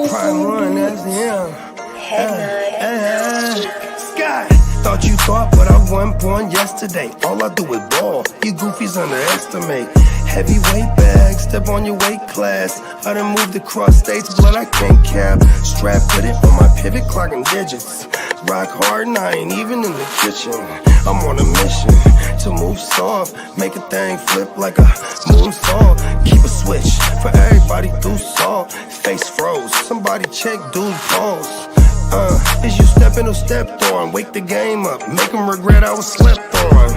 Prime one, that's him. Sky, thought you thought, but I wasn't born yesterday. All I do is ball, you goofies underestimate. Heavyweight bag, step on your weight class. I done moved across states, blood I can't cap. Strap with it on my pivot, clocking digits. Rock hard and I ain't even in the kitchen. I'm on a mission to move soft, make a thing flip like a moonsault. Keep a switch for everybody through salt. Face froze, somebody check dude's pulse. Is you stepping or stepped on? Wake the game up, make them regret I was slept on.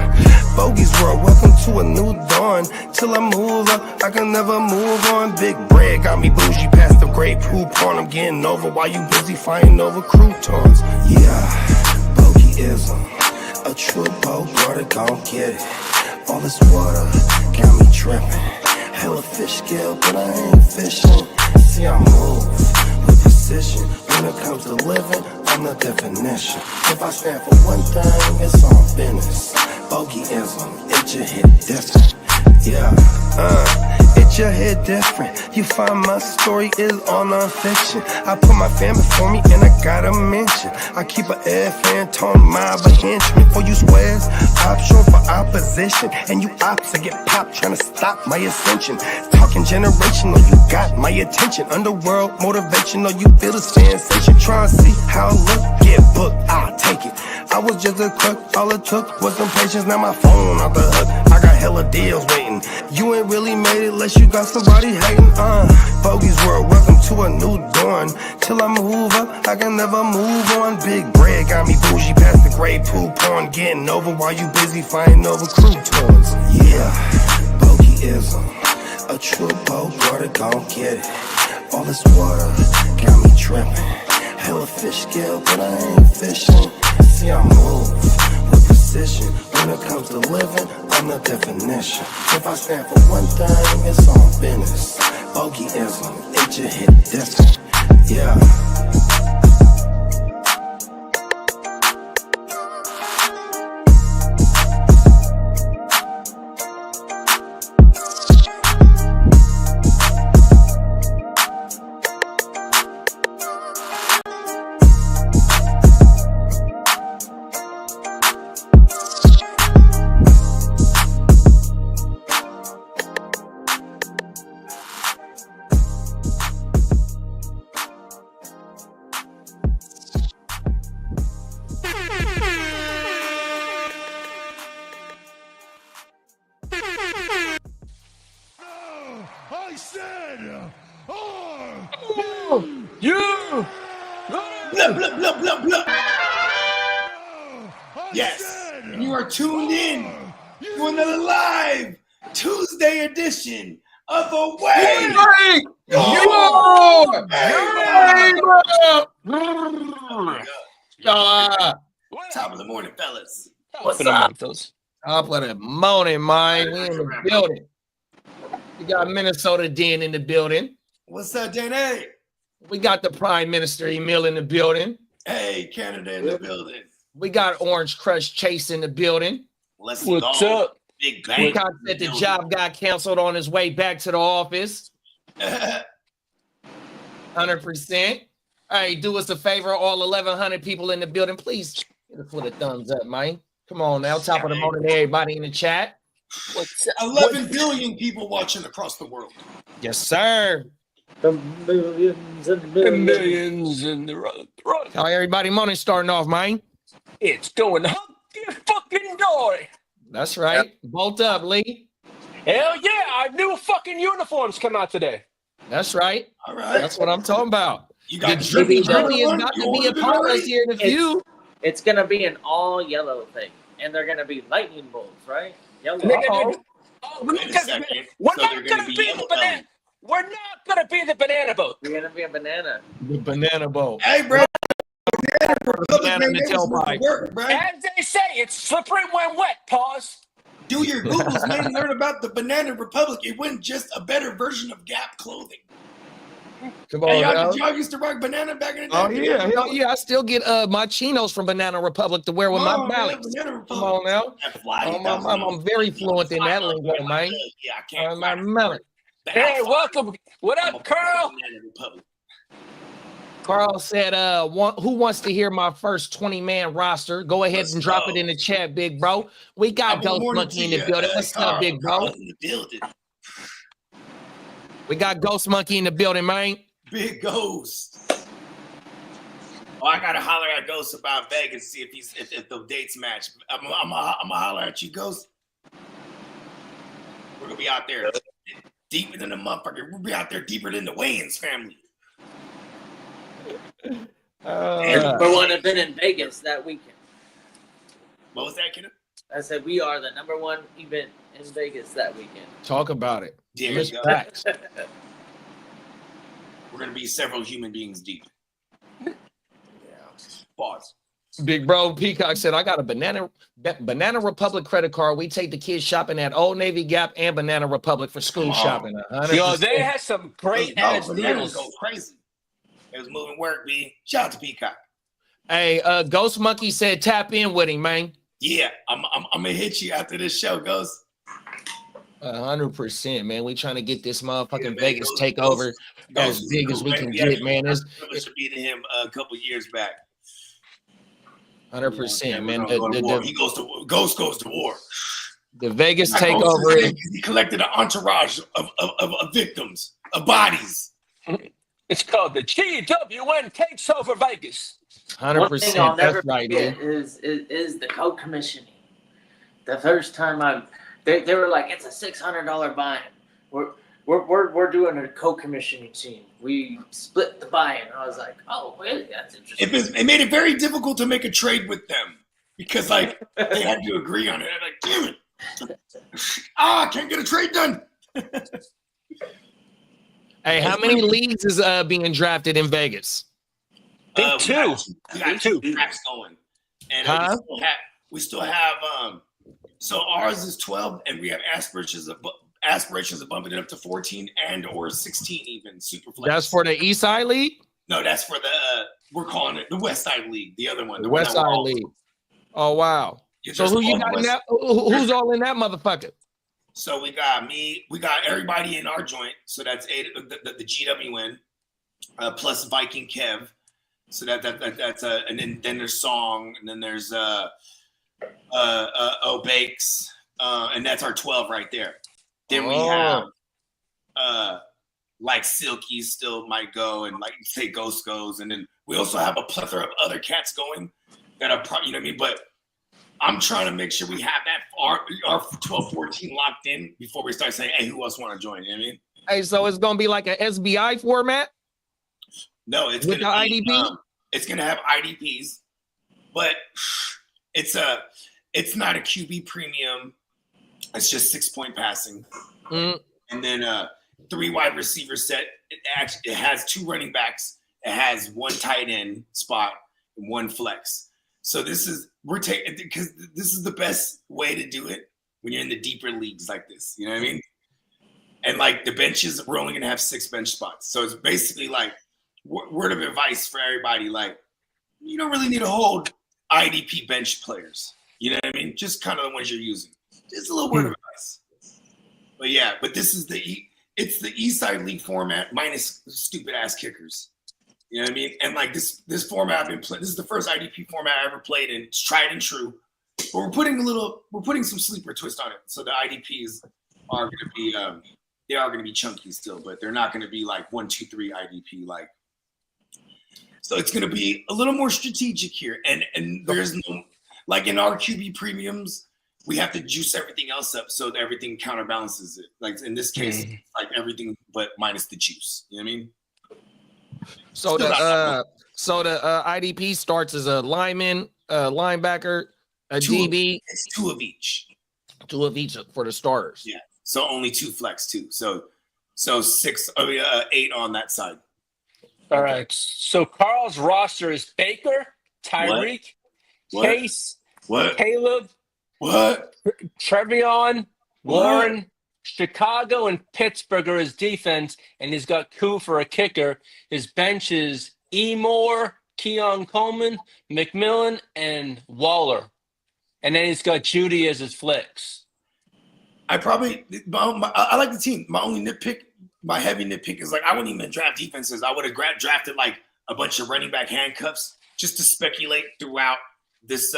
Bogey's world, welcome to a new dawn. Till I move up, I can never move on. Big bread got me bougie past the great poop on. I'm getting over while you busy fighting over croutons. Yeah, bogeyism, a true Bogart, gon' get it. All this water got me tripping. Hella fish scale, but I ain't fishing. See, I move with precision. When it comes to living, I'm the definition. If I stand for one thing, it's on business. Bogeyism, it just hit different. Yeah, it just hit different. You find my story is all non-fiction. I put my family for me and I gotta mention. I keep an air fan, tone mob a henchman. For you squares, option for opposition. And you ops that get popped trying to stop my ascension. Talking generational, you got my attention. Underworld motivational, you feel the sensation. Try and see how I look, get booked, I'll take it. I was just a crook, all it took was some patience. Now my phone out the hook, I got hella deals waiting. You ain't really made it unless you got somebody hating. Bogey's world, welcome to a new dawn. Till I move up, I can never move on. Big bread got me bougie past the gray poop on. Getting over while you busy fighting over croutons. Yeah, bogeyism, a true Bogart, gon' get it. All this water got me tripping. Hella fish scale, but I ain't fishing. See, I move with precision. When it comes to living, I'm the definition. If I stand for one thing, it's on business. Bogeyism, it just hit different. Yeah. Yes, and you are tuned in to another live Tuesday edition of Away. Top of the morning, fellas. What's up? Top of the morning, man. We in the building. We got Minnesota Dan in the building. What's up, Danny? We got the Prime Minister Emil in the building. Hey, Canada in the building. We got Orange Crush Chase in the building. What's up? Big bang. That the job got canceled on his way back to the office. 100%. All right, do us a favor, all 1,100 people in the building, please give us a thumbs up, man. Come on now, top of the morning, everybody in the chat. 11 billion people watching across the world. Yes, sir. The millions and millions in the road. How everybody morning starting off, man? It's going hunky fucking dory. That's right. Yep. Bolt up, Lee. Hell yeah, our new fucking uniforms come out today. That's right. All right. That's what I'm talking about. You got the Jimmy is about to be upon us here in a few. It's going to be an all yellow thing. And they're going to be lightning bolts, right? Yellow. We're not going to be the banana. We're not going to be the banana boat. We're going to be a banana. The banana boat. Hey, bro. Banana in the tailpipe. As they say, it's slippery when wet. Pause. Do your Googles, man. Learn about the Banana Republic. It wasn't just a better version of Gap clothing. Come on, hey, y'all used to rock banana back in the day? Oh, yeah. Hell yeah. I still get my chinos from Banana Republic to wear with my ballots. Come on now. I'm very fluent in that lingo, man. Yeah, I can't. My melon. Hey, welcome. What up, Carl? Carl said, who wants to hear my first 20-man roster? Go ahead and drop it in the chat, big bro. We got Ghost Monkey in the building. What's up, big bro? In the building. We got Ghost Monkey in the building, man. Big Ghost. Oh, I gotta holler at Ghost about Vegas, see if the dates match. I'm gonna holler at you, Ghost. We're gonna be out there deeper than the motherfucker. We'll be out there deeper than the Wayans family. Number one event in Vegas that weekend. What was that, Kenneth? I said we are the number one event in Vegas that weekend. Talk about it. There you go. We're gonna be several human beings deep. Yeah. Pause. Big bro Peacock said, I got a Banana Republic credit card. We take the kids shopping at Old Navy, Gap, and Banana Republic for school shopping. 100%. Yo, they had some great ass deals. Go crazy. It was moving work, B. Shout out to Peacock. Hey, Ghost Monkey said tap in with him, man. Yeah, I'm gonna hit you after this show, Ghost. 100%, man. We trying to get this motherfucking Vegas takeover as big as we can get, man. It's beating him a couple years back. 100%, man. Ghost goes to war. The Vegas takeover. He collected an entourage of victims, of bodies. It's called the GWN takes over Vegas. 100%. That's right, man. Is the co-commissioning. The first time they were like, it's a $600 buy-in. We're doing a co-commissioning team. We split the buy-in. I was like, oh, really? That's interesting. It made it very difficult to make a trade with them because like they had to agree on it. I'm like, damn it. I can't get a trade done. Hey, how many leagues is being drafted in Vegas? I think two. We got two tracks going. And we still have so ours is 12 and we have aspirations of bumping it up to 14 and or 16 even super flex. That's for the East Side League? No, that's for the we're calling it the West Side League, the other one. The West Side League. Oh wow. Yeah, so who you got in that? Who's all in that motherfucker? So we got me, we got everybody in our joint. So that's the GWN plus Viking Kev. So that's and then there's Song, and then there's Bakes, and that's our 12 right there. Then we have like Silky still might go, and like say Ghost goes, and then we also have a plethora of other cats going that are probably, you know what I mean? But I'm trying to make sure we have that our 12, 14 locked in before we start saying, hey, who else want to join? You know what I mean? Hey, so it's gonna be like an SBI format? No, it's with gonna the be, IDP. It's gonna have IDPs, but it's not a QB premium. It's just 6-point passing, and then 3 wide receiver set. It has 2 running backs. It has 1 tight end spot and 1 flex. So we're taking because this is the best way to do it when you're in the deeper leagues like this. You know what I mean? And like the benches, we're only gonna have 6 bench spots. So it's basically like word of advice for everybody. Like you don't really need to hold IDP bench players. You know what I mean? Just kind of the ones you're using. Just a little word of advice. But yeah, this is it's the East Side League format minus stupid ass kickers. You know what I mean? And like this format I've been playing. This is the first IDP format I ever played, and it's tried and true. But we're putting some sleeper twist on it. So the IDPs are gonna be they are gonna be chunky still, but they're not gonna be like 1, 2, 3 IDP like. So it's gonna be a little more strategic here, and there's no like in our QB premiums, we have to juice everything else up so that everything counterbalances it. Like in this case, like everything but minus the juice. You know what I mean? So the IDP starts as a lineman, linebacker, a DB. It's 2 of each. 2 of each for the starters. Yeah. So only 2 flex too. So 8 on that side. All right. So Carl's roster is Baker, Tyreek, Case, Caleb, Trevion, Warren, Chicago, and Pittsburgh are his defense, and he's got Koo for a kicker. His bench is Emore, Keon Coleman, McMillan, and Waller. And then he's got Judy as his flex. I like the team. My only nitpick, my heavy nitpick is like I wouldn't even draft defenses. I would have drafted like a bunch of running back handcuffs just to speculate throughout this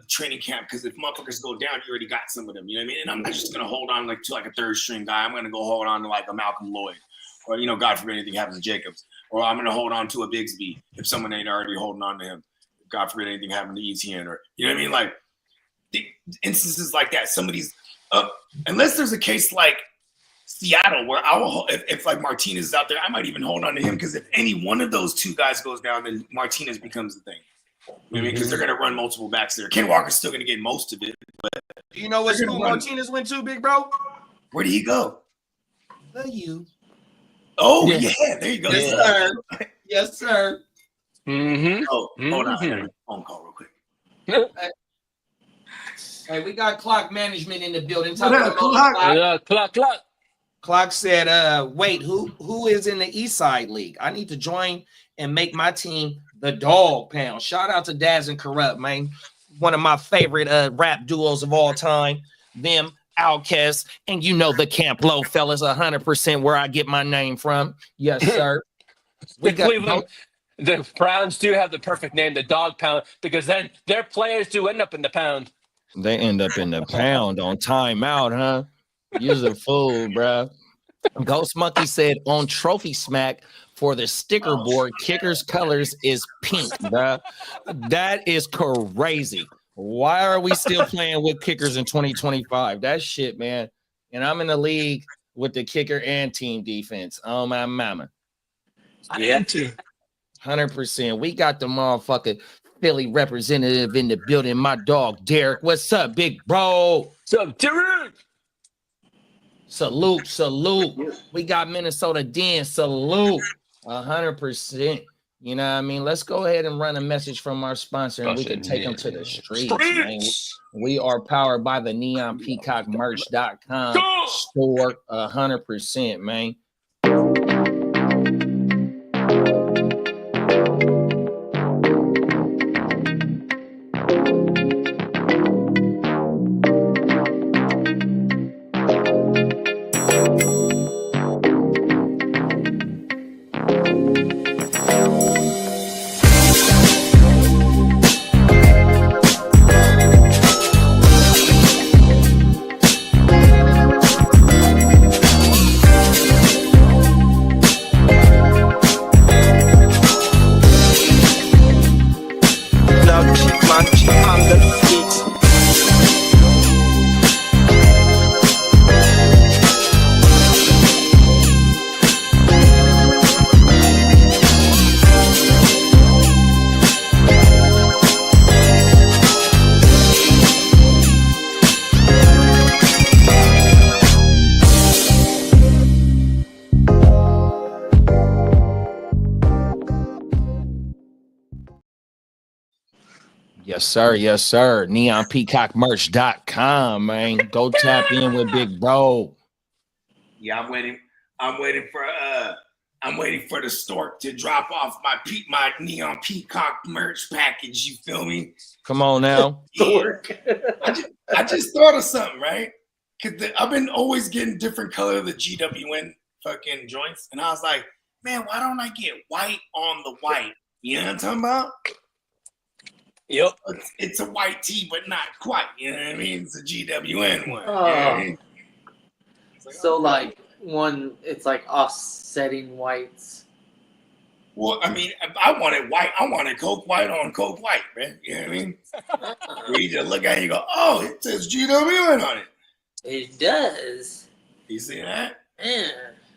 training camp. Because if motherfuckers go down, you already got some of them. You know what I mean? And I'm not just gonna hold on like to like a third string guy. I'm gonna go hold on to like a Malcolm Lloyd, or God forbid anything happens to Jacobs, or I'm gonna hold on to a Bigsby if someone ain't already holding on to him. God forbid anything happened to ETN, or you know what I mean? Like the instances like that. Somebody's unless there's a case like Seattle where I will, if like Martinez is out there, I might even hold on to him because if any one of those two guys goes down, then Martinez becomes the thing. You know what I mean? Because they're gonna run multiple backs there. Ken Walker's still gonna get most of it, but Do you know what school Martinez went to, big bro? Where did he go? The U. Oh yeah, there you go. Yes, sir. Yes, sir. Oh, hold on, I got a phone call real quick. Hey, we got clock management in the building. Clock. Clock said, wait, who is in the East Side League? I need to join and make my team the Dog Pound. Shout out to Daz and Corrupt, man. One of my favorite rap duos of all time. Them, Outkast, and you know the Camp Low fellas, 100% where I get my name from. Yes, sir. Cleveland, the Browns do have the perfect name, the Dog Pound, because then their players do end up in the pound. They end up in the pound on timeout, huh? You're a fool, bro. Ghost Monkey said on Trophy Smack for the sticker board, Kicker's colors is pink, bro. That is crazy. Why are we still playing with kickers in 2025? That shit, man. And I'm in the league with the kicker and team defense. Oh, my mama. Yeah. 100%. We got the motherfucking Philly representative in the building. My dog, Derek. What's up, big bro? What's up, Derek? Salute. We got Minnesota Den. Salute. 100%. You know what I mean? Let's go ahead and run a message from our sponsor and we can take them to the streets, man. We are powered by the neonpeacockmerch.com store. 100%, man. Yes, sir. Neonpeacockmerch.com, man. Go tap in with Big Bro. Yeah, I'm waiting for the stork to drop off my Neon Peacock merch package. You feel me? Come on now. Stork. I just thought of something, right? Because I've been always getting different color of the GWN fucking joints, and I was like, man, why don't I get white on the white? You know what I'm talking about? Yep. It's a white tee, but not quite. You know what I mean? It's a GWN one. Oh. You know what I mean? So like one, it's like offsetting whites. Well, I mean, I wanted white. I wanted Coke white on Coke white, man. You know what I mean? Where you just look at it and you go, oh, it says GWN on it. It does. You see that? Yeah.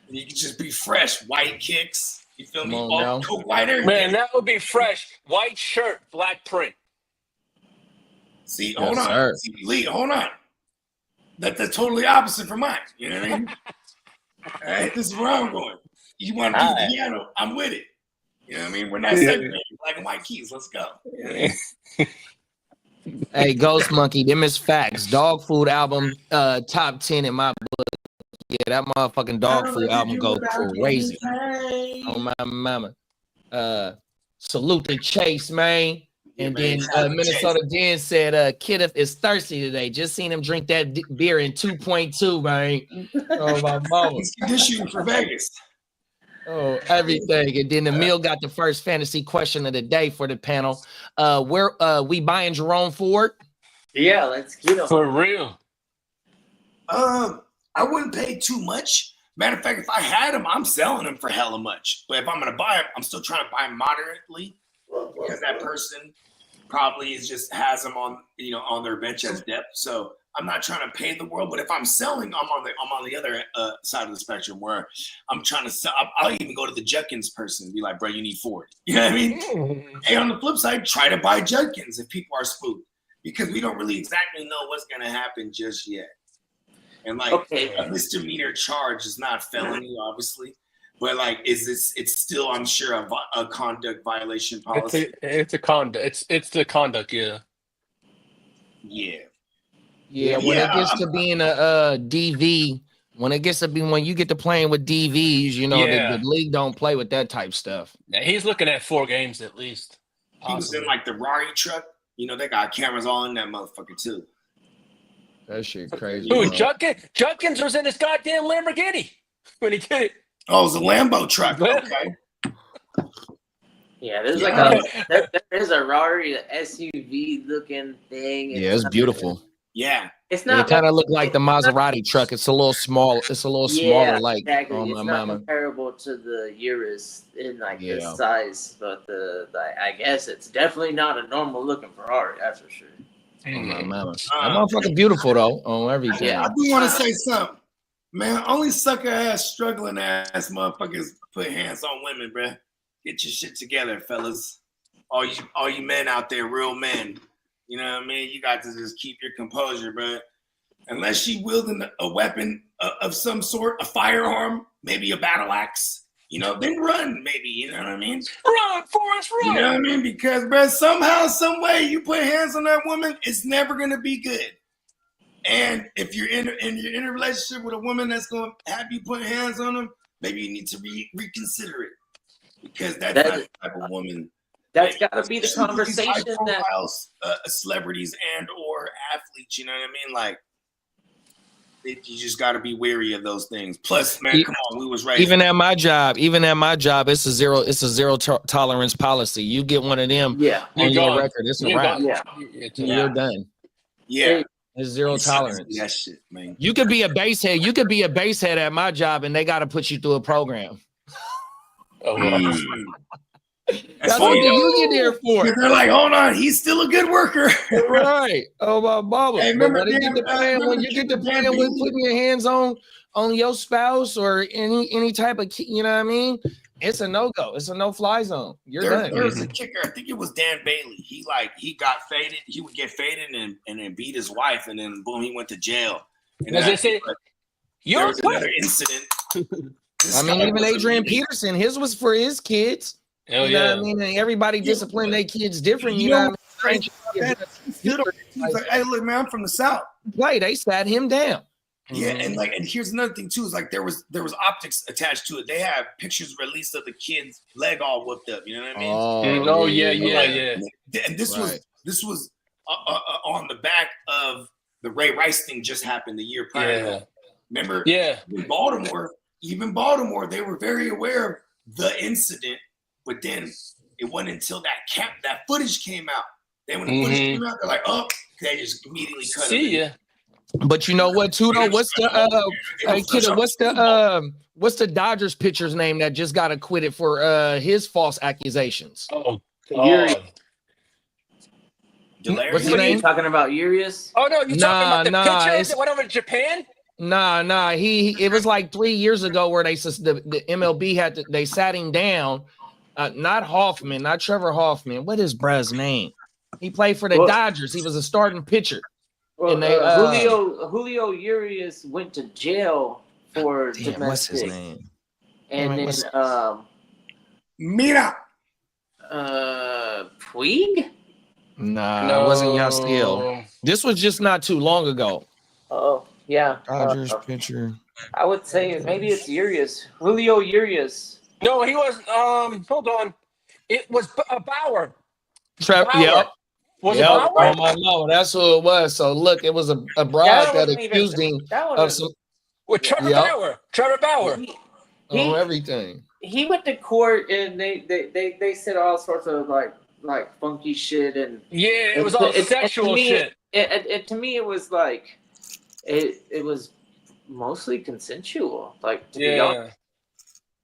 You can just be fresh, white kicks. You feel me? Come on All now. Coke white everything. Man, that would be fresh. White shirt, black print. See, Yes, hold on. sir. See, Lee, hold on. That's totally opposite from mine. You know what I mean? All right, this is where I'm going. You want to do the piano? I'm with it. You know what I mean? We're not segregated. Black and white keys. Let's go. You know what I mean? Hey, Ghost Monkey, them is facts. Dog food album, top 10 in my book. Yeah, that motherfucking dog food album goes crazy. Oh my mama. Salute to Chase, man. And then Minnesota Den said Kidduff is thirsty today. Just seen him drink that beer in 2.2, man. Oh my mama. He's conditioning for Vegas. Oh, everything. And then Emil got the first fantasy question of the day for the panel. Where we buying Jerome Ford? Yeah, let's get him. For real. I wouldn't pay too much. Matter of fact, if I had him, I'm selling him for hella much. But if I'm gonna buy him, I'm still trying to buy him moderately because that person probably just has him on on their bench as depth. So I'm not trying to pay the world. But if I'm selling, I'm on the other side of the spectrum where I'm trying to sell. I'll even go to the Judkins person and be like, bro, you need Ford. You know what I mean? Hey, on the flip side, try to buy Judkins if people are spooked because we don't really exactly know what's gonna happen just yet. And like a misdemeanor charge is not felony, obviously, but like, it's still, I'm sure, a conduct violation policy. It's a conduct. It's the conduct. Yeah. Yeah. When it gets to being a DV, when you get to playing with DVs, the league don't play with that type stuff. Yeah, he's looking at 4 games at least. He was in like the Rari truck. They got cameras all in that motherfucker too. That shit crazy. Who, Judkins was in his goddamn Lamborghini when he did it. Oh, it was a Lambo truck. Okay. Yeah, there's there is a Rari SUV looking thing. Yeah, it's beautiful. Yeah. It's not. It kind of look like the Maserati truck. It's a little small. It's a little smaller, like exactly. on It's my not mama. comparable to the Urus in the size, but I guess it's definitely not a normal looking Ferrari. That's for sure. On my mama. That motherfucker beautiful though on everything. Yeah, I do want to say something, man. Only sucker ass, struggling ass motherfuckers put hands on women, bruh. Get your shit together, fellas. All you men out there, real men. You know what I mean? You got to just keep your composure, bruh. Unless she wielding a weapon of some sort, a firearm, maybe a battle axe, then run, maybe, you know what I mean? Run, Forrest, run! You know what I mean? Because, bro, somehow, some way, you put hands on that woman, it's never going to be good. And if you're in a relationship with a woman that's going to have you put hands on them, maybe you need to reconsider it. Because that's not the type of woman. That's got to be the conversation that celebrities and or athletes, you know what I mean? Like, you just got to be wary of those things. Plus, man, come on, we was right. Even at my job, it's a zero tolerance policy. You get one of them on your record, it's a wrap. You're done. Yeah. It's zero tolerance. That shit, man. You could be a basehead. You could be a basehead at my job, and they got to put you through a program. That's what you get there for. They're like, hold on, he's still a good worker. Right. Oh, my mama. Hey, when you get to playing with putting your hands on your spouse or any type of, you know what I mean? It's a no-go. It's a no-fly zone. Done. There's a kicker. I think it was Dan Bailey. He got faded. He would get faded and then beat his wife, and then boom, he went to jail. And there was another incident. I mean, even Adrian Peterson, his was for his kids. Hell you know what I mean? And everybody discipline their kids different. You know what I mean? He's like, hey, look, man, I'm from the South. They sat him down. Yeah, and here's another thing too, is like there was optics attached to it. They have pictures released of the kid's leg all whooped up. You know what I mean? Yeah. And this was on the back of the Ray Rice thing just happened the year prior. Yeah. Remember? Yeah. Even Baltimore, they were very aware of the incident, but then it wasn't until that footage came out. Then when the footage came out, they're like, oh, they just immediately cut it. See ya. But you know what, too, though? What's the Dodgers pitcher's name that just got acquitted for his false accusations? What's his name? You talking about Urias? Oh no, you talking about the pitcher that went over to Japan? Nah. It was like 3 years ago where the MLB they sat him down. Not Hoffman, not Trevor Hoffman. What is bruh's name? He played for the Dodgers. He was a starting pitcher. Well, Julio Urias went to jail for domestic. What's his name? And then Mira. Puig? Nah, it wasn't Yasiel. This was just not too long ago. Oh, yeah. Dodgers pitcher. I would say maybe it's Urias. Julio Urias. No, he was hold on. It was Bauer. Trevor, yep. Was it Bauer? Oh my lord, that's who it was. So look, it was a bride that accused him of some with Trevor Bauer. Trevor Bauer. everything. he went to court and they said all sorts of like funky shit and Yeah, it was all sexual shit. To me, it was like it was mostly consensual, like to be honest.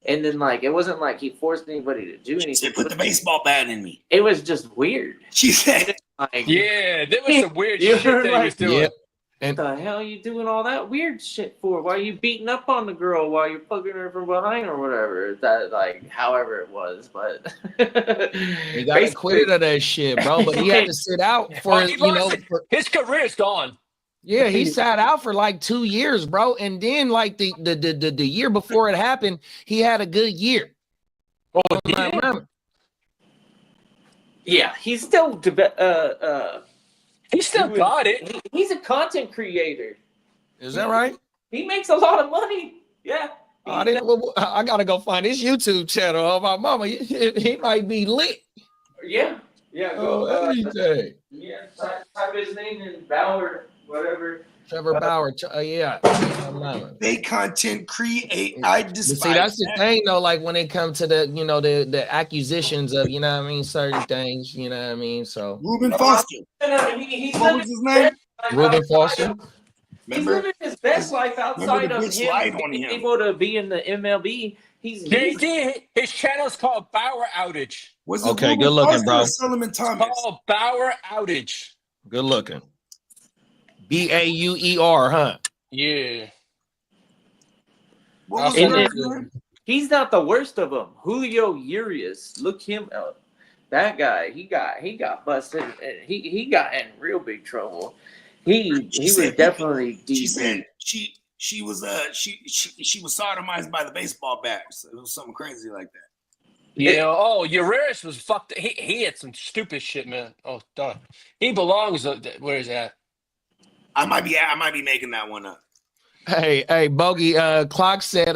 And then like it wasn't like he forced anybody to do anything. She put the baseball bat in me. It was just weird. She said, Like, yeah, there was some weird shit that he was doing. Yep. What the hell are you doing all that weird shit for? Why are you beating up on the girl while you're fucking her from behind or whatever? That like, however it was, but he got acquitted of that shit, bro. But he had to sit out for his career's gone. Yeah, he sat out for like 2 years, bro. And then like the year before it happened, he had a good year. Oh, I remember. Yeah, he's still he still got it. He's a content creator. Is that right? He makes a lot of money. Yeah. I gotta go find his YouTube channel. Oh, my mama, he might be lit. Yeah. Yeah. Oh, everything. Yeah. Type his name in Bauer, whatever. Trevor Bauer. Yeah. they content create. I despise. See, that's the thing, though. Like when it comes to the accusations of certain things. You know what I mean. So Ruben Foster. He's what was his name? Ruben Foster. He's living his best life outside of him being able to be in the MLB. His channel's called Bauer Outage. Was it okay? Ruben Good looking, Foster bro. or Solomon Thomas? It's called Bauer Outage. Good looking. Bauer, huh? Yeah. He's not the worst of them. Julio Urias, look him up. That guy, he got busted. He got in real big trouble. He was definitely deep. She said she was sodomized by the baseball bat. So it was something crazy like that. Yeah. Urias was fucked. He had some stupid shit, man. Oh, dog. He belongs. Where is that? I might be making that one up. Hey, Bogey. Clock said,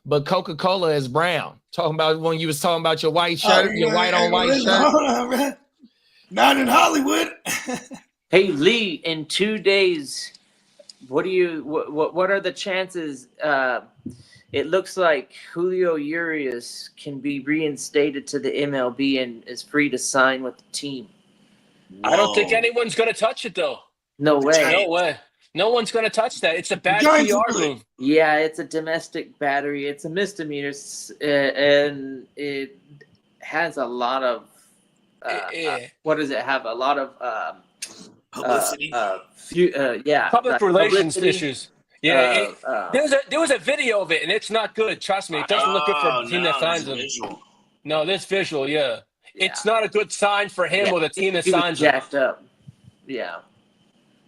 but Coca-Cola is brown. Talking about when you was talking about your white shirt, your white on white shirt. Hold on, man. Not in Hollywood. Hey Lee, in 2 days, what are the chances? It looks like Julio Urias can be reinstated to the MLB and is free to sign with the team. Whoa. I don't think anyone's going to touch it, though. No way. No way. No one's going to touch that. It's a bad PR move. Yeah, it's a domestic battery. It's a misdemeanor, and it has a lot of what does it have? A lot of publicity. Public relations issues. Yeah, there was a video of it, and it's not good. Trust me, it doesn't look good for the team that signs him. No, this visual, it's not a good sign for him or the team that signs him. Jacked up. Yeah,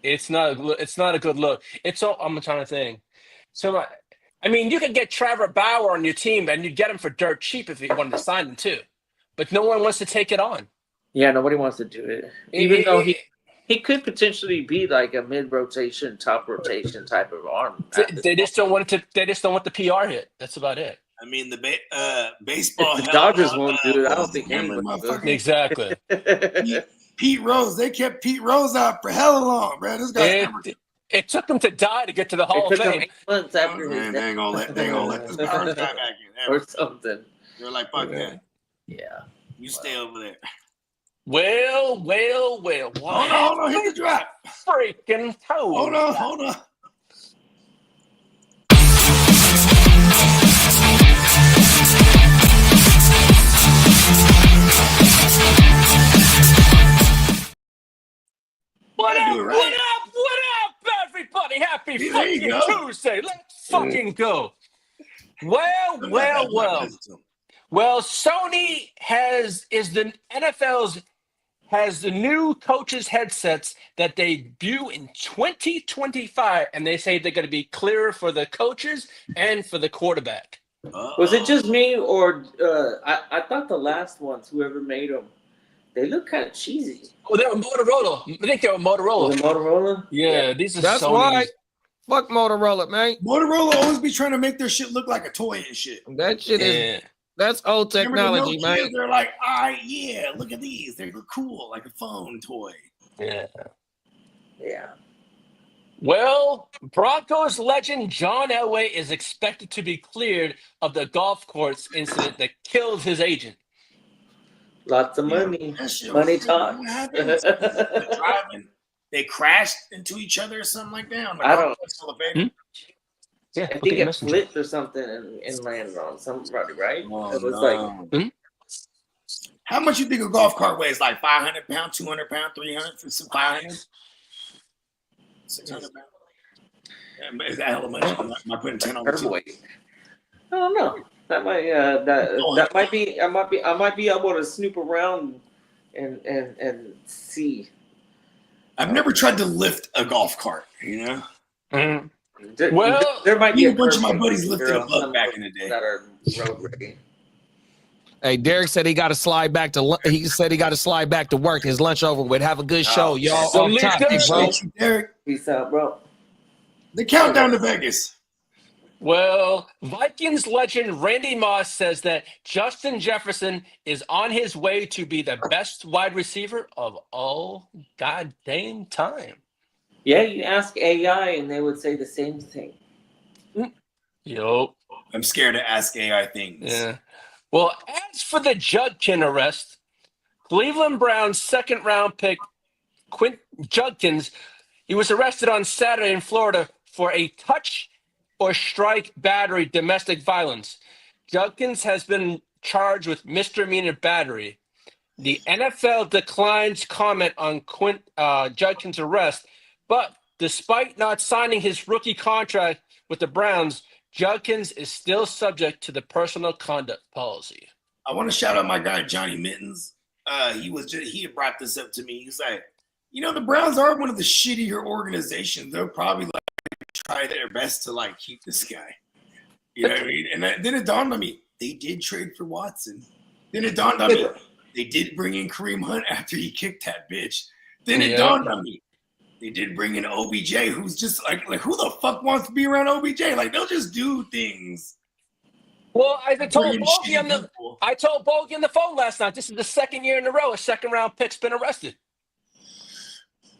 it's not a good look. I'm trying to think. So, I mean, you could get Trevor Bauer on your team, and you'd get him for dirt cheap if you wanted to sign him too. But no one wants to take it on. Yeah, nobody wants to do it, even though he could potentially be like a mid-rotation, top rotation type of arm. They just don't want it to. They just don't want the PR hit. That's about it. I mean, the baseball. If the Dodgers won't do it. I don't think anyone will. Exactly. Pete Rose. They kept Pete Rose out for hella long, bro. This guy. It took him to die to get to the Hall of Fame. Months after they ain't gonna let this guy back in or something. They're like, fuck that. Yeah. You stay over there. Well. Hold on, hit the drop. Freaking toe. Hold on. What up, everybody? Happy fucking Tuesday. Let's fucking go. Well, Sony has the new coaches headsets that debut in 2025, and they say they're going to be clearer for the coaches and for the quarterback. Was it just me, or I thought the last ones, whoever made them, they look kind of cheesy. Oh, they were Motorola. I think they were Motorola. Was it Motorola? Yeah, these are That's Sony's. why. Fuck Motorola, man. Motorola always be trying to make their shit look like a toy and shit. That shit is. That's old technology, man. They're like, yeah, look at these. They look cool, like a phone toy. Yeah. Well, Broncos legend John Elway is expected to be cleared of the golf course incident that killed his agent. Lots of money. That shit Money was- talks. What happened? Driving, they crashed into each other or something like that. On the I golf don't- course elevator. Yeah, I think it flipped or something and landed on somebody, right? Oh, it was no. like How much you think a golf cart weighs? Like 500 pounds, 200 pounds, 300 for some 500? 600 pounds. Yeah, is that hella much? Am I putting 10 on the her two? weight. I don't know. That might that might be I might be able to snoop around and see. I've never tried to lift a golf cart, you know? Mhm. Well, there might Me be and a bunch of my curve buddies weight lifted there a on buck some back in the day. that are road ready. Hey, Derek said he got to slide back to. He said he got to slide back to work. His lunch over with. Have a good show, y'all. So Off Lee topic, Derek. bro. Appreciate you, Derek. Peace out, bro. The countdown to Vegas. Well, Vikings legend Randy Moss says that Justin Jefferson is on his way to be the best wide receiver of all goddamn time. Yeah, you ask AI and they would say the same thing. Yo. I'm scared to ask AI things. Yeah. Well, as for the Judkins arrest, Cleveland Browns second round pick Quint Judkins, he was arrested on Saturday in Florida for a touch or strike battery domestic violence. Judkins has been charged with misdemeanor battery. The NFL declines comment on Judkins' arrest, but despite not signing his rookie contract with the Browns, Judkins is still subject to the personal conduct policy. I want to shout out my guy Johnny Mittens. He had brought this up to me. He's like, the Browns are one of the shittier organizations. They'll probably like try their best to like keep this guy. You know what I mean? And then it dawned on me, they did trade for Watson. Then it dawned on me, they did bring in Kareem Hunt after he kicked that bitch. Then it dawned on me, they did bring in OBJ, who's just like who the fuck wants to be around OBJ? Like they'll just do things. Well, I told Bring in Bogey shitty people. on the phone last night. This is the second year in a row a second round pick's been arrested.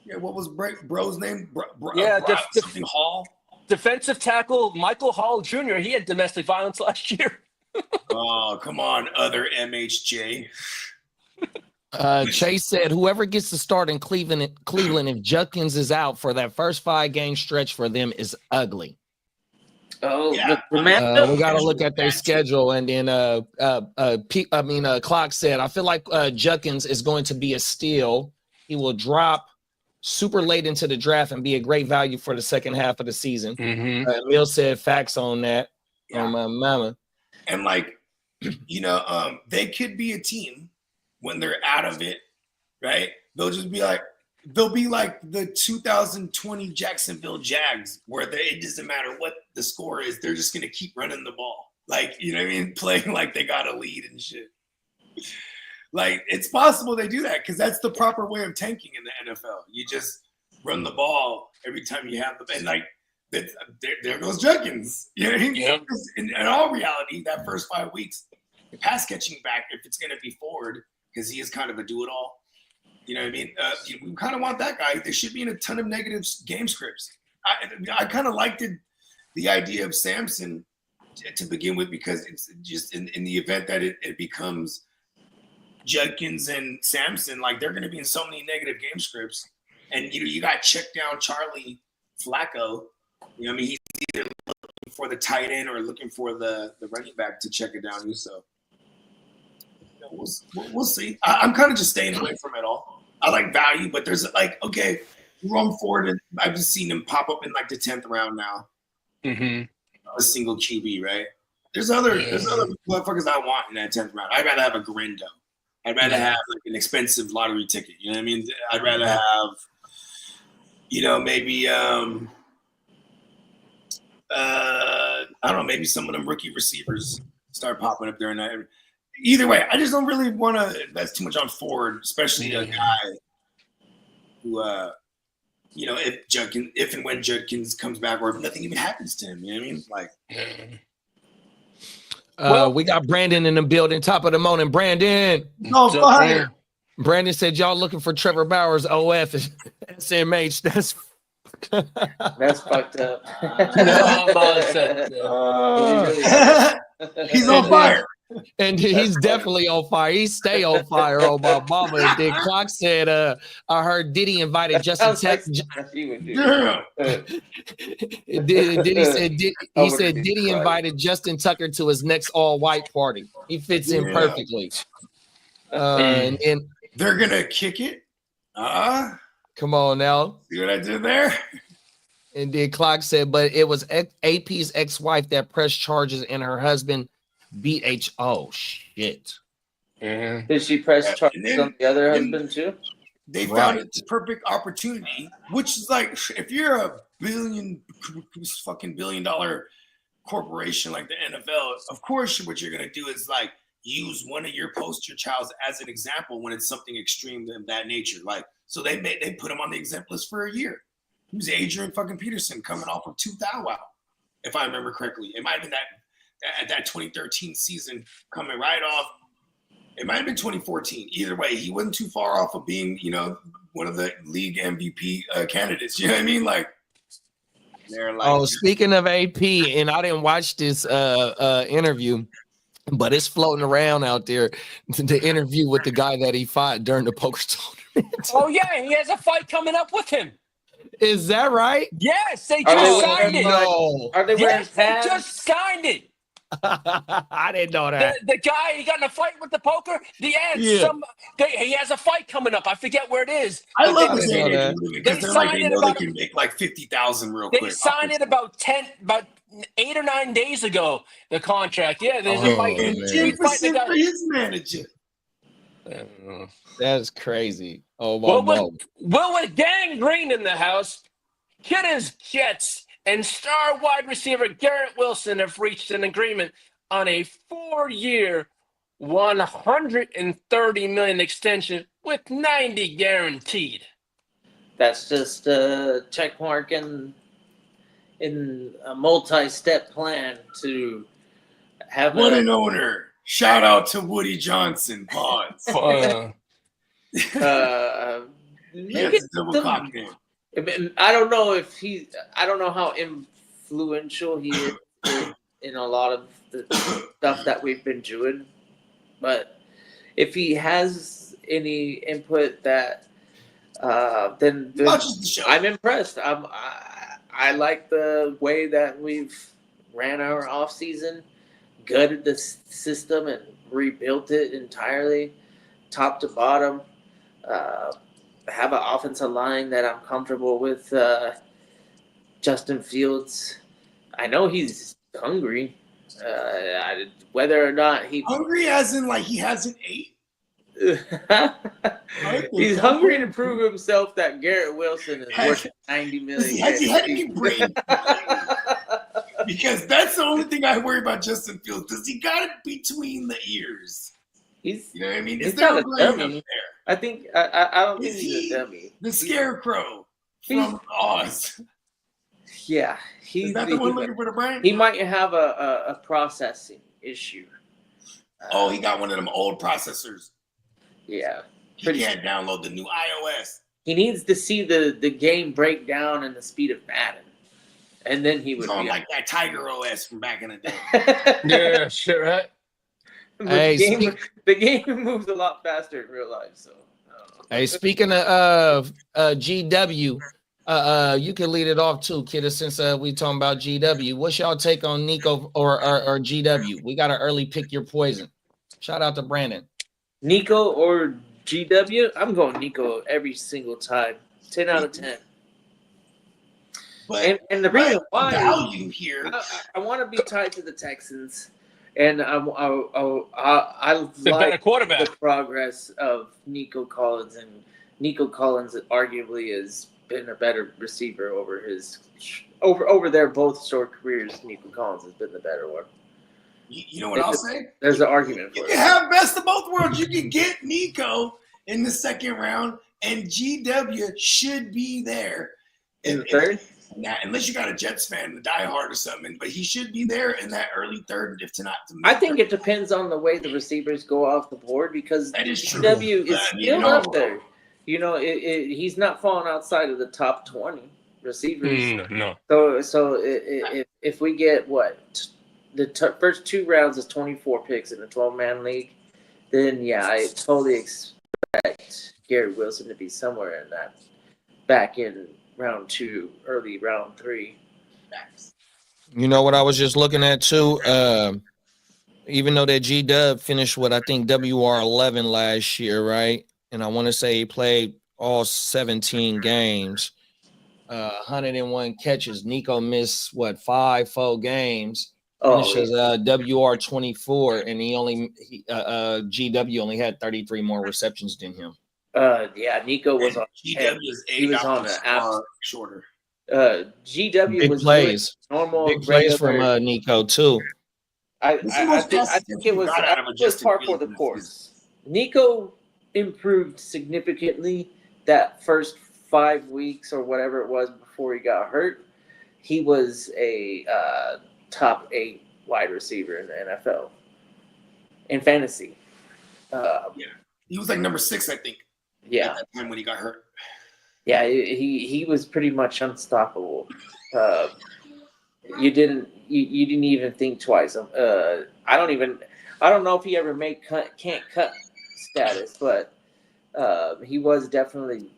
Yeah, what was bro's name? Something Hall. Defensive tackle Michael Hall Jr. He had domestic violence last year. Oh, come on, other MHJ. Chase said, "Whoever gets to start in Cleveland, if Judkins is out for that first 5-game stretch for them is ugly." Oh, Yeah. the matchup. We got to look at their schedule, and then Clock said, "I feel like Judkins is going to be a steal. He will drop super late into the draft and be a great value for the second half of the season." Mm-hmm. Mill said, "Facts on that." Yeah. On my mama. And they could be a team when they're out of it, right? They'll be like the 2020 Jacksonville Jags, where it doesn't matter what the score is, they're just gonna keep running the ball. Like, you know what I mean? Playing like they got a lead and shit. Like, it's possible they do that because that's the proper way of tanking in the NFL. You just run the ball every time you have the and like there goes Judkins. You know what I mean? Yeah. In all reality, that first 5 weeks, the pass catching back, if it's going to be forward, because he is kind of a do-it-all. You know what I mean? We kind of want that guy. There should be in a ton of negative game scripts. I kind of liked the idea of Samson to begin with, because it's just in the event that it becomes Judkins and Samson, like they're going to be in so many negative game scripts. And, you got check down Charlie Flacco. You know what I mean? He's either looking for the tight end or looking for the running back to check it down. So we'll see. I'm kind of just staying away from it all. I like value, but there's okay, run forward, and I've just seen him pop up in like the 10th round now. Mm-hmm. A single QB, right? There's other motherfuckers I want in that 10th round. I'd rather have a Grindo. I'd rather have like an expensive lottery ticket. You know what I mean? I'd rather have, maybe I don't know, maybe some of them rookie receivers start popping up there. And either way, I just don't really want to invest too much on Ford, especially a guy who, if and when Judkins comes back, or if nothing even happens to him. You know what I mean? Like, we got Brandon in the building. Top of the morning, Brandon. no, go ahead. Brandon said, "Y'all looking for Trevor Bauer's OF SMH? That's That's fucked up. No, I'm all set. He's on fire. And he's definitely on fire. He stay on fire on my mama. And then Clock said, I heard Diddy invited Justin Sounds like Tucker. something he would do. Yeah. Diddy said I wouldn't be Diddy surprised. invited Justin Tucker to his next all-white party. He fits in Yeah. perfectly. And then They're gonna kick it. come on now. See what I did there? And then Clock said, but it was AP's ex-wife that pressed charges and her husband beat H. Oh shit. Yeah. Did she press And charges then- on the other then- husband too? They found Right. it the perfect opportunity, which is like if you're a fucking billion dollar corporation like the NFL, of course what you're gonna do is like use one of your poster childs as an example when it's something extreme of that nature. Like so they put him on the exempt list for a year. He was Adrian fucking Peterson coming off of 2 Thou Wow, if I remember correctly. It might have been that 2013 season coming right off. It might have been 2014. Either way, he wasn't too far off of being, one of the league MVP candidates. You know what I mean? Like, they're like, Oh, speaking of AP, and I didn't watch this interview, but it's floating around out there. The interview with the guy that he fought during the poker tournament. Oh yeah, he has a fight coming up with him. Is that right? Yes, they Are they just wearing signed it. No. Are they wearing Yes, they pads? just signed it. I didn't know that. The guy he got in a fight with the poker. He has a fight coming up. I forget where it is. I But love they- this know that. because they're like, signed they it know they about- can make like 50,000 real They quick. signed it about 8 or 9 days ago. The contract. Yeah, there's Oh, a fight. man. And He's fighting 10% the for his manager. guy. That's crazy. Oh my Well, God. with Gang Green in the house, Kidder's Jets and star wide receiver Garrett Wilson have reached an agreement on a 4-year, $130 million extension with 90 guaranteed. That's just a check mark in a multi-step plan to have What a, an owner. Shout out to Woody Johnson. Pause. make Yes, it double some- cock game. I don't know how influential he is in a lot of the stuff that we've been doing, but if he has any input that then Watches the show. I'm impressed. I like the way that we've ran our off season, gutted the system and rebuilt it entirely, top to bottom. Have an offensive line that I'm comfortable with. Justin Fields, I know he's hungry. Whether or not he Hungry as in like he hasn't ate. he's hungry to prove himself that Garrett Wilson is worth $90 million. Has he had any brain? Because that's the only thing I worry about Justin Fields. Does he got it between the ears? He's You know what I mean? He's Is there not a a brain up dummy. there? I think I don't think Is he's he a dummy. The Scarecrow from Oz. Yeah, Is that the one looking for the brain? he might have a processing issue. Oh, he got one of them old processors. Yeah. He Pretty can't download the new iOS. He needs to see the game break down and the speed of Madden, and then he He's would on be like that Tiger OS from back in the day. Yeah, sure, right? But Hey, the game moves a lot faster in real life. So, I don't know. Hey, speaking of GW, you can lead it off too, kiddo, since we talking about GW. What's y'all take on Nico or GW? We got to early pick your poison. Shout out to Brandon. Nico or GW? I'm going Nico every single time. 10 out of 10. But And the reason why value here. I want to be tied to the Texans, and I The better like quarterback. the progress of Nico Collins, and Nico Collins arguably has been a better receiver over their both short careers. Nico Collins has been the better one. You know what I'll say? There's an argument You for can it. have best of both worlds. You can get Nico in the second round, and GW should be there. In the third, Unless you got a Jets fan, a diehard or something, but he should be there in that early third, if to not. I think it depends on the way the receivers go off the board, because That is true. GW is You still know. up there. You know, he's not falling outside of the top 20. receivers. No. So if we get first 2 rounds is 24 picks in a 12-man league, then yeah, I totally expect Gary Wilson to be somewhere in that back in round 2, early round 3. You know what I was just looking at too? Even though that G Dub finished what I think WR11 last year, right? And I want to say he played all 17 games, 101 catches. Nico missed what 4 games. Oh, Finishes WR24, and GW only had 33 more receptions than him. yeah, Nico was on. GW is He was on an app. shorter. GW Big was plays, doing normal, big plays regular. from Nico too. I think it was par for the course. Nico improved significantly that first 5 weeks or whatever it was before he got hurt. He was a top 8 wide receiver in the NFL in fantasy. He was like number 6, I think. Yeah, at that time when he got hurt. yeah, he was pretty much unstoppable. You didn't even think twice. I don't know if he ever made can't cut status, but he was definitely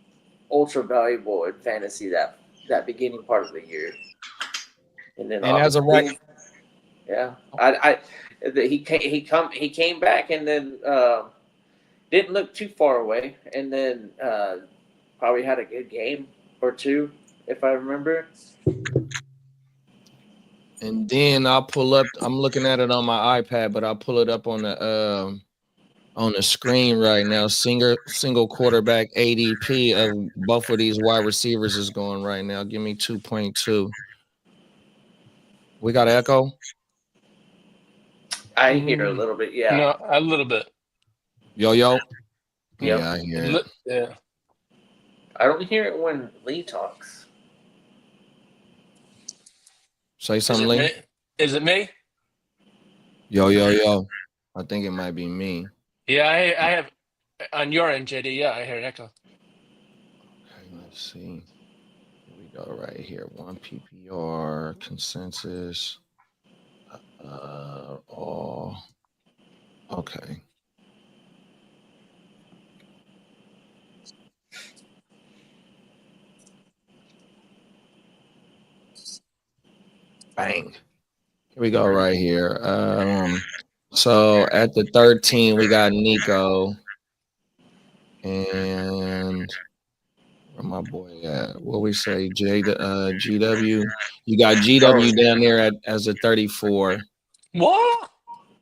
ultra valuable in fantasy that beginning part of the year. And then as a right, yeah, he came back and then didn't look too far away, and then probably had a good game or two, if I remember. and then I'll pull up. I'm looking at it on my iPad, but I'll pull it up on the screen right now. Single quarterback ADP of both of these wide receivers is going right now. Give me 2.2. We got echo. I hear a little bit, yeah. No, a little bit. Yo. Yep. Yeah, I hear it. Yeah. I don't hear it when Lee talks. Say something, Lee. Is it me? Yo. I think it might be me. Yeah, I have on your end, JD. Yeah, I hear an echo. Okay, let's see. Here we go right here. 1 PPR consensus. All. Okay. Bang. Here we go right here. So at the 13, we got Nico. And where my boy at? What we say? GW. You got GW down there as a 34. What?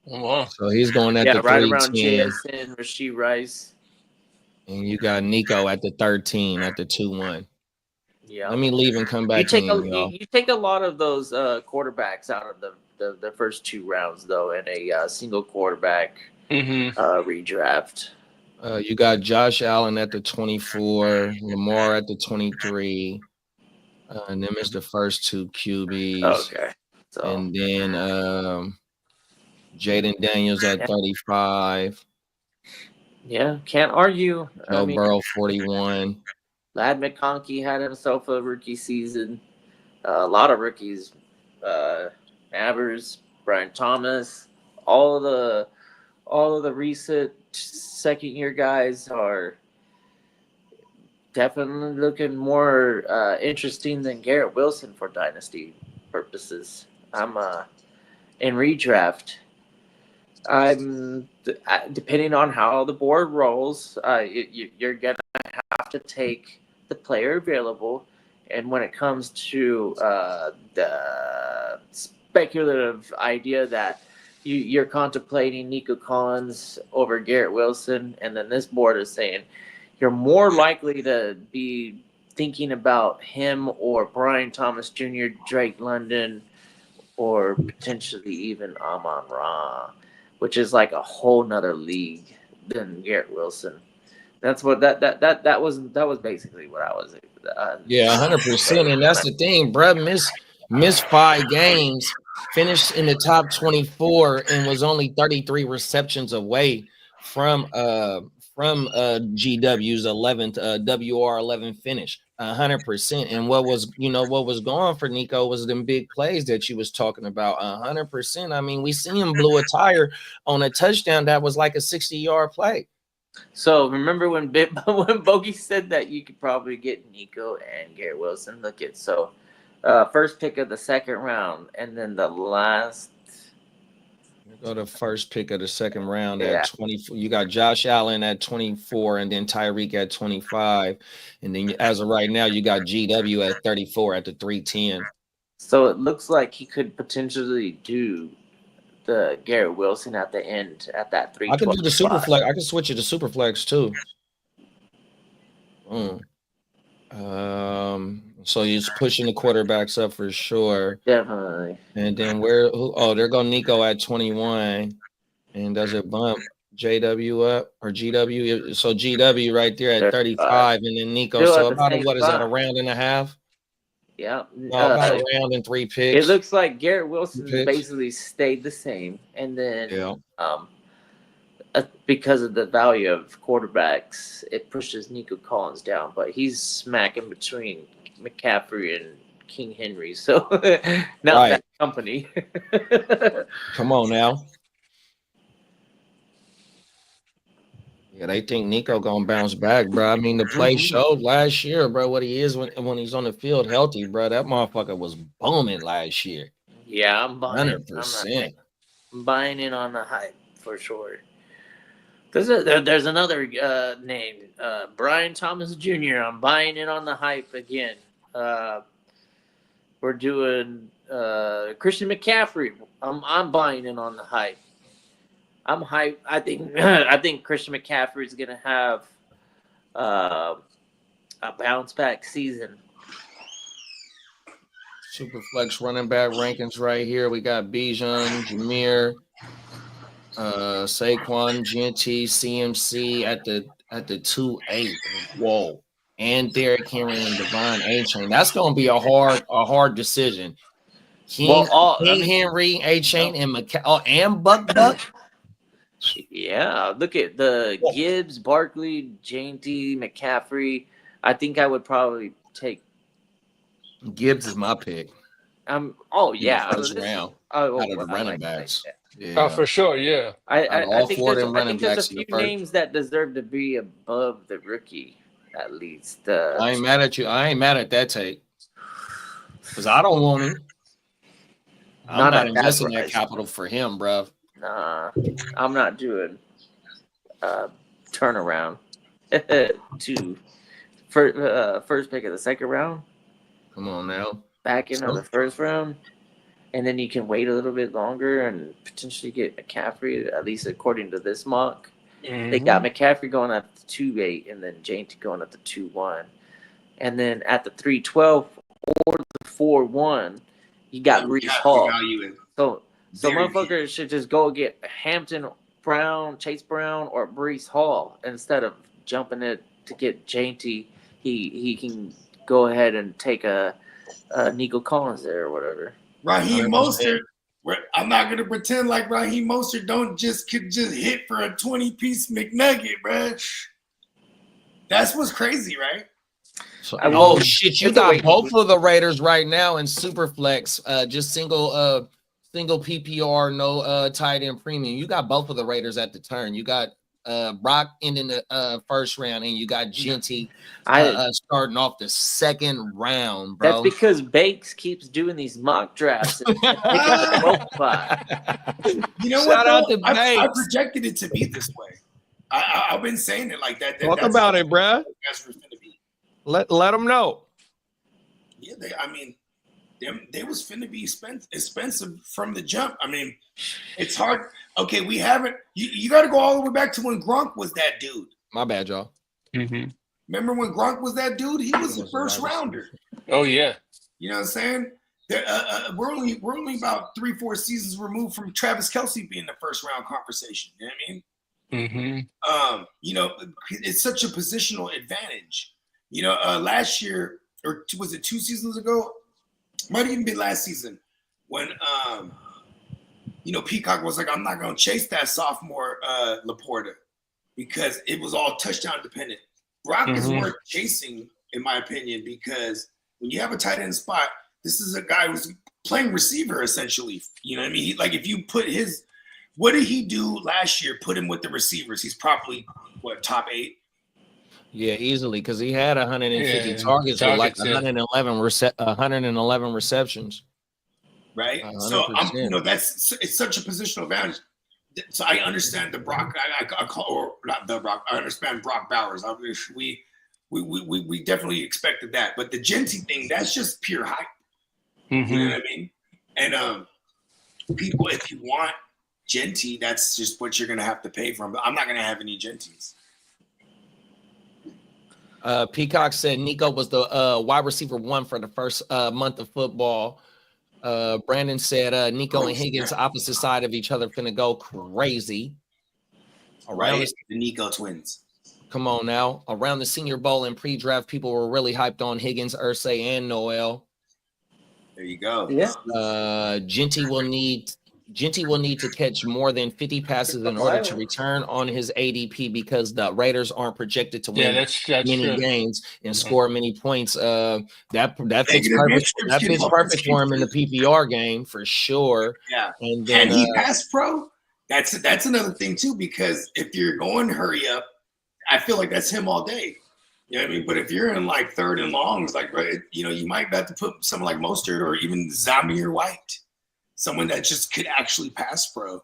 Wow. So he's going at the right around 310. JSN, Rasheed Rice. And you got Nico at the 13 at the 2-1. Yeah. Let me leave and come back you take a lot of those quarterbacks out of the first 2 rounds though in a single quarterback redraft. You got Josh Allen at the 24, Lamar at the 23, and them is the first 2 QBs. Okay. So And then Jaden Daniels at 35. yeah, can't argue. Joe Burrow 41. Lad McConkey had himself a rookie season. A lot of rookies, Nabers, Brian Thomas, all of the recent second-year guys are definitely looking more interesting than Garrett Wilson for dynasty purposes. I'm in redraft. I'm depending on how the board rolls. You're gonna have to take the player available, and when it comes to the speculative idea that you're contemplating Nico Collins over Garrett Wilson, and then this board is saying you're more likely to be thinking about him or Brian Thomas Jr., Drake London, or potentially even Amon-Ra, which is like a whole nother league than Garrett Wilson. That's what that was basically what I was. 100%, and that's the thing, bro. Missed 5 games, finished in the top 24, and was only 33 receptions away from GW's 11th WR11 finish. 100%. And what was, what was going for Nico was them big plays that you was talking about. 100%. I mean, we see him blew a tire on a touchdown that was like a 60-yard play. So remember when when Bogey said that you could probably get Nico and Garrett Wilson? Look at first pick of the second round, and then the last. Go to first pick of the second round at 24. You got Josh Allen at 24, and then Tyreek at 25, and then as of right now, you got GW at 34 at the 310. So it looks like he could potentially do the Garrett Wilson at the end at that 3. I could do the super flex. I could switch it to super flex too. So he's pushing the quarterbacks up for sure. Definitely. And then they're going Nico at 21. And does it bump JW up or GW? So GW right there at 35, and then Nico. Still So about what is that, a round and a half? Yeah. About a round and 3 picks. It looks like Garrett Wilson basically stayed the same. And then because of the value of quarterbacks, it pushes Nico Collins down, but he's smacking between McCaffrey and King Henry, so not that company. Come on now. Yeah, they think Nico gonna bounce back, bro. I mean, the play showed last year, bro, what he is when he's on the field healthy, bro. That motherfucker was booming last year. Yeah, I'm buying 100%. I'm buying in on the hype for sure. There's another name, Brian Thomas Jr. I'm buying in on the hype again. We're doing Christian McCaffrey. I'm buying in on the hype. I'm hyped. I think Christian McCaffrey is gonna have a bounce back season. Super flex running back rankings right here. We got Bijan, Jameer, Saquon, GNT, CMC at the 2-8. Whoa. And Derrick Henry and Devon A-Chain. That's gonna be a hard decision. King Henry, A-Chain, and Buck. Yeah, look at the Gibbs, Barkley, JT, McCaffrey. I think I would probably take Gibbs is my pick. First round out of the running backs. Oh, for sure, yeah. I think there's a few names that deserve to be above the rookie, at least. I ain't mad at you. I ain't mad at that take. Because I don't want him. I'm not investing that capital for him, bro. Nah, I'm not doing turnaround to first pick of the second round. Come on now. Back in the first round. And then you can wait a little bit longer and potentially get McCaffrey, at least according to this mock. Mm-hmm. They got McCaffrey going at the 2-8 and then JT going at the 2-1. And then at the 3-12 or the 4-1, you got Breece Hall. So motherfuckers should just go get Hampton Brown, Chase Brown, or Breece Hall instead of jumping it to get JT. He can go ahead and take a Nico Collins there or whatever. Raheem Mostert. I'm not gonna pretend like Raheem Mostert could just hit for a 20-piece McNugget, bro. That's what's crazy, right? So, shit! You got both of the Raiders right now in Superflex, just single PPR, no tight end premium. You got both of the Raiders at the turn. You got Brock ending the first round, and you got Genty starting off the second round, bro. That's because Banks keeps doing these mock drafts. And you know what? I projected it to be this way. I've been saying it like that. Talk about it, bro. Let them know. Yeah, they was finna be expensive from the jump. I mean, it's hard. Okay, we haven't. You got to go all the way back to when Gronk was that dude. My bad, y'all. Mm-hmm. Remember when Gronk was that dude? He was the first rounder. Oh yeah. You know what I'm saying? We're only about 3-4 seasons removed from Travis Kelce being the first round conversation. You know what I mean? Mm-hmm. It's such a positional advantage. Last year, or was it 2 seasons ago? Might have even been last season when Peacock was like, I'm not gonna chase that sophomore Laporta because it was all touchdown dependent. Brock is worth chasing in my opinion, because when you have a tight end spot, this is a guy who's playing receiver essentially. You know what I mean? Like if you put what did he do last year? Put him with the receivers. He's probably top 8. Yeah, easily, because he had 150 targets with like 111 receptions. Right. 100%. So it's such a positional advantage. So I understand the Brock. I call, or not the Brock. I understand Brock Bowers. We definitely expected that, but the Genty thing, that's just pure hype. Mm-hmm. You know what I mean? And people, if you want Genty, that's just what you're gonna have to pay for him. But I'm not gonna have any Genties. Peacock said Nico was the wide receiver 1 for the first month of football. Brandon said Nico and Higgins opposite side of each other finna go crazy. The Nico twins. Come on now. Around the Senior Bowl and pre-draft, people were really hyped on Higgins, Irsay, and Noel. There you go. Yeah. Genty will need to catch more than 50 passes in order to return on his ADP because the Raiders aren't projected to win many games and score many points. That fits perfect. That fits perfect for him in the PPR game for sure. Yeah. And then he pass pro. That's another thing too, because if you're going hurry up, I feel like that's him all day. You know what I mean? But if you're in like third and longs, like you might have to put someone like Mostert or even Zamir White. Someone that just could actually pass pro,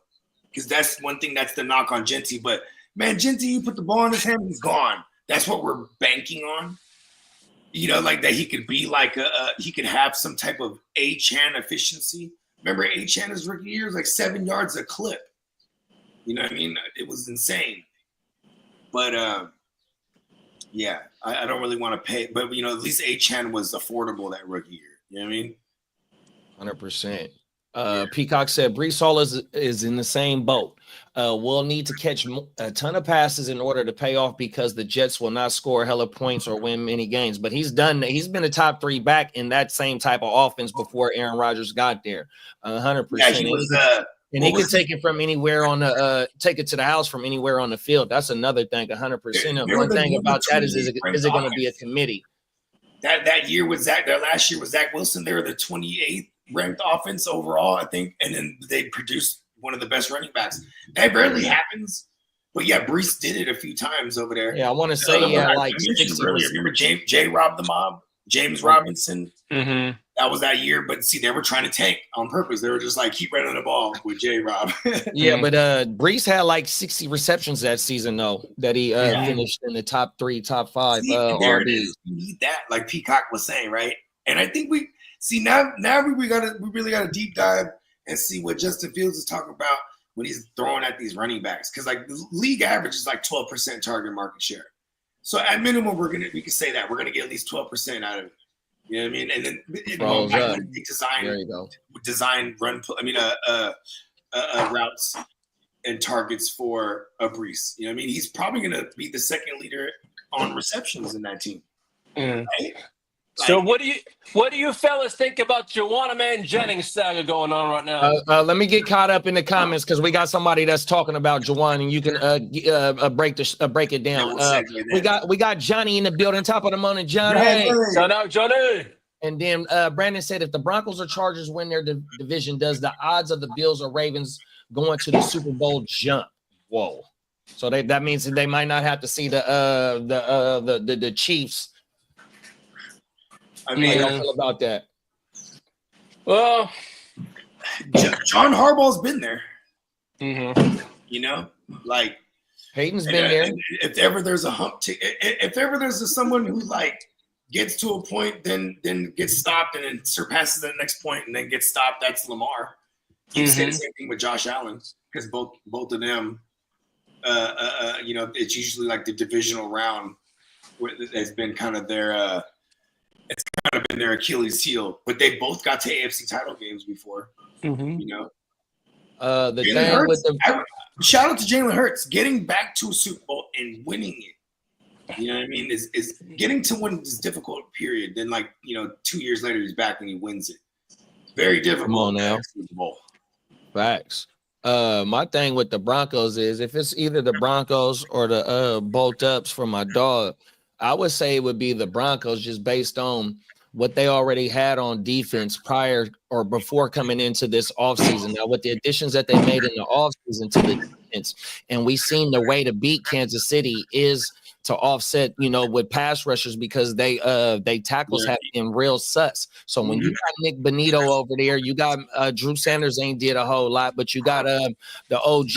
because that's one thing that's the knock on Genty. But man, Genty, you put the ball in his hand, he's gone. That's what we're banking on. Like that he could be like he could have some type of Achane efficiency. Remember Achane his rookie year was like 7 yards a clip. You know what I mean? It was insane. But yeah, I don't really want to pay. But at least Achane was affordable that rookie year. You know what I mean? 100%. Peacock said Brees Hall is in the same boat. We'll need to catch a ton of passes in order to pay off because the Jets will not score hella points or win many games. But he's been a top 3 back in that same type of offense before Aaron Rodgers got there. 100%. Yeah, he was. And he can take it from anywhere on the take it to the house from anywhere on the field. That's another thing. 100%. One thing about that is it going to be a committee? That year was Zach. That last year was Zach Wilson. They were the 28th ranked offense overall, I think, and then they produced one of the best running backs. That rarely happens, but yeah, Brees did it a few times over there. Yeah, I want to say like 60%. Remember Jay Rob the Mob, James Robinson. Mm-hmm. That was that year, but see, they were trying to tank on purpose. They were just like keep running the ball with Jay Rob. Yeah, but Brees had like 60 receptions that season though. That he finished in the top 3, top 5. There it is. You need that, like Peacock was saying, right? And I think we see now we really got to deep dive and see what Justin Fields is talking about when he's throwing at these running backs, because like the league average is like 12% target market share. So at minimum, we can say that we're gonna get at least 12% out of it. You know what I mean? And then design routes and targets for a Brees. You know what I mean? He's probably gonna be the second leader on receptions in that team. Mm. Right? So what do you fellas think about Joanna Man Jennings saga going on right now? Let me get caught up in the comments because we got somebody that's talking about Juwan, and you can break it down. We got Johnny in the building. Top of the morning, Johnny. Shout out, Johnny. And then Brandon said, if the Broncos or Chargers win their division, does the odds of the Bills or Ravens going to the Super Bowl jump? Whoa! So that means that they might not have to see the Chiefs. I mean, how y'all feel about that? Well, John Harbaugh's been there. Mm-hmm. You know, like Hayden's been there. If ever there's a hump, if ever there's someone who like gets to a point, then gets stopped, and then surpasses the next point, and then gets stopped, that's Lamar. You say the same thing with Josh Allen, because both of them, it's usually like the divisional round has been kind of their. It's kind of been their Achilles heel, but they both got to AFC title games before. Mm-hmm. You know, the thing with shout out to Jalen Hurts getting back to a Super Bowl and winning it. You know what I mean? Is getting to win this difficult period. Then 2 years later he's back and he wins it. Very difficult. Come on now. Super Bowl. Facts. My thing with the Broncos is if it's either the Broncos or the Bolt Ups for my dog, I would say it would be the Broncos, just based on what they already had on defense prior or before coming into this offseason. Now, with the additions that they made in the offseason to the defense, and we seen the way to beat Kansas City is to offset, with pass rushers, because they tackles have been real sus. So when you got Nick Bonito over there, you got Drew Sanders ain't did a whole lot, but you got the OG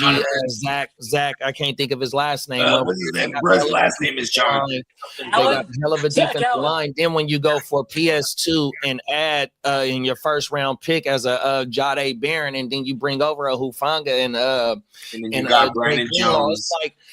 Zach. I can't think of his last name. What's his name? Bro's last name is John. They got a hell of a defensive line. Then when you go for PS2 and add in your first round pick as a Jade Barron, and then you bring over a Hufanga and then you got Brandon Jones.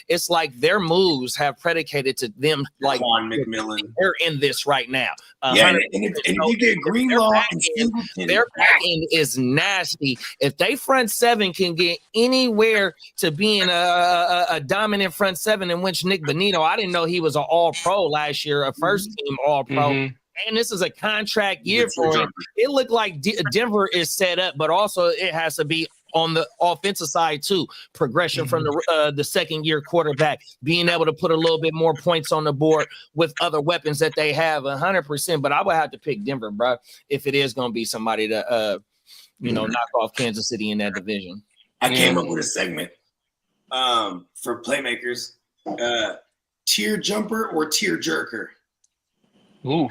It's like their moves have predicated to them like Juan McMillan. They're in this right now. And if you get Greenlaw and Singleton, their back end is nasty. If they front seven can get anywhere to being a dominant front seven, in which Nick Bonito, I didn't know he was an all-pro last year, a first team all-pro. And this is a contract year for him. It looked like Denver is set up, but also it has to be on the offensive side too. Progression from the second year quarterback, being able to put a little bit more points on the board with other weapons that they have 100%. But I would have to pick Denver, bro, if it is going to be somebody to, knock off Kansas City in that division. I came up with a segment for playmakers, tier jumper or tier jerker. Ooh.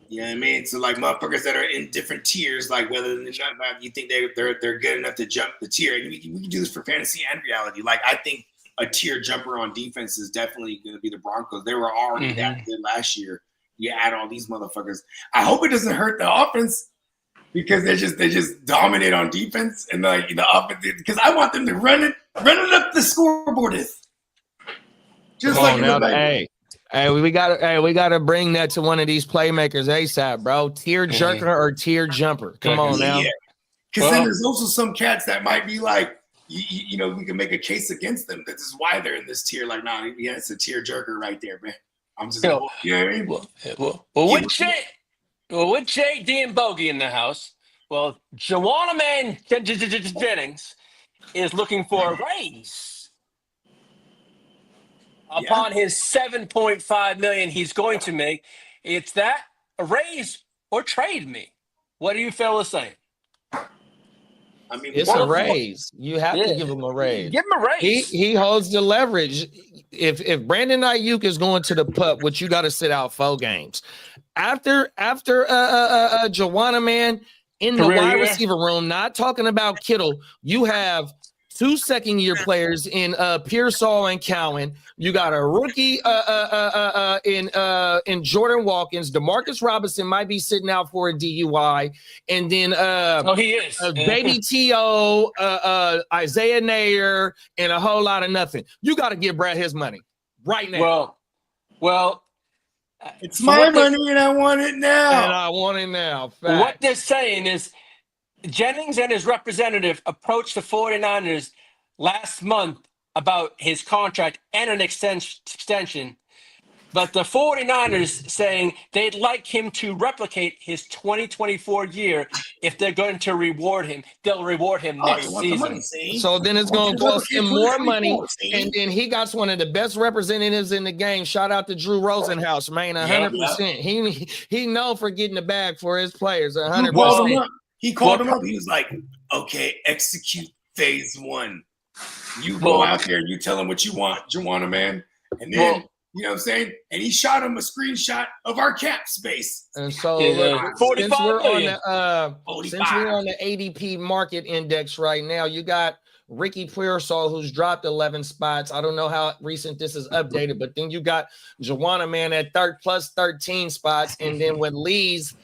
You know what I mean? So like motherfuckers that are in different tiers, like whether you think they're good enough to jump the tier, and we can do this for fantasy and reality. Like I think a tier jumper on defense is definitely going to be the Broncos. They were already that good last year. You add all these motherfuckers. I hope it doesn't hurt the offense because they just dominate on defense and like the offense, because I want them to run it up the scoreboard. Just like Hey, we gotta bring that to one of these playmakers ASAP, bro. Tier jerker or tier jumper. Come on now. Because then there's also some cats that might be like, we can make a case against them. This is why they're in this tier. Like, nah, yeah, it's a tier jerker right there, man. I'm just, you know what I mean? With JD and Bogey in the house, Joanna Man Jennings is looking for a raise. Upon his $7.5 million he's going to make, it's that a raise or trade me. What do you fellas saying? I mean, it's a raise. You have to give him a raise. Give him a raise. He holds the leverage. If Brandon Ayuk is going to the pup, which you got to sit out 4 games after Joanna Man in the wide receiver room. Not talking about Kittle. You have 2 second-year players in Pearsall and Cowan. You got a rookie in Jordan Watkins. DeMarcus Robinson might be sitting out for a DUI, and then he is Baby T.O., Isaiah Nayer, and a whole lot of nothing. You got to give Brad his money right now. Well, it's my money, and I want it now. Fact. What they're saying is, Jennings and his representative approached the 49ers last month about his contract and an extension, but the 49ers saying they'd like him to replicate his 2024 year. If they're going to reward him, they'll reward him next season. So then it's going to cost him more money, and then he got one of the best representatives in the game. Shout out to Drew Rosenhaus, man, 100%. He known for getting the bag for his players, 100%. He called him up. He was like, okay, execute phase 1. You go out there, you tell him what you want, Joanna Man. And then, you know what I'm saying? And he shot him a screenshot of our cap space. And so since we're on the ADP market index right now, you got Ricky Pearsall, who's dropped 11 spots. I don't know how recent this is updated, but then you got Joanna Man at plus 13 spots. And then with Lee's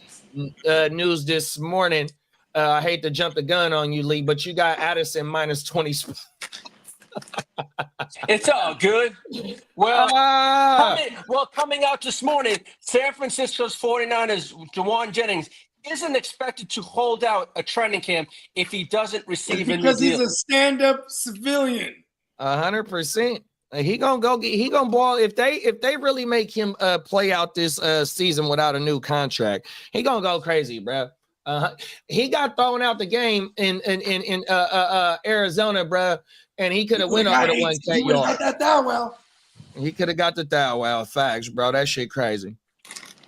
news this morning, I hate to jump the gun on you, Lee, but you got Addison minus 20 spots. It's all good. Coming out this morning, San Francisco's 49ers, Juwan Jennings, isn't expected to hold out a training camp if he doesn't receive a new deal. Because he's a stand-up civilian. 100%. He gonna ball if they really make him play out this season without a new contract. He gonna go crazy, bro. He got thrown out the game in Arizona, bro, and he could have went over the 1K yard. He could have got the thou wow facts, bro. That shit crazy.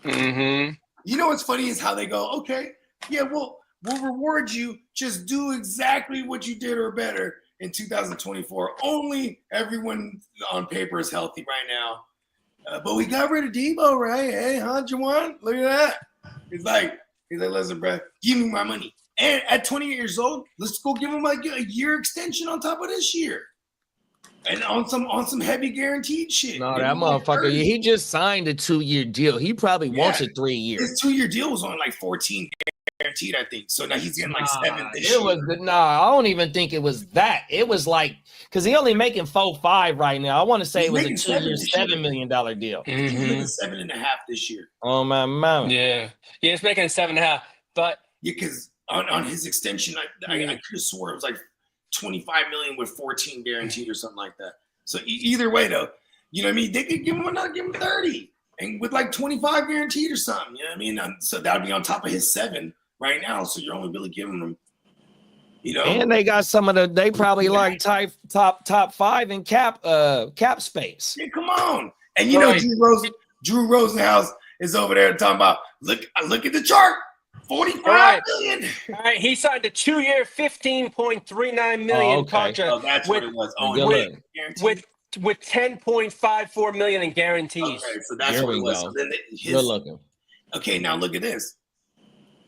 Mm-hmm. You know what's funny is how they go, okay, yeah, we'll reward you. Just do exactly what you did or better in 2024. Only everyone on paper is healthy right now. But we got rid of Debo, right? Hey, huh, Juwan? Look at that. He's like, listen, bro, give me my money. And at 28 years old, let's go give him like a year extension on top of this year. And on some heavy guaranteed shit. No, that motherfucker, he just signed a 2-year deal. He probably wants a 3 year. His 2-year deal was on like 14 guaranteed, I think. So now he's getting like 7 this year. I don't even think it was that. It was like, because he only making 4.5 right now. I want to say He's it was a making 2-year, $7 $7 million deal. He's making 7.5 this year. Oh my mouth. Yeah, he's making 7.5. But yeah, because on his extension, I could have swore it was like 25 million with 14 guaranteed or something like that. So either way, though, you know what I mean? They could give him 30 and with like 25 guaranteed or something. You know what I mean? So that would be on top of his 7 right now. So you're only really giving them, you know. And they got some of they probably like top 5 in cap space. Yeah, come on. And you know, Drew Rosenhaus is over there talking about look at the chart. 45 million. All right, he signed a 2-year, $15.39 million contract. Oh, that's what it was. With $10.54 million in guarantees. Okay, so that's what it was. So then good looking. Okay, now look at this.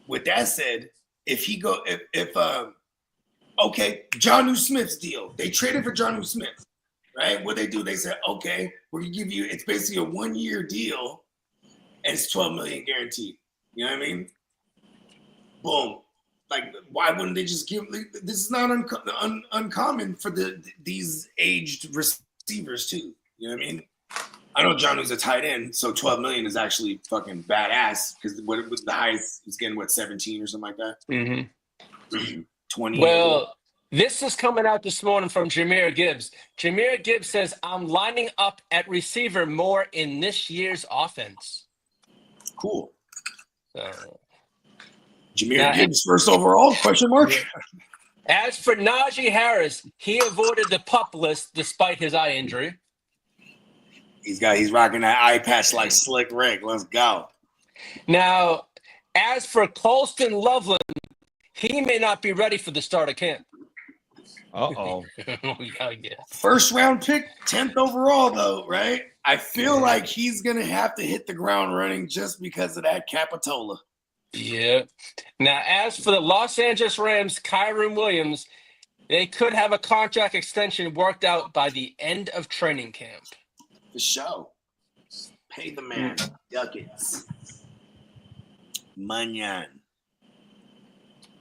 With that said, Jonnu Smith's deal. They traded for Jonnu Smith, right? What they do, they said, okay, we're gonna give you. It's basically a 1-year deal, and it's $12 million guaranteed. You know what I mean? Boom. Like, why wouldn't they just give? This is not uncommon for these aged receivers too. You know what I mean? I know Jonnu's a tight end, so 12 million is actually fucking badass because the highest is getting 17 or something like that. Mm-hmm. 20. Well, this is coming out this morning from Jahmyr Gibbs. Jahmyr Gibbs says, "I'm lining up at receiver more in this year's offense." Cool. Jahmyr Gibbs first overall? Question mark. As for Najee Harris, he avoided the PUP list despite his eye injury. He's rocking that eye patch like Slick Rick. Let's go. Now, as for Colston Loveland, he may not be ready for the start of camp. Uh-oh. First round pick, 10th overall, though, right? I feel like he's going to have to hit the ground running just because of that Capitola. Yeah. Now, as for the Los Angeles Rams, Kyron Williams, they could have a contract extension worked out by the end of training camp. The show. Pay the man. Ducats. Manyan.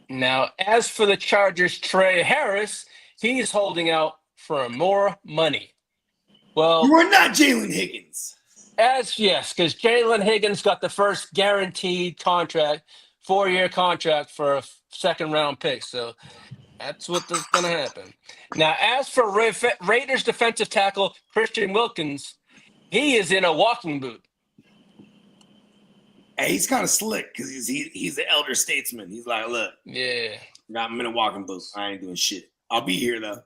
Now, as for the Chargers, Trey Harris, he's holding out for more money. Well, you are not Jalen Higgins. Yes, because Jalen Higgins got the first guaranteed contract, 4-year contract for a second-round pick. So that's what's going to happen. Now, as for Raiders defensive tackle Christian Wilkins, he is in a walking boot. Hey, he's kind of slick because he's the elder statesman. He's like, look, I'm in a walking boot. I ain't doing shit. I'll be here, though.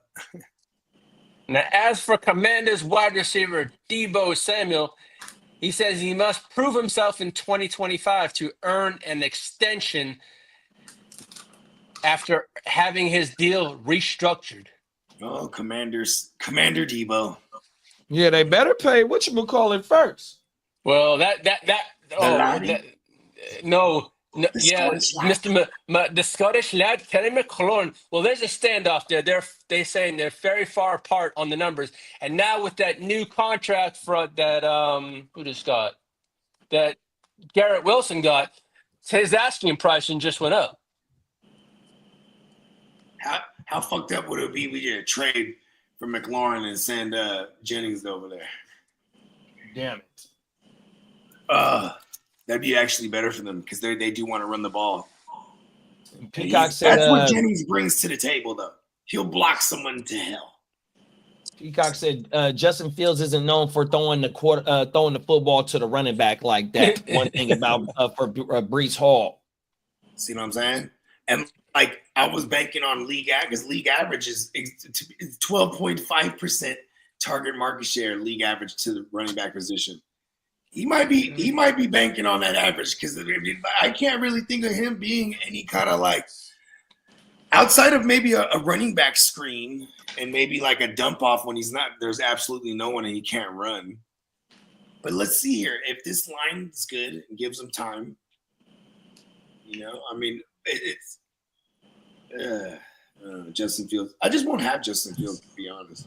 Now, as for Commanders wide receiver Deebo Samuel, he says he must prove himself in 2025 to earn an extension after having his deal restructured. Oh, Commander Deebo. Yeah, they better pay whatchamacallit first. Well, the Scottish lad, Terry McLaurin. Well, there's a standoff there. They're saying they're very far apart on the numbers. And now with that new contract for that that Garrett Wilson got, his asking price just went up. How fucked up would it be we did a trade for McLaurin and send Jennings over there? Damn it. That'd be actually better for them because they do want to run the ball. Peacock said that's what Jennings brings to the table, though. He'll block someone to hell. Peacock said Justin Fields isn't known for throwing the football to the running back like that. One thing about for Breece Hall. See what I'm saying? And like I was banking on league average because league average is 12.5% target market share league average to the running back position. He might be banking on that average because I can't really think of him being any kind of like outside of maybe a running back screen and maybe like a dump off when there's absolutely no one and he can't run. But let's see here. If this line is good and gives him time, I mean, it's Justin Fields. I just won't have Justin Fields, to be honest.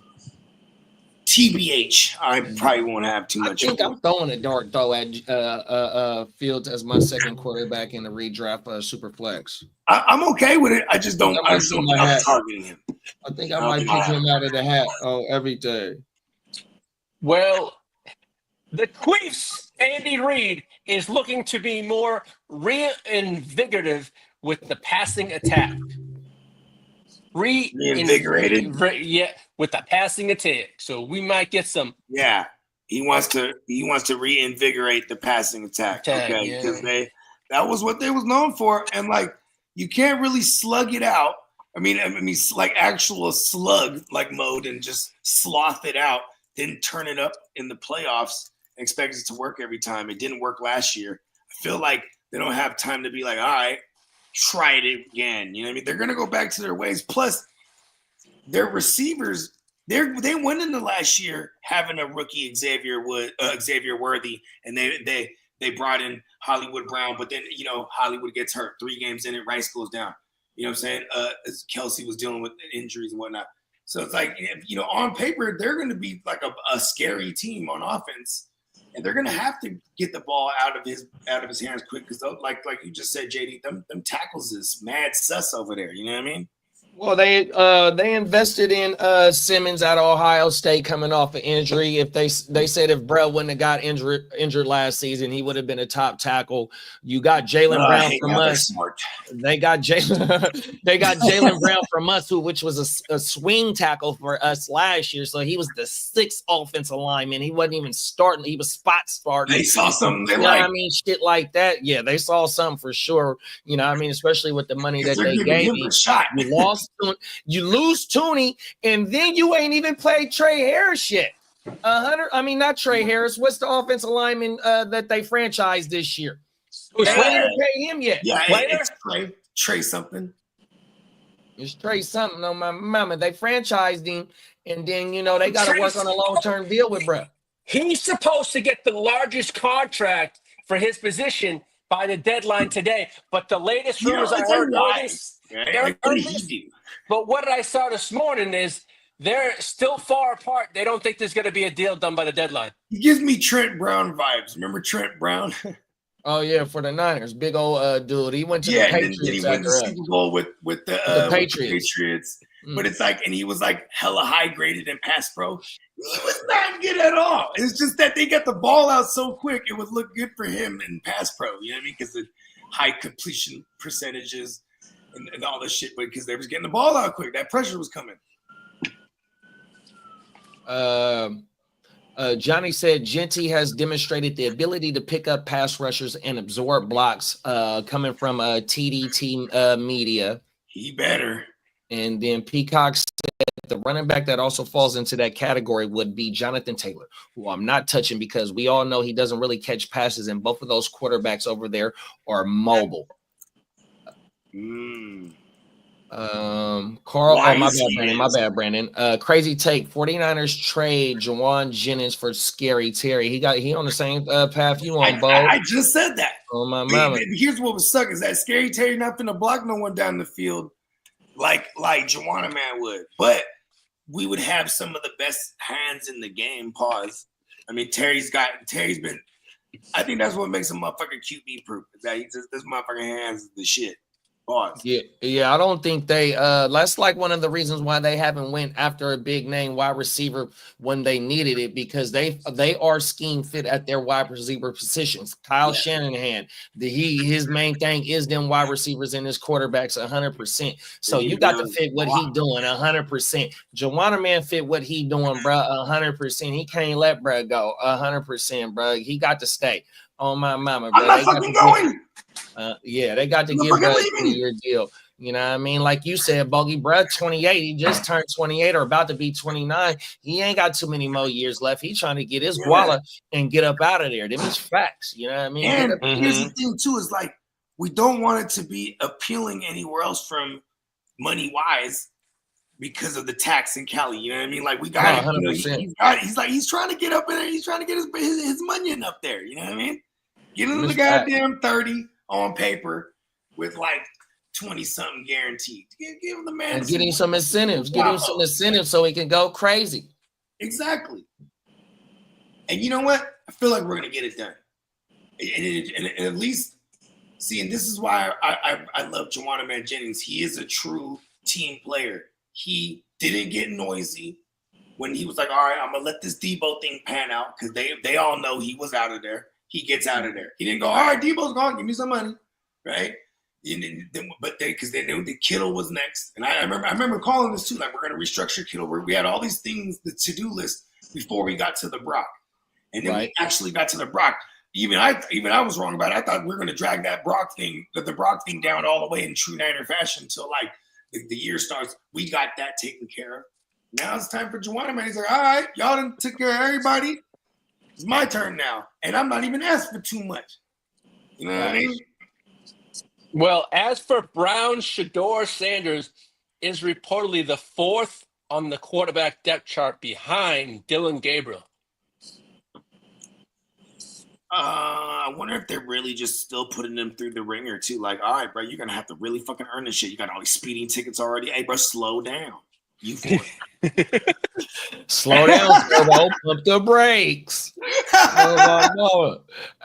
TBH, I probably won't have too much. I think I'm throwing a dart though at Fields as my second quarterback in the redraft super flex. I'm okay with it. I just don't think I'm targeting him. I think I might pick him out of the hat every day. Well, the Queefs, Andy Reid, is looking to be more reinvigorative with the passing attack. Reinvigorated? Yeah, with the passing attack. So we might get some. Yeah, he wants to reinvigorate the passing attack. Okay, because that was what they was known for, and like you can't really slug it out. I mean, like actual slug like mode and just sloth it out, then turn it up in the playoffs and expect it to work every time. It didn't work last year. I feel like they don't have time to be like, all right, try it again. You know what I mean? They're going to go back to their ways. Plus, their receivers, they went into last year having a rookie Xavier Worthy, and they brought in Hollywood Brown, but then, Hollywood gets hurt. 3 games in it, Rice goes down. You know what I'm saying? Kelsey was dealing with injuries and whatnot. So it's like, on paper, they're going to be like a scary team on offense. And they're gonna have to get the ball out of his hands quick because, like you just said, JD, them tackles is mad sus over there. You know what I mean? Well, they invested in Simmons out of Ohio State coming off an injury. If they said if Brell wouldn't have got injured last season, he would have been a top tackle. You got Jalen Brown from us. They got Jalen Brown from us, which was a swing tackle for us last year. So he was the 6th offensive lineman. He wasn't even starting. He was spot starting. They saw something. Shit like that. Yeah, they saw something for sure. Especially with the money that they gave me. You lose Tooney, and then you ain't even played Trey Harris yet. Not Trey Harris. What's the offensive lineman that they franchised this year? They ain't even paid him yet. Yeah, it's Trey something. It's Trey something on my mama. They franchised him, and then they got to work on a long-term deal with Brett. He's supposed to get the largest contract for his position by the deadline today, but the latest rumors I heard. But what I saw this morning is they're still far apart. They don't think there's going to be a deal done by the deadline. He gives me Trent Brown vibes. Remember Trent Brown? Oh yeah, for the Niners, big old dude. He went to the Patriots. He went to the Super Bowl with the Patriots. But it's like, and he was like hella high graded in pass pro. He was not good at all. It's just that they got the ball out so quick, it would look good for him in pass pro. You know what I mean? Because the high completion percentages. And all this shit, but because they was getting the ball out quick, that pressure was coming. Johnny said Genty has demonstrated the ability to pick up pass rushers and absorb blocks coming from TDT Media. He better. And then Peacock said the running back that also falls into that category would be Jonathan Taylor, who I'm not touching because we all know he doesn't really catch passes, and both of those quarterbacks over there are mobile. Carl, my bad, Brandon. Crazy take. 49ers trade Jawan Jennings for Scary Terry. He on the same path you on, Bo. I just said that. Oh my mama. Here's what was suck is that Scary Terry not finna block no one down the field like Juwanna Man would. But we would have some of the best hands in the game. Pause. I mean, Terry's been. I think that's what makes a motherfucker QB proof. That he just this motherfucking hands is the shit. Pause. Yeah. I don't think they. That's like one of the reasons why they haven't went after a big name wide receiver when they needed it, because they are scheme fit at their wide receiver positions. Kyle Shanahan, his main thing is them wide receivers and his quarterbacks 100%. So you got to fit what he doing 100%. Juwanna Man fit what he doing, bro, 100%. He can't let bro go 100%, bro. He got to stay. On my mama, bro. I'm not fucking going. They got to give us a 3-year deal. You know what I mean? Like you said, Bogey Brad, 28. He just turned 28 or about to be 29. He ain't got too many more years left. He's trying to get his guala and get up out of there. Them is facts. You know what I mean? And here's the thing, too, is like we don't want it to be appealing anywhere else from money-wise because of the tax in Cali. You know what I mean? Like we got it. You know, he's trying to get up in there. He's trying to get his money up there. You know what I mean? Get him the goddamn 30 on paper with like 20-something guaranteed. Give him the man. And getting some incentives. Get him some incentives so he can go crazy. Exactly. And you know what? I feel like we're going to get it done. And at least, see, and this is why I love Juwan Man Jennings. He is a true team player. He didn't get noisy when he was like, all right, I'm going to let this Debo thing pan out because they all know he was out of there. He gets out of there. He didn't go, all right, Debo's gone. Give me some money. Right? But because they knew the Kittle was next. And I remember calling this too, like we're going to restructure Kittle. We had all these things, the to-do list before we got to the Brock. And then we actually got to the Brock. Even I was wrong about it. I thought we were going to drag that the Brock thing down all the way in true Niner fashion until like the year starts. We got that taken care of. Now it's time for Juwan, man. He's like, all right, y'all done took care of everybody. It's my turn now. And I'm not even asking for too much. You know what I mean? Well, as for Brown, Shador Sanders is reportedly the fourth on the quarterback depth chart behind Dylan Gabriel. I wonder if they're really just still putting them through the ringer too. Like, all right, bro, you're gonna have to really fucking earn this shit. You got all these speeding tickets already. Hey, bro, slow down. You slow down, pump the brakes.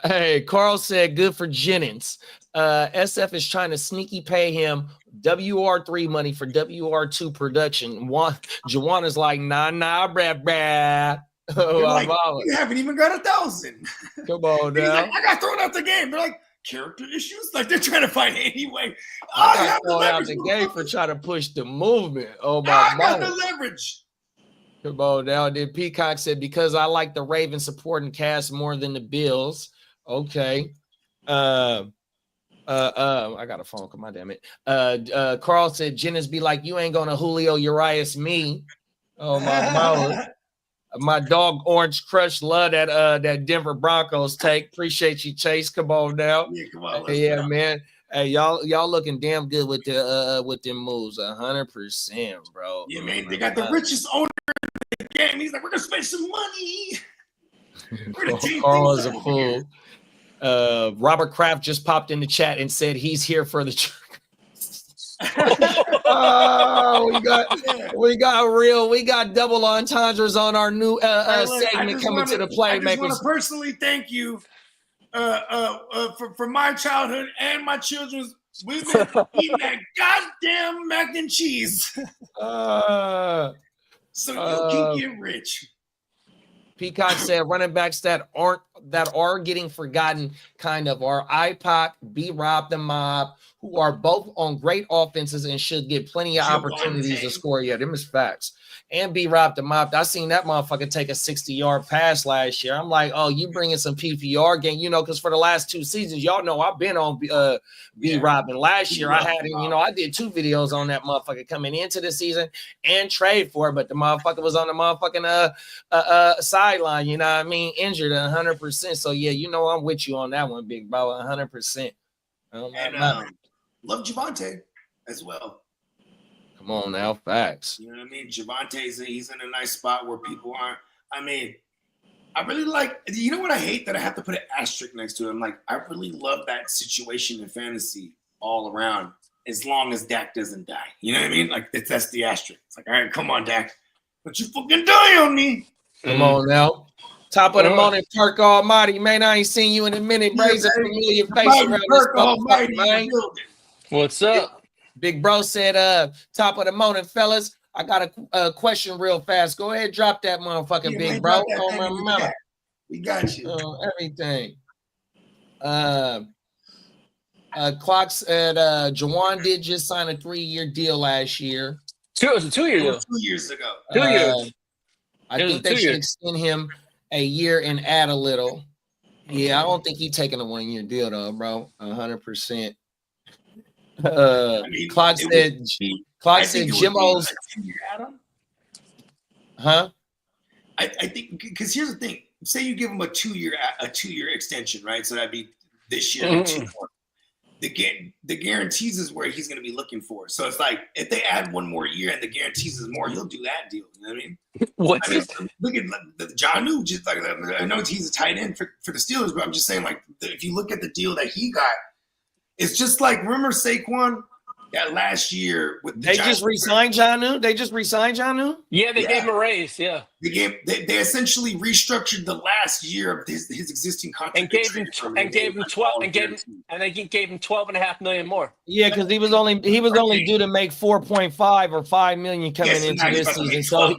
Hey, Carl said, good for Jennings. SF is trying to sneaky pay him WR3 money for WR2 production. Juwan is like, nah, bruh. Like, you haven't even got 1,000. Come on now. Like, I got thrown out the game. They're like, character issues? Like, they're trying to find any way. I got thrown out the game for trying to push the movement. Oh, my God. I got the leverage. Come on now. Then Peacock said, because I like the Ravens supporting cast more than the Bills. Okay. I got a phone call. My damn it. Carl said, Jennings be like, you ain't gonna Julio Urias me. Oh, my mouth. My dog Orange Crush love that Denver Broncos take. Appreciate you, Chase. Come on now. Yeah, come on. Yeah, man. Hey, y'all looking damn good with them moves. 100%, bro. Yeah, man. They got the richest owner in the game. He's like, we're gonna spend some money. Carl is a fool. Robert Kraft just popped in the chat and said he's here for the oh, we got double entendres on our new segment coming to the Playmakers. I just want to personally thank you for my childhood and my children's. We've been eating that goddamn mac and cheese. So you can get rich. Peacock said running backs that are getting forgotten kind of are IPOC, B-Rob the Mob, who are both on great offenses and should get plenty of opportunities to score. Yeah, them is facts. And B-Rob the Mob, I seen that motherfucker take a 60-yard pass last year. I'm like, oh, you bringing some PPR game, because for the last 2 seasons, y'all know I've been on B-Rob. And last year I had, I did 2 videos on that motherfucker coming into the season and trade for it, but the motherfucker was on the motherfucking sideline, you know what I mean? Injured 100%. So, yeah, I'm with you on that one, big bro, 100%. And love Javonte as well. Come on now, facts. You know what I mean? Javonte's he's in a nice spot where people aren't. I mean, I really like. You know what I hate that I have to put an asterisk next to it. I'm like, I really love that situation in fantasy all around, as long as Dak doesn't die. You know what I mean? Like that's the asterisk. It's like, all right, come on, Dak, but you fucking die on me. Come on now. Top of the morning, Perk Almighty, man. I ain't seen you in a minute. Raise a familiar face around this motherfucker, man. What's up? Big bro said, top of the morning, fellas. I got a question real fast. Go ahead, drop that motherfucking big bro. On my mama. We got you. Everything. Clock said, Juwan did just sign a 3-year deal last year. It was a 2-year deal. 2 years ago. 2 years. I think they should extend him a year and add a little. Yeah, I don't think he's taking a 1-year deal though, bro. 100%. I mean, Clock it said. would be- Clock I said think it would be Jimmo's. a 10-year add-on. Huh? I think because here's the thing: say you give him a 2-year extension, right? So that'd be this year and 2 more. The guarantees is where he's going to be looking for. So it's like if they add 1 more year and the guarantees is more, he'll do that deal. You know what I mean? What's I mean, this? look at the Jonnu. Just like I know he's a tight end for the Steelers, but I'm just saying, like, if you look at the deal that he got, it's just like remember Saquon that last year with the They just re-signed Jonnu. Yeah, they gave him a raise. Yeah, They essentially restructured the last year of his existing contract and gave him 12 and they gave him 12.5 million more. Yeah, because he was only due to make 4.5 or 5 million coming into this season. So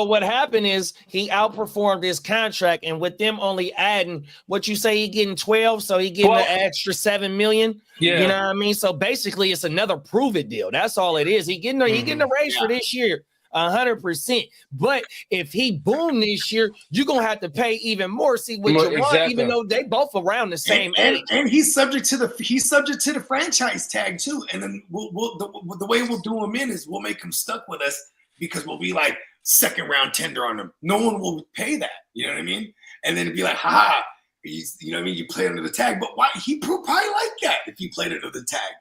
what happened is he outperformed his contract, and with them only adding what you say he getting 12, so he getting 12. an extra 7 million. Yeah, You know what I mean? So basically, it's another prove it deal. That's all it is. He getting a raise for this year, 100%. But if he boom this year, you're gonna have to pay even more. See what you want, even though they both around the same age. And he's subject to the franchise tag too. And then the way we'll do him in is we'll make him stuck with us because we'll be like 2nd round tender on him. No one will pay that. You know what I mean? And then it'd be like, ha. You know what I mean? You play under the tag, but why? He probably like that if you played under the tag.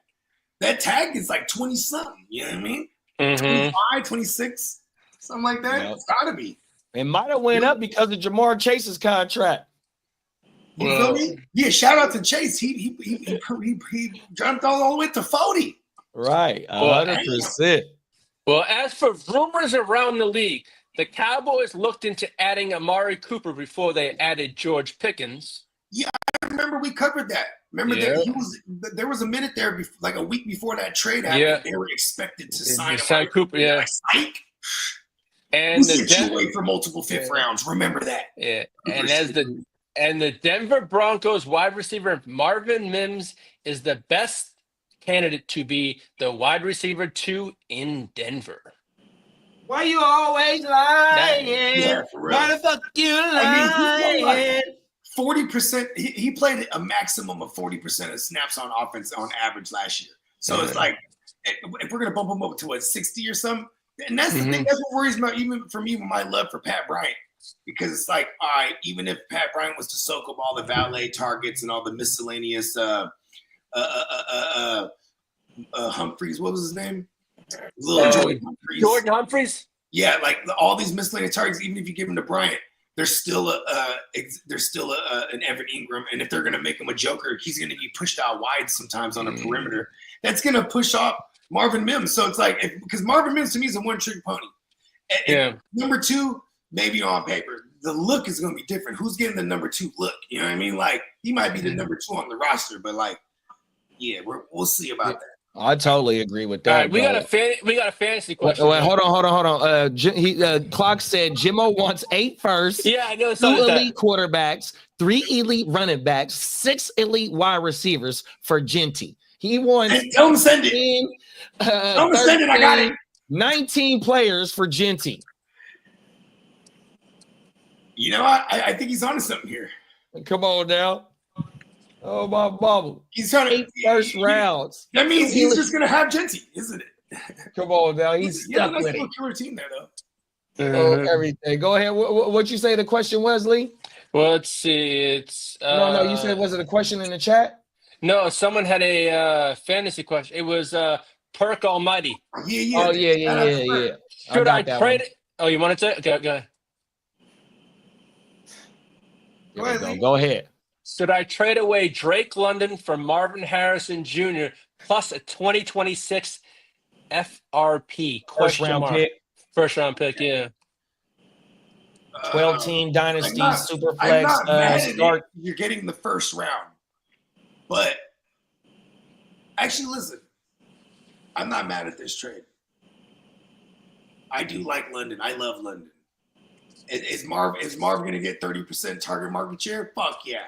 That tag is like 20 something. You know what I mean? 25, 26, something like that. Yep. It's gotta be. It might have went up because of Jamar Chase's contract. You feel me? Yeah, shout out to Chase. He jumped all the way to 40. Right, 100%. Well, as for rumors around the league, the Cowboys looked into adding Amari Cooper before they added George Pickens. Yeah, I remember we covered that. Remember that there was a minute there, like a week before that trade happened. Yeah. They were expected to sign Cooper. Yeah, like, and the away for multiple 5th rounds. Remember that. Yeah, and the Denver Broncos wide receiver Marvin Mims is the best candidate to be the wide receiver 2 in Denver. Why you always lying? Yeah, why the fuck you lying? 40%. He played a maximum of 40% of snaps on offense on average last year. So it's like if we're gonna bump him up to a 60 or something, and that's the thing. That's what worries me, even for me, with my love for Pat Bryant, because it's like, all right, even if Pat Bryant was to soak up all the valet targets and all the miscellaneous Humphreys, what was his name? Jordan Humphreys. Yeah, like all these miscellaneous targets. Even if you give him to Bryant, there's still an Evan Ingram, and if they're gonna make him a joker, he's gonna be pushed out wide sometimes on the perimeter. That's gonna push off Marvin Mims. So it's like because Marvin Mims to me is a one-trick pony. And number 2, maybe on paper, the look is gonna be different. Who's getting the number 2 look? You know what I mean? Like he might be the number 2 on the roster, but like, yeah, we'll see about that. I totally agree with that. All right, we got a fantasy question. Wait, hold on. Clock said Jimmo wants 8 firsts. Yeah, I know. 2 elite quarterbacks, 3 elite running backs, 6 elite wide receivers for Genty. He wants. Tell him to send it. Tell him to send it. I got it. 19 players for Genty. You know, I think he's onto something here. Come on now. Oh, my bubble. He's trying to 8 first rounds. That means he's just going to have Genty, isn't it? Come on now. He's stuck with it. Killer team there, though. Everything. Go ahead. What you say the question was, Lee? Well, let's see. It's no. You said, was it a question in the chat? No, someone had a fantasy question. It was Perk Almighty. Yeah. Oh, yeah. Should I trade it? Oh, you wanted to? Okay, go ahead. Go ahead. Should I trade away Drake London for Marvin Harrison Jr. plus a 2026 FRP? First round pick, yeah. 12-team dynasty, Superflex. Start. You're getting the first round. But actually, listen, I'm not mad at this trade. I do like London. I love London. Is Marv going to get 30% target market share? Fuck yeah.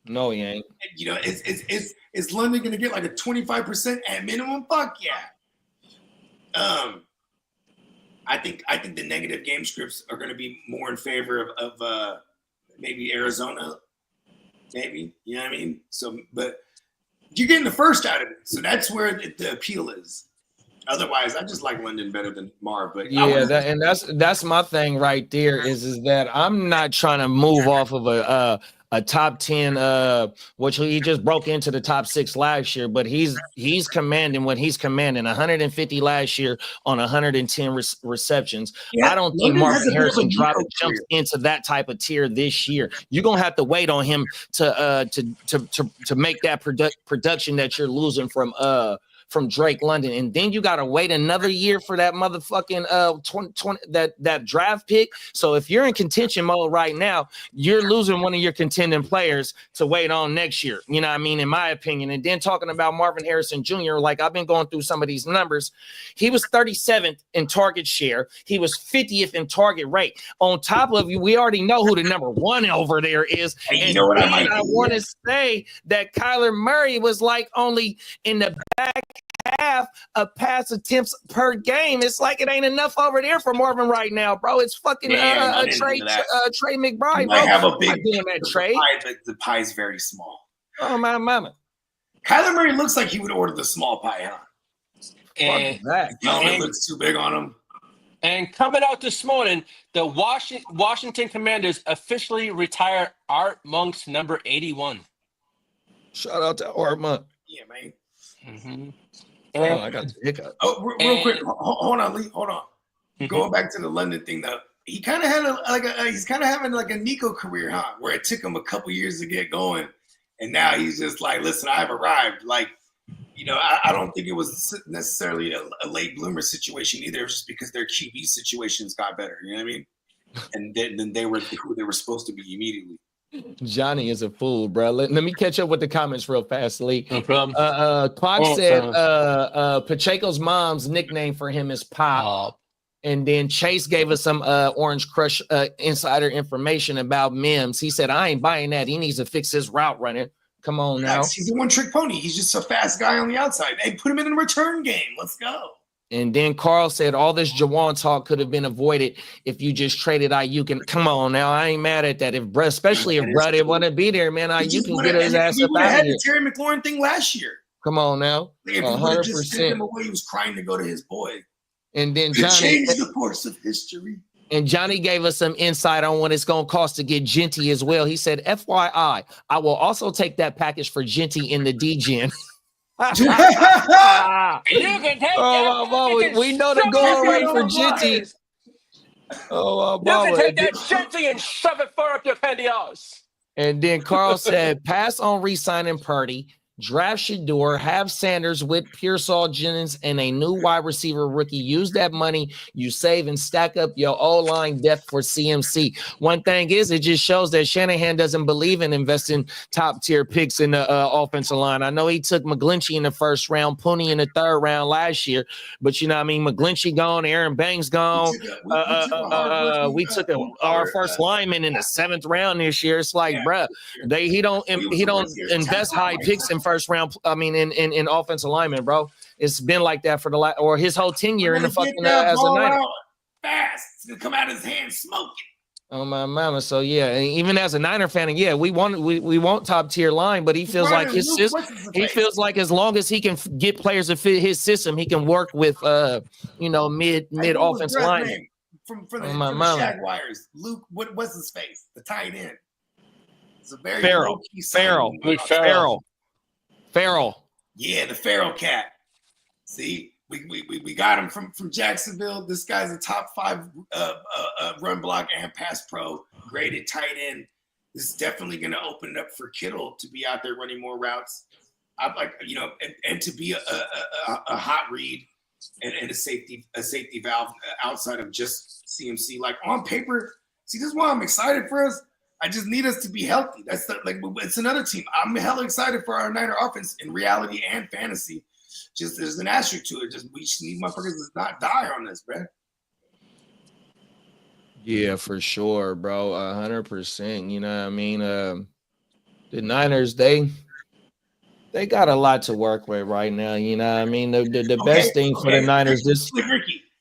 No, he ain't. You know, is London going to get like a 25% at minimum? Fuck yeah. I think the negative game scripts are going to be more in favor of maybe Arizona, maybe, you know what I mean? So, but You're getting the first out of it, so that's where the appeal is. Otherwise, I just like London better than Marv. But Yeah, that's my thing right there. Is that I'm not trying to move off of a top 10, which he just broke into the top 6 last year, but he's commanding what he's commanding 150 last year on 110 receptions. yeah, I don't think London has Marvin a bit of a Harrison Nico jumps career. into that type of tier this year. You're gonna have to wait on him to make that production that you're losing from Drake London, and then you gotta wait another year for that motherfucking 20 that draft pick. So if you're in contention mode right now, you're losing one of your contending players to wait on next year. You know what I mean? In my opinion. And then talking about Marvin Harrison Jr., like I've been going through some of these numbers. He was 37th in target share. He was 50th in target rate. On top of you, we already know who the number 1 over there is. Hey, you And know what I want to say that Kyler Murray was like only in the back half of pass attempts per game. It's like it ain't enough over there for Marvin right now, bro. It's fucking Trey McBride, bro. I have a big doing that trade. The pie is very small. Oh my mama. Kyler Murray looks like he would order the small pie, huh? And, that. It looks too big on him. and coming out this morning, the Washington Commanders officially retire Art Monk's number 81. Shout out to Art Monk. Yeah, man. Mm-hmm. Oh, I got the hiccup. Oh, real quick, hold on, Lee. Hold on. Mm-hmm. Going back to the London thing, though, he kind of had he's kind of having like a Nico career, huh? Where it took him a couple years to get going, and now he's just like, listen, I've arrived. Like, you know, I don't think it was necessarily a late bloomer situation either. It was just because their QB situations got better. You know what I mean? And then they were who they were supposed to be immediately. Johnny is a fool, bro. Let me catch up with the comments real fast, Lee. No problem. Clock said Pacheco's mom's nickname for him is Pop. And then Chase gave us some Orange Crush insider information about Mims. He said, I ain't buying that. He needs to fix his route running. Come on now. He's a one-trick pony. He's just a fast guy on the outside. Hey, put him in the return game. Let's go. And then Carl said all this Jawan talk could have been avoided if you just traded Ayuk. And come on now, I ain't mad at that. Especially if Bruh didn't want to be there, man, Ayuk can get his ass up out of had here. the Terry McLaurin thing last year. Come on now, If he would have just sent him away, he was crying to go to his boy. And then Johnny changed Johnny the course of history. and Johnny gave us some insight on what it's going to cost to get Genty as well. He said, FYI, I will also take that package for Genty in the DGen. You can take that. We know the going rate for Genty. Oh, you can take that Genty and shove it far up your pantyhose. And then Carl said, pass on re-signing Purdy, draft Shador, have Sanders with Pearsall Jennings and a new wide receiver rookie. Use that money you save and stack up your O-line depth for CMC. One thing is, it just shows that Shanahan doesn't believe in investing top-tier picks in the offensive line. I know he took McGlinchey in the first round, Pooney in the third round last year, but you know what I mean? McGlinchey gone, Aaron Banks gone. We took our first lineman in the 7th round this year. It's like, bruh, he don't invest high picks in first round. I mean, in offensive lineman, bro. It's been like that for the or his whole tenure in the fucking as a Niner. Fast, it's gonna come out of his hand smoking. Oh my mama. So yeah, and even as a Niner fan, yeah, we want top tier line, but he feels like his system. He feels like as long as he can get players to fit his system, he can work with mid offensive line. From the Jaguars, Luke, what's his face? The tight end. It's a very Farrell. Yeah, the Farrell cat. See, we got him from Jacksonville. This guy's a top 5 run block and pass pro, graded tight end. This is definitely going to open it up for Kittle to be out there running more routes. I'd like, and to be a hot read and a safety valve outside of just CMC. Like on paper, see, this is why I'm excited for us. I just need us to be healthy. It's another team. I'm hella excited for our Niner offense in reality and fantasy. Just there's an asterisk to it. We just need motherfuckers to not die on this, bro. Yeah, for sure, bro. 100%. You know what I mean? The Niners, they got a lot to work with right now. You know what I mean? The best thing for the Niners this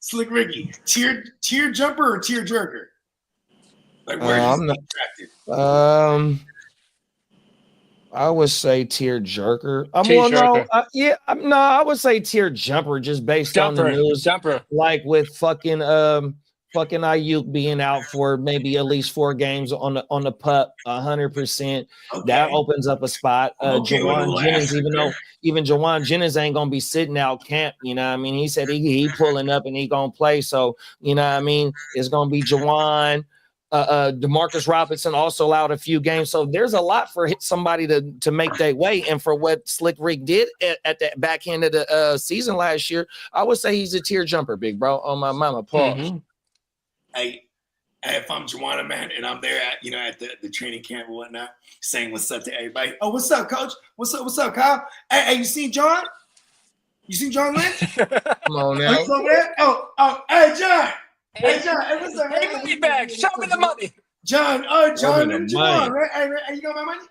Slick Ricky. Tier jumper or tier jerker? Like where I'm not. I would say tear jerker. Tear-jerker. I would say tear jumper just based on the news. Jumper. Like with fucking Ayuk being out for maybe at least 4 games on the pup, 100%. That opens up a spot. Jawan Jennings, even Jawan Jennings ain't gonna be sitting out camp. You know what I mean? He said he pulling up and he gonna play. So you know what I mean? It's gonna be Jawan. Demarcus Robinson also allowed a few games, so there's a lot for somebody to make their way. And for what Slick Rick did at the back end of the season last year, I would say he's a tier jumper, big bro. On my mama, pause. Mm-hmm. Hey, if I'm Juana, man, and I'm there at the training camp and whatnot, saying what's up to everybody. Oh, what's up, coach? What's up, Kyle? Hey, you seen John? You seen John Lynch? Come on now. What's over there? Oh, hey, John. Hey, John. Hey, what's up, man? Hey, money bag. Show me the money. John, John, right? Hey, you got my money?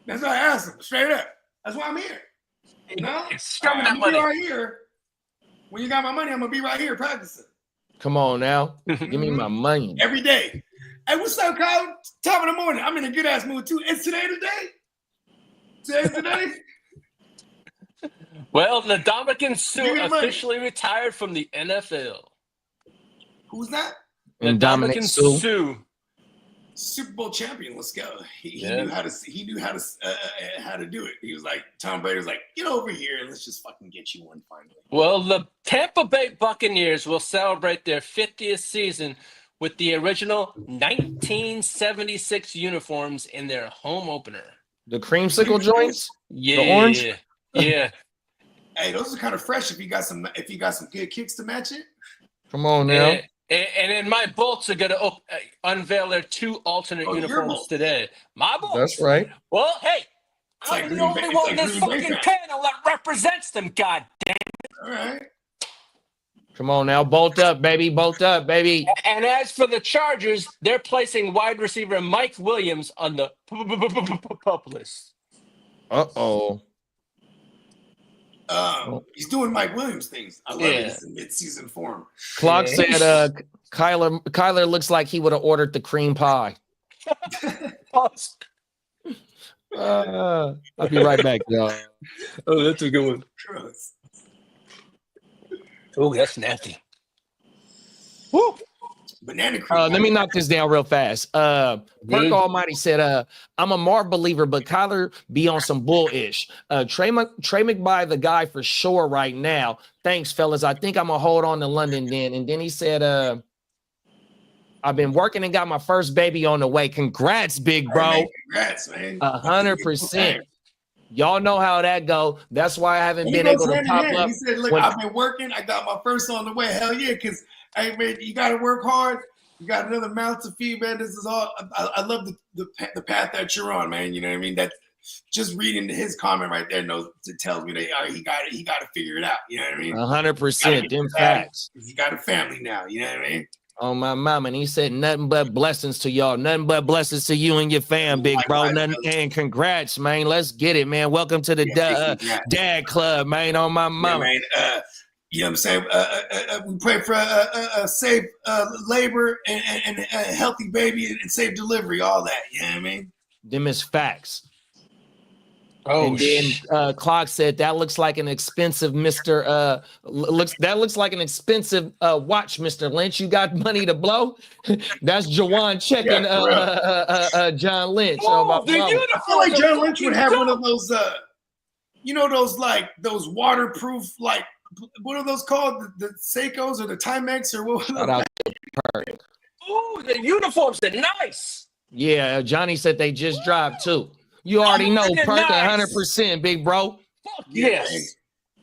That's what I asked him, straight up. That's why I'm here. You know? Show me that I'm money. right here. When you got my money, I'm gonna be right here practicing. Come on now. Give me my money. Every day. Hey, what's up, Kyle? Top of the morning. I'm in a good ass mood too. It's today today? Today's today? Well, Ndamukong Suh officially retired from the NFL. Who's that? Ndamukong Suh. Super Bowl champion. Let's go. He knew how to do it. He was like, Tom Brady was like, get over here and let's just fucking get you one finally. Well, the Tampa Bay Buccaneers will celebrate their 50th season with the original 1976 uniforms in their home opener. The creamsicle joints? Yeah. The orange? Yeah. Hey, those are kind of fresh if you got some good kicks to match it. Come on now. And then my Bolts are going to unveil their 2 alternate uniforms today. My Bolts. That's right. Well, hey, It's I'm like the Green only Bay- one in it's this like Green Bay fucking panel that represents them, god damn. All right. Come on now. Bolt up, baby. Bolt up, baby. And as for the Chargers, they're placing wide receiver Mike Williams on the pup list. Uh-oh. He's doing Mike Williams things. I love it. It's in mid-season form. Clock said Kyler looks like he would have ordered the cream pie. I'll be right back, y'all. Oh, that's a good one. Gross. Oh, that's nasty. Woo! Banana cream. Let me knock this down real fast. Perk Almighty said, I'm a Marv believer, but Kyler be on some bullish. Trey McBride, the guy for sure right now. Thanks, fellas. I think I'm going to hold on to London then. And then he said, I've been working and got my first baby on the way. Congrats, big bro. Hey, man, congrats, man. 100%. Y'all know how that go. That's why I haven't been able to pop up. He said, look, I've been working. I got my first on the way. Hell yeah, because, hey, man, you got to work hard. You got another mouth to feed, man. This is all. I love the path that you're on, man. You know what I mean? That's just reading his comment right there tells me that he got to figure it out. You know what I mean? 100%. Them facts. He got a family now. You know what I mean? On my mama, and he said nothing but blessings to y'all. Nothing but blessings to you and your fam, big bro. And congrats, man. Let's get it, man. Welcome to the dad club, man. On my mama. Yeah, man. You know what I'm saying? We pray for a safe labor and a healthy baby and safe delivery, all that. You know what I mean? Them is facts. Oh, and then Clock said that looks like an expensive Mr. Looks like an expensive watch, Mr. Lynch. You got money to blow? That's Jawan checking John Lynch. I feel like John Lynch would have one of those those waterproof, like, what are those called? The Seikos or the Timex or what? Oh, the uniforms are nice. Yeah, Johnny said they just dropped too. You already know, Perk, 100%, big bro. Fuck yes. Man.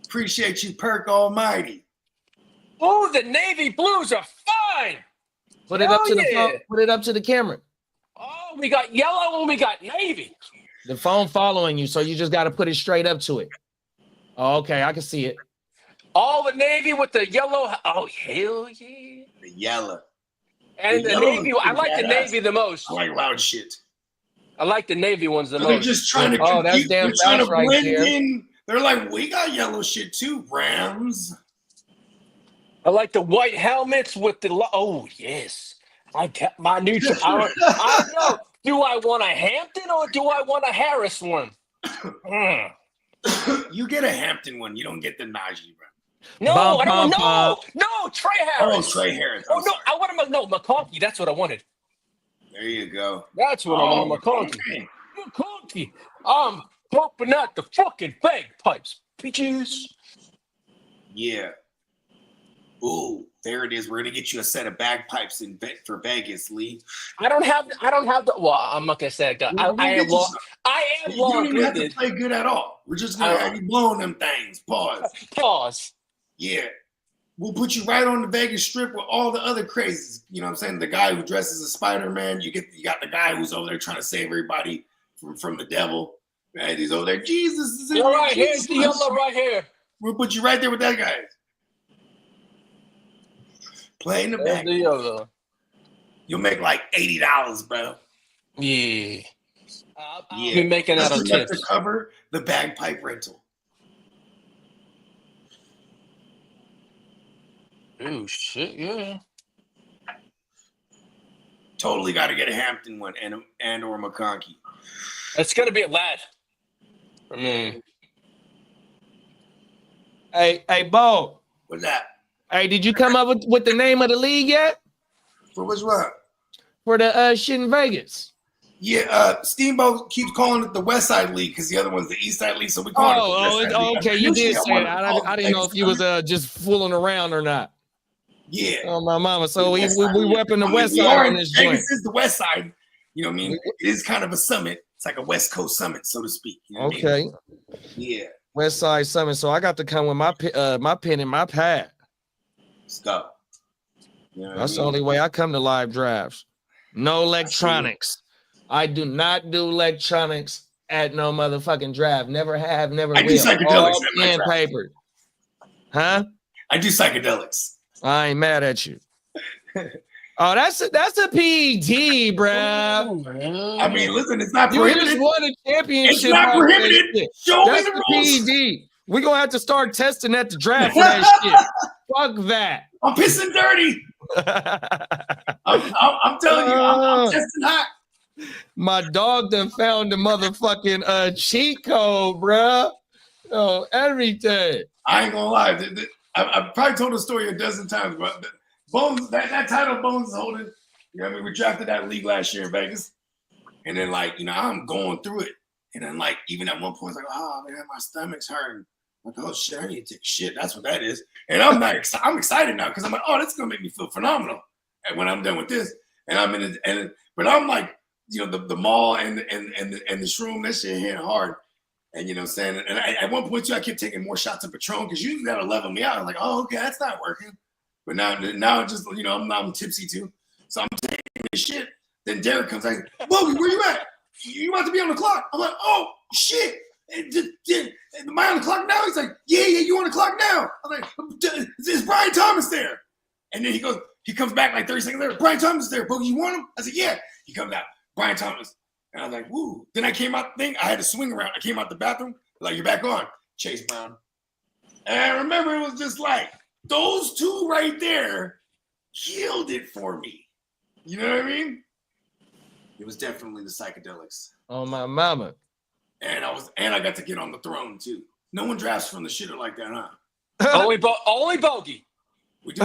Appreciate you, Perk Almighty. Oh, the navy blues are fine. Put it up to the phone. Put it up to the camera. Oh, we got yellow and we got navy. The phone following you, so you just got to put it straight up to it. Oh, okay, I can see it. All the navy with the yellow. Oh, hell yeah. The yellow. And the navy. I like the navy the most. I like loud shit. I like the navy ones the most. They're just trying to compete. That's damn trying to right blend there. in. They're like, we got yellow shit too, Rams. I like the white helmets with the. Oh yes, I got my new. I know Do I want a Hampton or do I want a Harris one? You get a Hampton one. You don't get the Najee, bro. No, Bum, I don't bum, want. No, Trey Harris. Oh, Trey Harris. Oh no, I want McConkey. That's what I wanted. There you go. That's what I wanted, McConkey. Okay. McConkey. I'm pumping out the fucking bagpipes, bitches. Yeah. Ooh, there it is. We're gonna get you a set of bagpipes for Vegas, Lee. I don't have the. Well, I'm not gonna say that. I am long. You don't even have to Long-winded. play good at all. We're just gonna have you blowing them things. Pause. Yeah. We'll put you right on the Vegas Strip with all the other crazies. You know what I'm saying? The guy who dresses as Spider-Man. You got the guy who's over there trying to save everybody from the devil. Right? He's over there. Jesus. You're right. Here's the yellow right here. We'll put you right there with that guy. Playing the back. The yellow. You'll make like $80, bro. Yeah. I'll Yeah. be making that on Just enough tips. to cover the bagpipe rental. Oh shit! Yeah. Totally got to get a Hampton one and or McConkey. It's gonna be a lad. For me. Hey, Bo. What's that? Hey, did you come up with the name of the league yet? For which one? For the shit in Vegas. Yeah, Steamboat keeps calling it the West Side League because the other one's the East Side League. So we call it the West Side League. Okay. You did say that. I didn't know if you was just fooling around or not. Yeah. Oh, my mama. So we repping the West Side on this joint. Vegas is the West Side. You know what I mean? It is kind of a summit. It's like a West Coast summit, so to speak. You know what I mean? Yeah. West Side Summit. So I got to come with my pen and my pad. Let's go. You know what That's I the mean? only way I come to live drafts. No electronics. I do not do electronics at no motherfucking draft. Never have, never I will. do psychedelics All at my pen draft. paper. Huh? I do psychedelics. I ain't mad at you. Oh, that's a PED, bruh. I mean, listen, it's not You prohibited. just won a championship. It's not off that prohibited. shit. Show me That's the the rules. PED. We're gonna have to start testing at the draft for that shit. Fuck that. I'm pissing dirty. I'm telling you, I'm testing hot. My dog done found the motherfucking cheat code, bruh. Oh, everything. I ain't gonna lie. I've probably told the story a dozen times, but Bones, that title Bones is holding, you know what I mean? We drafted that league last year in Vegas. And then, like, you know, I'm going through it. And then, like, even at one point, it's like, oh, man, my stomach's hurting. I'm like, oh, shit, I need to take a shit. That's what that is. And I'm excited now because I'm like, oh, that's going to make me feel phenomenal. And when I'm done with this, and I'm in it, but I'm like, you know, the mall and the shroom, that shit hit hard. And you know what I'm saying? And at one point, too, I kept taking more shots of Patron because usually that'll level me out. I'm like, oh, okay, that's not working. But now just, you know, I'm tipsy too. So I'm taking this shit. Then Derek comes like, Bogey, where you at? You about to be on the clock. I'm like, oh, shit. Am I on the clock now? He's like, yeah, you on the clock now. I'm like, is Brian Thomas there? And then he comes back like 30 seconds later. Brian Thomas is there. Bogey, you want him? I said, yeah. He comes out. Brian Thomas. And I was like, woo. Then I came out the thing. I had to swing around. I came out the bathroom. Like, you're back on. Chase Brown. And I remember it was just like, those two right there killed it for me. You know what I mean? It was definitely the psychedelics. Oh, my mama. And I got to get on the throne too. No one drafts from the shitter like that, huh? Only Bogey. We do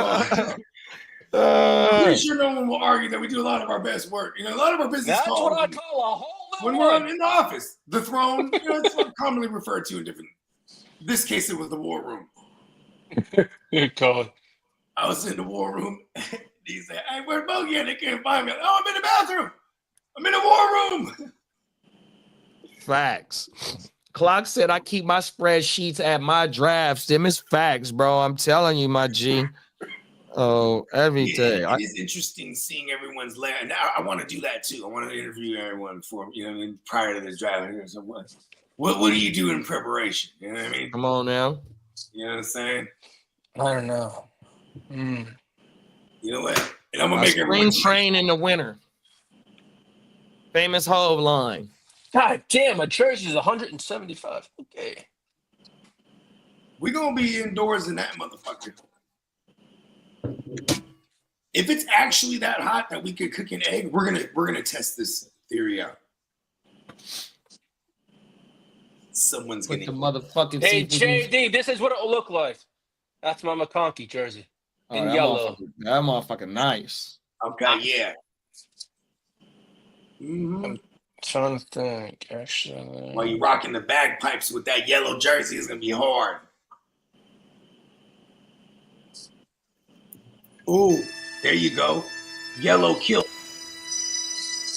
I'm pretty sure no one will argue that we do a lot of our best work. You know, a lot of our business That's calls what I call a whole when we're in the office. The throne, you know, it's commonly referred to in different. This case, it was the war room. Good God. I was in the war room. He said, "Hey, where's Bogey at? They can't find me." Oh, I'm in the bathroom. I'm in the war room. Facts. Clock said I keep my spreadsheets at my drafts. Them is facts, bro. I'm telling you, my G. Oh, every day. It is interesting seeing everyone's layer. And I want to do that too. I want to interview everyone for, you know what I mean, prior to this draft. So what do you do in preparation? You know what I mean? Come on now. You know what I'm saying? I don't know. You know what? And I'm gonna I make spring everyone train in the winter. Famous Hove line. God damn, my jersey is 175. Okay. We're gonna be indoors in that motherfucker. If it's actually that hot that we could cook an egg, we're gonna test this theory out. Someone's Put getting the motherfucking Hey, seafood. JD, this is what it will look like. That's my McConkey jersey in that yellow. That motherfucker nice. okay, yeah. Mm-hmm. I'm trying to think, actually. While you rocking the bagpipes with that yellow jersey, it's gonna be hard. Ooh, there you go. Yellow kill.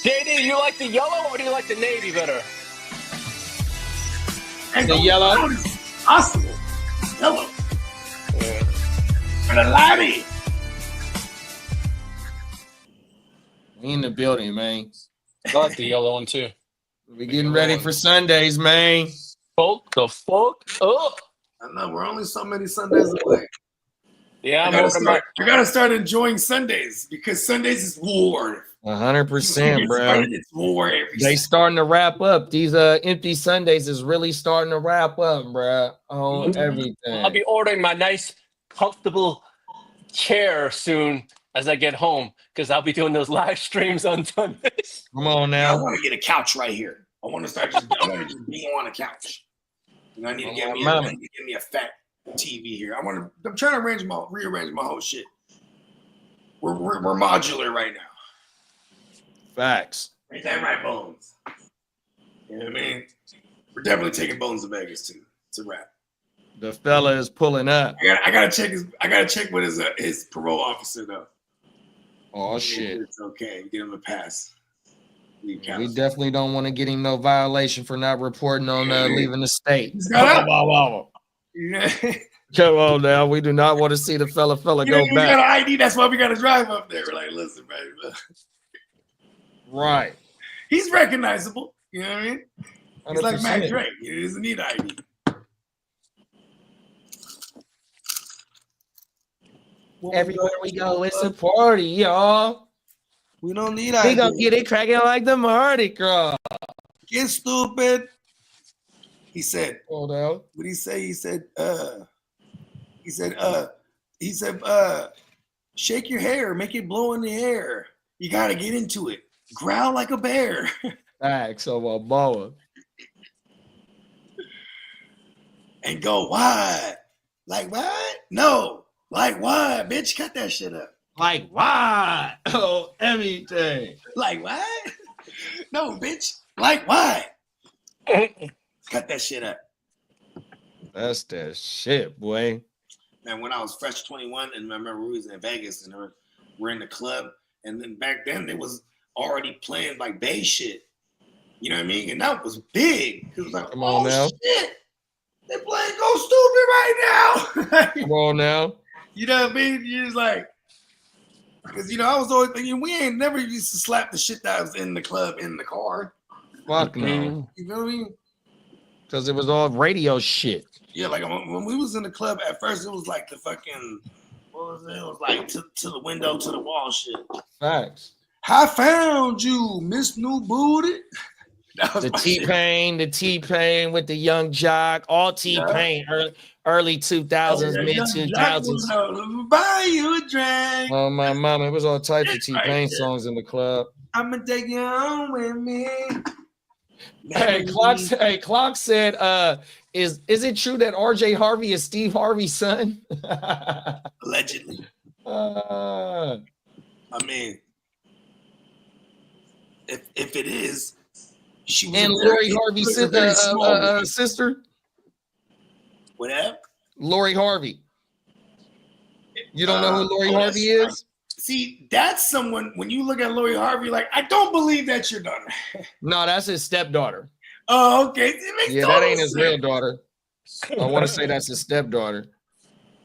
JD, you like the yellow or do you like the navy better? And The yellow? Possible. Yellow. Yeah. For the laddie. We in the building, man. I like the yellow one too. We getting ready for Sundays, man. Fuck the fuck up. I know we're only so many Sundays away. Yeah, I gotta start enjoying Sundays because Sundays is war. 100%, bro. It's war every They starting to wrap up. These empty Sundays is really starting to wrap up, bro. On everything. I'll be ordering my nice, comfortable chair soon as I get home because I'll be doing those live streams on Sundays. Come on I now. want to get a couch right here. I want to start just being on a couch. And I need to get me a fat TV here. I'm trying to rearrange my whole shit. We're modular right now. Facts. Ain't that right, Bones? You know what I mean? We're definitely taking Bones to Vegas too. It's a wrap. The fella is pulling up. I gotta check with his parole officer though. Oh shit. It's okay. Get him a pass. We definitely don't want to get him no violation for not reporting on leaving the state. Yeah. Come on now. We do not want to see the fella go We back. got an ID. That's why we got to drive up there. We're like, listen, baby. Right. He's recognizable. You know what I mean? He's like 100%. Mac Drake. He doesn't need ID. Everywhere we go, it's a party, y'all. We don't need We ID. gonna get it cracking like the Mardi Gras. Get stupid. He said, Hold on. what did he say? He said, shake your hair, make it blow in the air. You got to get into it. Growl like a bear. Facts of a boa. And go wide. Like what? No. Like what? Bitch, cut that shit up. Like why? Oh, everything. Like what? No, bitch. Like what? Cut that shit up. That's that shit, boy. Man, when I was fresh 21, and I remember we was in Vegas and we're in the club, and then back then they was already playing like Bay shit. You know what I mean? And that was big. It was like, Come on now. Shit. They playing Go Stupid right now. Come on now. You know what I mean? You're just like, because I was always thinking we ain't never used to slap the shit that was in the club in the car. Fuck no. You know what I mean? Because it was all radio shit. Yeah, like when we was in the club at first, it was like the fucking, what was it? It was like to the window, to the wall shit. Facts. I found you, Miss New Booty. The T-Pain with the Young Jock, all T-Pain, early 2000s, mid 2000s. Buy you a drink. Oh my mama, it was all types of T-Pain songs in the club. I'm gonna take you home with me. Hey, Clock said, is it true that RJ Harvey is Steve Harvey's son? Allegedly. Uh, I mean, if it is, she was and Lori Harvey's sister? Whatever. Lori Harvey. You don't know who Lori Harvey is? Right. See, that's someone, when you look at Lori Harvey, like, I don't believe that's your daughter. No, that's his stepdaughter. Oh, okay. Yeah, that ain't his real daughter. I want to say that's his stepdaughter.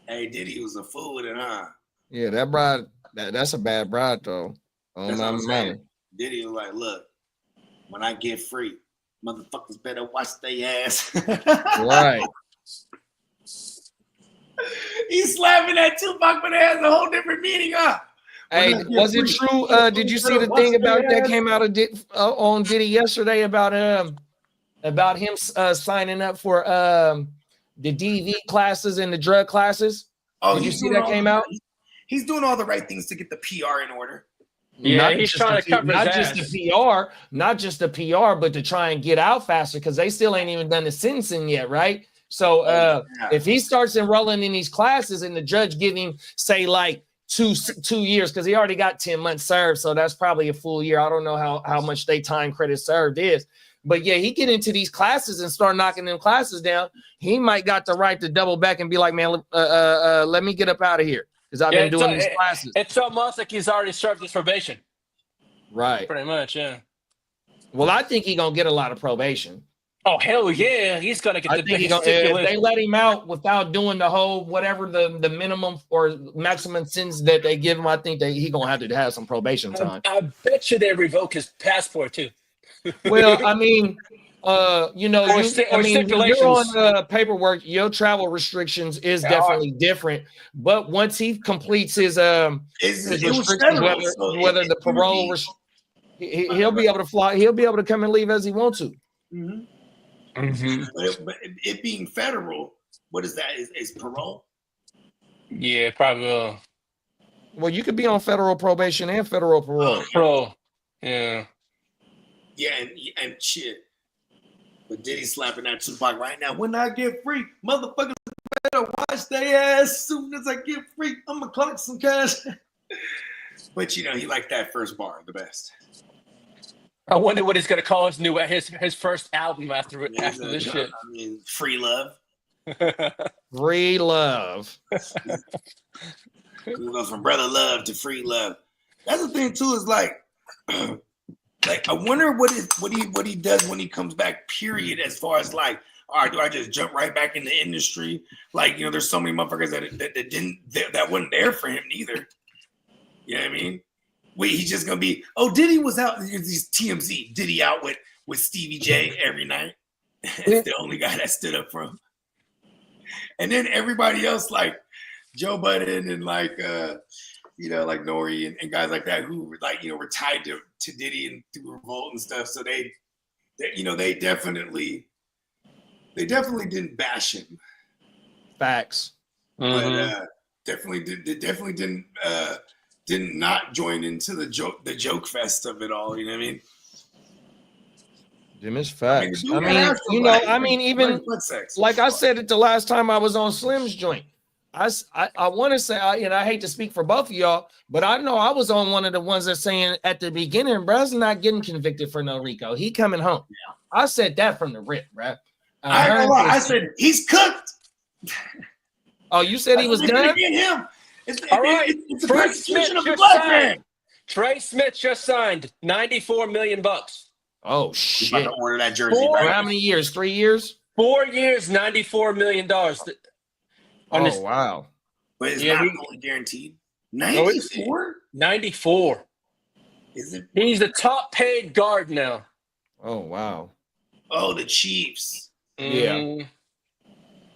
Hey, Diddy was a fool with it, huh? Yeah, that bride, that's a bad bride, though. Oh, my money. Diddy was like, look, when I get free, motherfuckers better watch their ass. Right. He's slapping that Tupac, but it has a whole different meaning, huh? Hey, was it true? Did you see the thing about that came out of on Diddy yesterday about him signing up for the DV classes and the drug classes? Oh, did you see that came out? He's doing all the right things to get the PR in order. Yeah, he's trying to cover his ass. Not just the PR, but to try and get out faster because they still ain't even done the sentencing yet, right? So if he starts enrolling in these classes and the judge giving, say, like 2 years, because he already got 10 months served, so that's probably a full year. I don't know how much they time credit served is. But yeah, he get into these classes and start knocking them classes down. He might got the right to double back and be like, man, let me get up out of here because I've been doing these classes. It's almost like he's already served his probation. Right. Pretty much, yeah. Well, I think he's going to get a lot of probation. Oh, hell yeah. He's going to get if they let him out without doing the whole whatever the minimum or maximum sentence that they give him, I think he's going to have some probation time. I bet you they revoke his passport, too. Well, I mean, you're on paperwork. Your travel restrictions is definitely different. But once he completes his restrictions, whether the parole, he'll be able to fly. He'll be able to come and leave as he wants to. Mm-hmm. Mm-hmm. But it being federal, what is that? Is parole? Yeah, probably will. Well, you could be on federal probation and federal parole. Parole, yeah. Yeah, and shit. But Diddy's slapping that Tupac right now. When I get free, motherfuckers better watch their ass. As soon as I get free, I'm gonna collect some cash. But he liked that first bar the best. I wonder what he's gonna call his first album after this shit. I mean, Free Love. Free Love. We go from Brother Love to Free Love. That's the thing too. Is like I wonder what he does when he comes back. Period. As far as like, all right, do I just jump right back in the industry? Like, there's so many motherfuckers that wasn't there for him neither. You know what I mean? Wait, he's just gonna be. Oh, Diddy was out. These TMZ. Diddy out with Stevie J every night. It's the only guy that stood up for him. And then everybody else, like Joe Budden and like like Nori and guys like that who were like were tied to Diddy and through Revolt and stuff. So they definitely didn't bash him. Facts. But definitely didn't not join into the joke fest of it all. You know what I mean? Them is facts. I mean, even like I said it the last time I was on Slim's joint. I want to say, I hate to speak for both of y'all, but I know I was on one of the ones that saying at the beginning, bruh's not getting convicted for no RICO. He coming home. Yeah. I said that from the rip, bruh. I said he's cooked. Oh, you said he was done? Get him. All right. It's the persecution of the black man. Trey Smith just signed $94 million. Oh shit! To order that jersey. For how many years? 3 years? 4 years, $94 million. Oh wow! But it's not only guaranteed. 94? 94. Is it? He's the top paid guard now. Oh wow! Oh, the Chiefs. Yeah.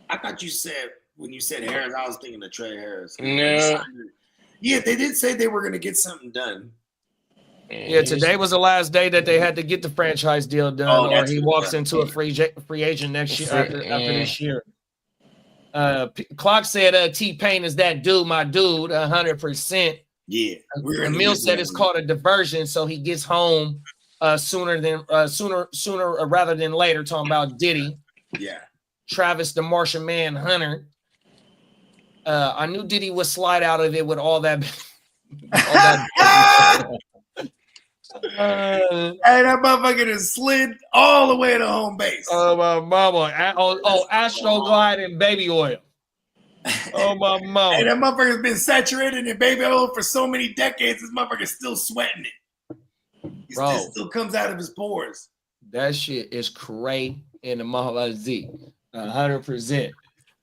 I thought you said when you said Harris, I was thinking of Trey Harris. No. Yeah, they did say they were going to get something done. Yeah, today was the last day that they had to get the franchise deal done, or he walks into a free agent next year after this year. Clock said T-Pain is that dude, my dude, 100%. Yeah. Emil said it's called a diversion, so he gets home sooner rather than later. Talking about Diddy. Yeah. Travis the Martian Manhunter. I knew Diddy would slide out of it with all that. Hey, that motherfucker just slid all the way to home base. Oh my mama! Astroglide and baby oil. Oh my mama! Hey, that motherfucker's been saturated in baby oil for so many decades. This motherfucker's still sweating it. It still comes out of his pores. That shit is cray in the motherfucker Z, 100%.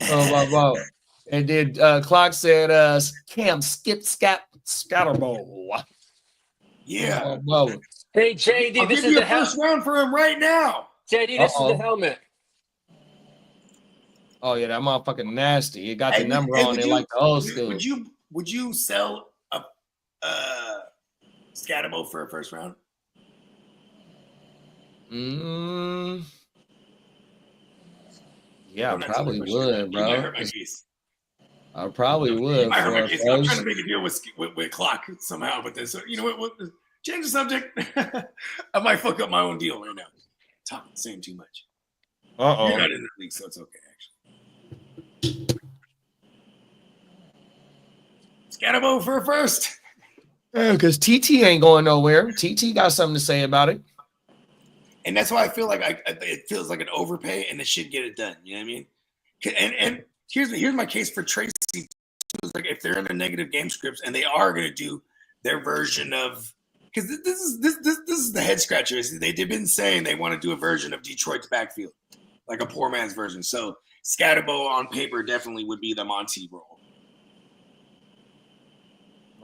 Oh my mama! And then Clock said, "Cam skip scatterball." Yeah. Hey, JD, this is the first round for him right now. JD, this is the helmet. Oh yeah, that motherfucking nasty. It got the number on it like the old school. Would you sell a Scatterbo for a first round? Yeah, I probably would, bro. I probably would. I heard my For case. I'm trying first. to make a deal with clock somehow, but this, you know what? Change the subject. I might fuck up my own deal right now. Saying too much. You're not in the league, so it's okay. Actually, Scatterbo for first. Yeah, because TT ain't going nowhere. TT got something to say about it. And that's why I feel like it feels like an overpay, and it should get it done. You know what I mean? And here's my case for Tracy. It's like if they're in a negative game scripts and they are going to do their version of, because this is the head scratcher. They've been saying they want to do a version of Detroit's backfield, like a poor man's version. So Scatterbo on paper definitely would be the Monty role.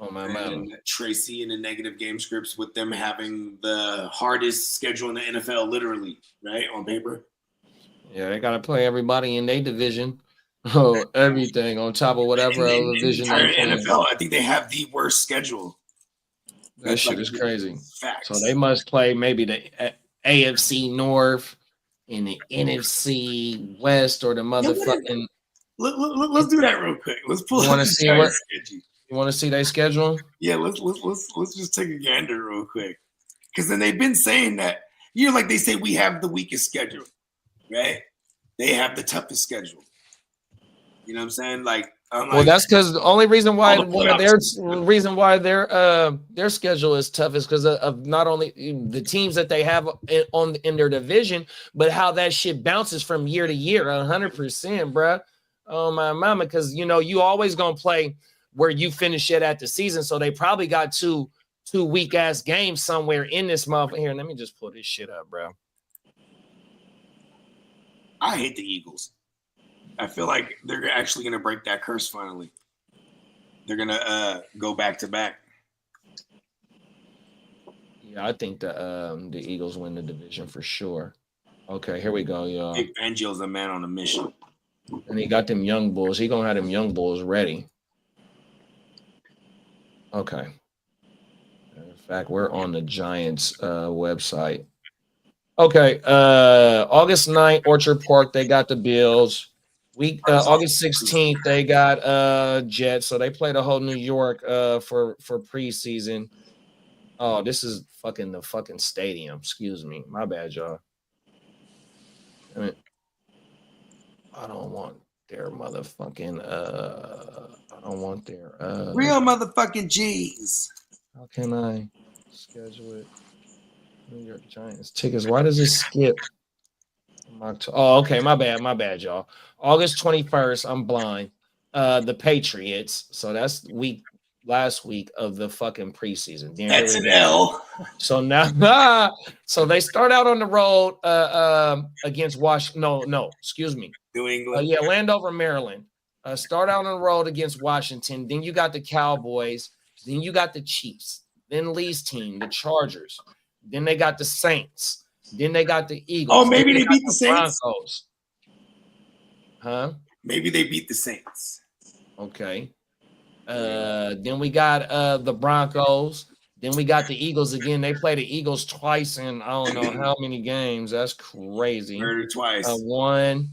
Oh my man. Tracy in the negative game scripts with them having the hardest schedule in the NFL, literally, right? On paper. Yeah, they gotta play everybody in their division. Oh, everything on top of whatever other division they play. NFL, I think they have the worst schedule. That shit is crazy. Facts. So they must play maybe the AFC North in the NFC West or the motherfucking. Let's do that real quick. Let's pull. You want to see what? You want to see their schedule? Yeah, let's just take a gander real quick, because then they've been saying that, you know, like they say we have the weakest schedule, right? They have the toughest schedule. You know what I'm saying? Well, that's because the only reation why their schedule is tough is because of not only the teams that they have in their division, but how that shit bounces from year to year, 100%, bro. Oh my mama, because you always gonna play where you finish it at the season, so they probably got two weak ass games somewhere in this month. Here, let me just pull this shit up, bro. I hate the Eagles. I feel like they're actually going to break that curse finally. They're going to go back to back. Yeah, I think the Eagles win the division for sure. Okay, here we go, y'all. Vic Fangio's a man on a mission. And he got them young bulls. He going to have them young bulls ready. Okay. In fact, we're on the Giants website. Okay, August 9th, Orchard Park, they got the Bills. August 16th, they got Jets. So they played a whole New York for preseason. Oh, this is the fucking stadium. Excuse me. My bad, y'all. I don't want their motherfucking I don't want their real motherfucking G's. How can I schedule it? New York Giants tickets. Why does it skip? Oh, okay. My bad, y'all. August 21st. I'm blind. The Patriots. So that's last week of the fucking preseason. That's an L. So now, so they start out on the road against Washington. No, excuse me. New England. Landover, Maryland. Start out on the road against Washington. Then you got the Cowboys. Then you got the Chiefs. Then Lee's team, the Chargers. Then they got the Saints. Then they got the Eagles. Oh, maybe they beat the Saints. Broncos. Huh? Maybe they beat the Saints. Okay. Then we got the Broncos. Then we got the Eagles again. They play the Eagles twice in I don't know how many games. That's crazy. Murdered twice. 1,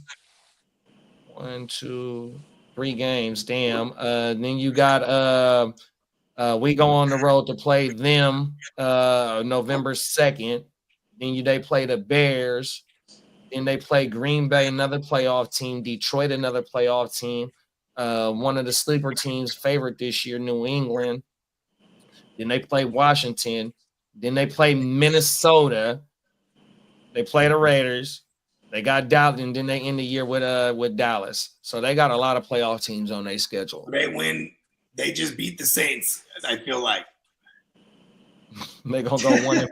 2, 3 games. Damn. Then you got we go on the road to play them November 2nd. Then they play the Bears. Then they play Green Bay, another playoff team. Detroit, another playoff team. One of the sleeper teams' favorite this year, New England. Then they play Washington. Then they play Minnesota. They play the Raiders. They got Dallas, and then they end the year with Dallas. So they got a lot of playoff teams on their schedule. They win. They just beat the Saints. I feel like they're gonna go 1.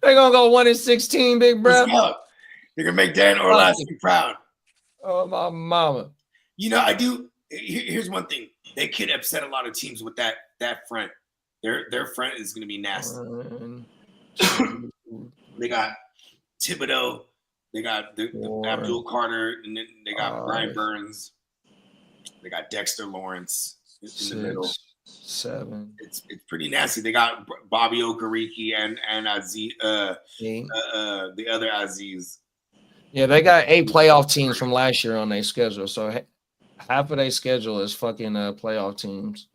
They're gonna go 1-16, big bro. You're gonna make Dan Orlovsky proud. Oh my mama. I do. Here's one thing: they could upset a lot of teams with that front. Their front is gonna be nasty. They got Thibodeau. They got the Abdul Carter, and then they got Brian Burns. They got Dexter Lawrence in the middle. 7. It's pretty nasty. They got Bobby Okereke and Aziz, the other Aziz. Yeah, they got 8 playoff teams from last year on their schedule. So Half of their schedule is fucking playoff teams.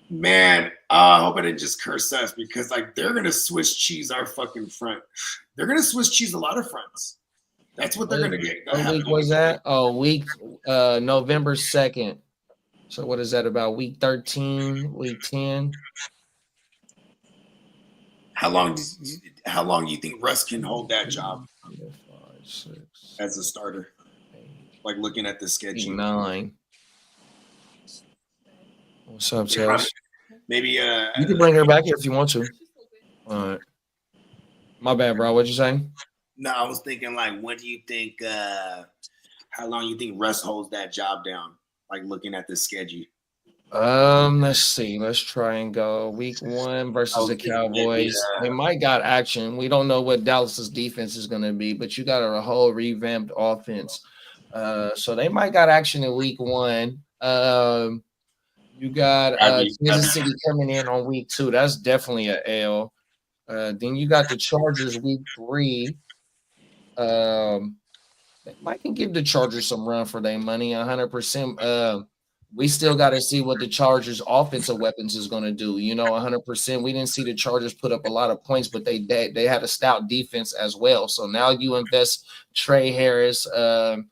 Man, I hope I didn't just curse us because like they're gonna Swiss cheese our fucking front. They're gonna Swiss cheese a lot of fronts. That's what they're gonna get. What week was that? Oh, November 2nd. So what is that about? Week 13, week 10? How long do you think Russ can hold that job 5, 6, as a starter? Like looking at the schedule. 9. What's up, Chelsea? Maybe you can bring her back here if you want to. All right. My bad, bro. What'd you say? No, I was thinking like, what do you think? How long you think Russ holds that job down? Like looking at the schedule. Let's see. Let's try and go week 1 versus the Cowboys. They might got action. We don't know what Dallas's defense is going to be, but you got a whole revamped offense. So they might got action in week 1. You got Kansas City coming in on week 2. That's definitely an L. Then you got the Chargers week 3. They might can give the Chargers some run for their money, 100%. We still got to see what the Chargers' offensive weapons is going to do. 100%. We didn't see the Chargers put up a lot of points, but they had a stout defense as well. So now you invest Trey Harris or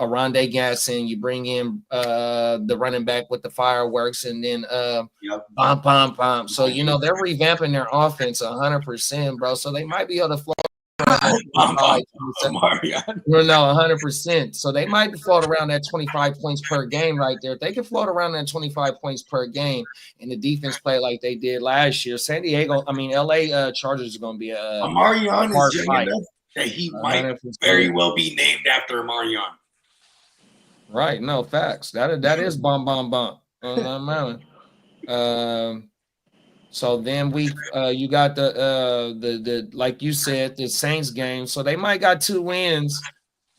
Aronde Gasson. You bring in the running back with the fireworks, and then bom, bom, bom. So, they're revamping their offense 100%, bro. So they might be able to float. No, 100%. So they might float around that 25 points per game right there. If they can float around that 25 points per game and the defense play like they did last year, LA Chargers are going to be a Amarion is young enough that he might very well be named after Amarion. Right. No, facts. That is bomb, bomb, bomb. So then you got the like you said, the Saints game. So they might got 2 wins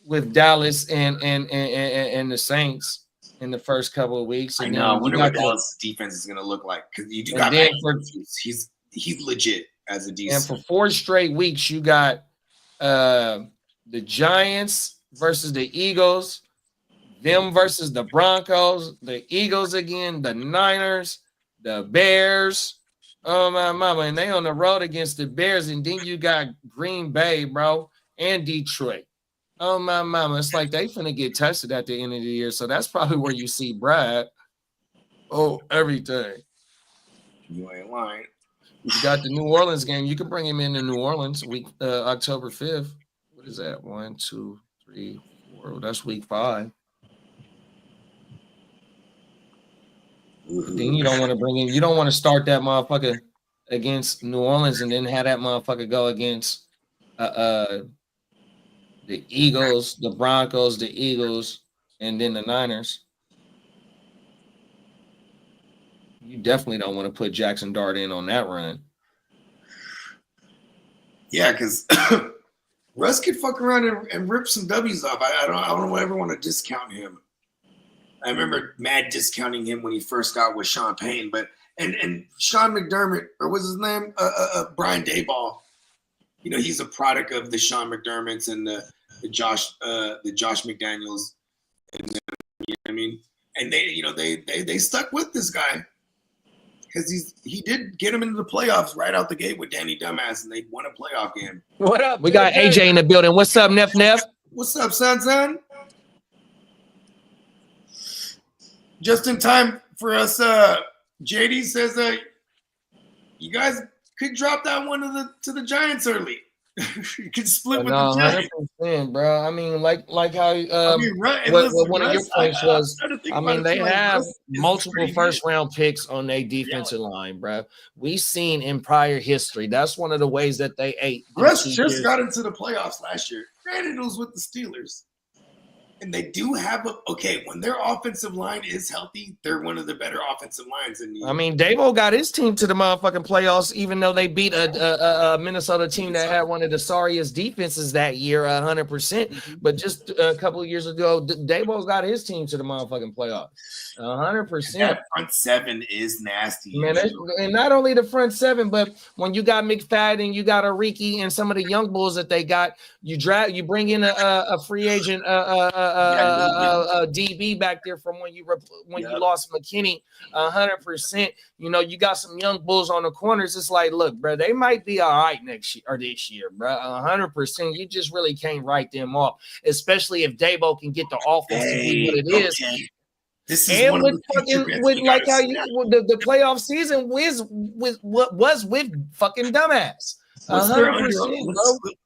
with Dallas and the Saints in the first couple of weeks. And I wonder what Dallas' defense is going to look like because you do got he's legit as a defense. And for 4 straight weeks, you got the Giants versus the Eagles, them versus the Broncos, the Eagles again, the Niners, the Bears. Oh my mama, and they on the road against the Bears, and then you got Green Bay, bro, and Detroit. Oh my mama, it's like they finna get tested at the end of the year, so that's probably where you see Brad. Oh, everything. You ain't lying. You got the New Orleans game. You can bring him into New Orleans week October 5th. What is that? 1, 2, 3, 4. That's week 5. Then you don't want to you don't want to start that motherfucker against New Orleans and then have that motherfucker go against the Eagles, the Broncos, the Eagles, and then the Niners. You definitely don't want to put Jackson Dart in on that run. Yeah, because Russ could fuck around and rip some W's off. I don't ever want to discount him. I remember mad discounting him when he first got with Sean Payne, but and Sean McDermott, or what's his name? Brian Daboll. He's a product of the Sean McDermotts and the Josh McDaniels. And, and they stuck with this guy because he did get him into the playoffs right out the gate with Danny Dumbass, and they won a playoff game. What up? We got AJ in the building. What's up, Neff? What's up, son? Just in time for us, JD says you guys could drop that one to the Giants early. You could split with the Giants. 100%, bro. I mean, like how what one of your points was. They have multiple first-round picks on their defensive line, bro. We've seen in prior history. That's one of the ways that they ate. Russ just got into the playoffs last year. Granted, it was with the Steelers. And they do have when their offensive line is healthy, they're one of the better offensive lines in the Dabo got his team to the motherfucking playoffs, even though they beat a Minnesota team that had one of the sorriest defenses that year, 100%. But just a couple of years ago, Dabo got his team to the motherfucking playoffs, 100%. That front seven is nasty, man. And not only the front seven, but when you got McFadden, you got Ariki, and some of the young bulls that they got, you bring in a free agent. DB back there from when you Yep. lost McKinney 100%. You know, you got some young bulls on the corners. It's like, look, bro, they might be all right next year or this year, bro. 100%. You just really can't write them off, especially if Dabo can get the offense to be what it is. Okay. This is And one with of the future fucking bets with we like gotta how snap. the playoff season was with fucking dumbass. What's their 100%,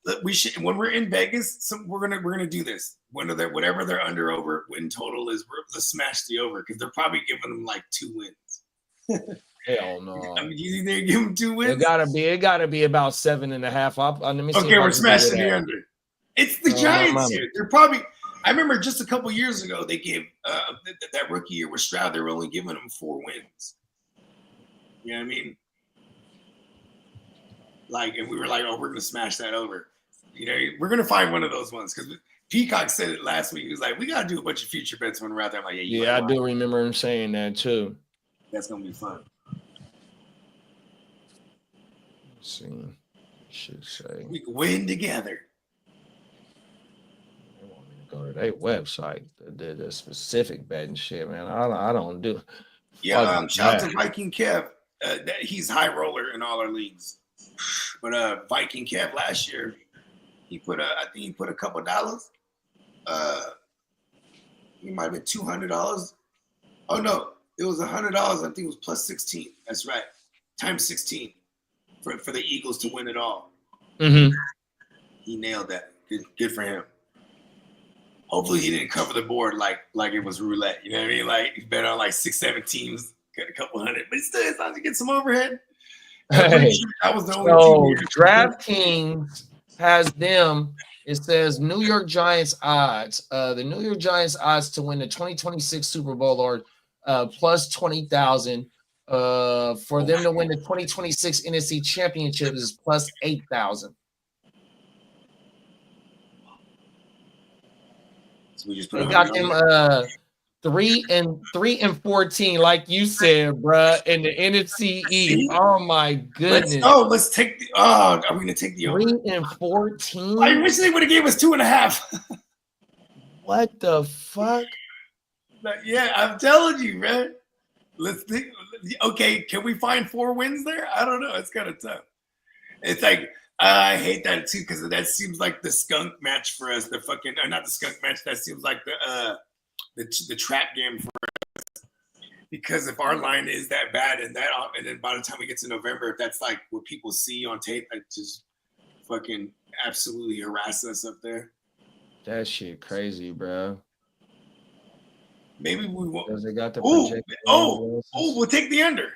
bro. we should when we're in Vegas. We're gonna do this. Whatever their under over win total is, let's smash the over because they're probably giving them like 2 wins. Hell no. I mean, you think they give them 2 wins? It gotta be about 7.5. Let me see. Okay, we're smashing the under. It's the Giants here. They're probably. I remember just a couple years ago they gave that rookie year with Stroud. They were only giving them 4 wins. You know what I mean? Like, and we were like, oh, we're gonna smash that over. You know, we're gonna find one of those ones because Peacock said it last week. He was like, we gotta do a bunch of future bets when we're out there. I'm like, yeah, I do remember him saying that too. That's gonna be fun. Let's see, should say we can win together. They want me to go to their website, the specific betting shit, man. I don't do. Yeah, shout out to Viking Kev. He's high roller in all our leagues. But Viking Kev last year, I think he put a couple dollars. He might have been $200. Oh no, it was $100. I think it was plus 16. That's right, times 16 for the Eagles to win it all. Mm-hmm. He nailed that. Good for him. Hopefully he didn't cover the board like it was roulette. You know what I mean? Like he's been on like 6-7 teams, got a couple hundred, but still it's time to get some overhead. Hey, that was the only so DraftKings has them. It says New York Giants odds. The New York Giants odds to win the 2026 Super Bowl are plus 20,000. For them to win the 2026 NFC Championship is plus 8,000. So we just put they got them 3 and 14, like you said, bruh, in the NFC East. Oh my goodness! Let's take the. Oh, are we gonna take the 3 and 14? I wish they would have gave us 2.5. What the fuck? Yeah, I'm telling you, man. Let's think. Okay, can we find 4 wins there? I don't know. It's kind of tough. It's like I hate that too because that seems like the skunk match for us. The fucking not the skunk match. That seems like the trap game for us. Because if our line is that bad and then by the time we get to November, if that's like what people see on tape, that just fucking absolutely harass us up there. That shit crazy, bro. Maybe we won't. Because they got the we'll take the under.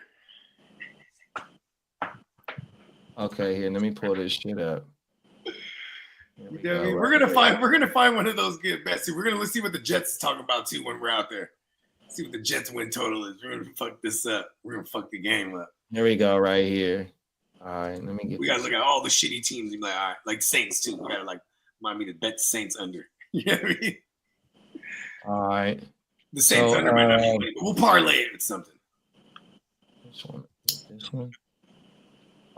Okay, here, let me pull this shit up. We're gonna find one of those good bets. Let's see what the Jets is talking about too when we're out there. See what the Jets win total is. We're gonna fuck this up. We're gonna fuck the game up. Here we go, right here. All right, let me get. We gotta look at all the shitty teams and be like, all right, like Saints too. We gotta like remind me to bet the Saints under. You know what I mean? All right. The Saints under might not be money, but we'll parlay it with something. This one.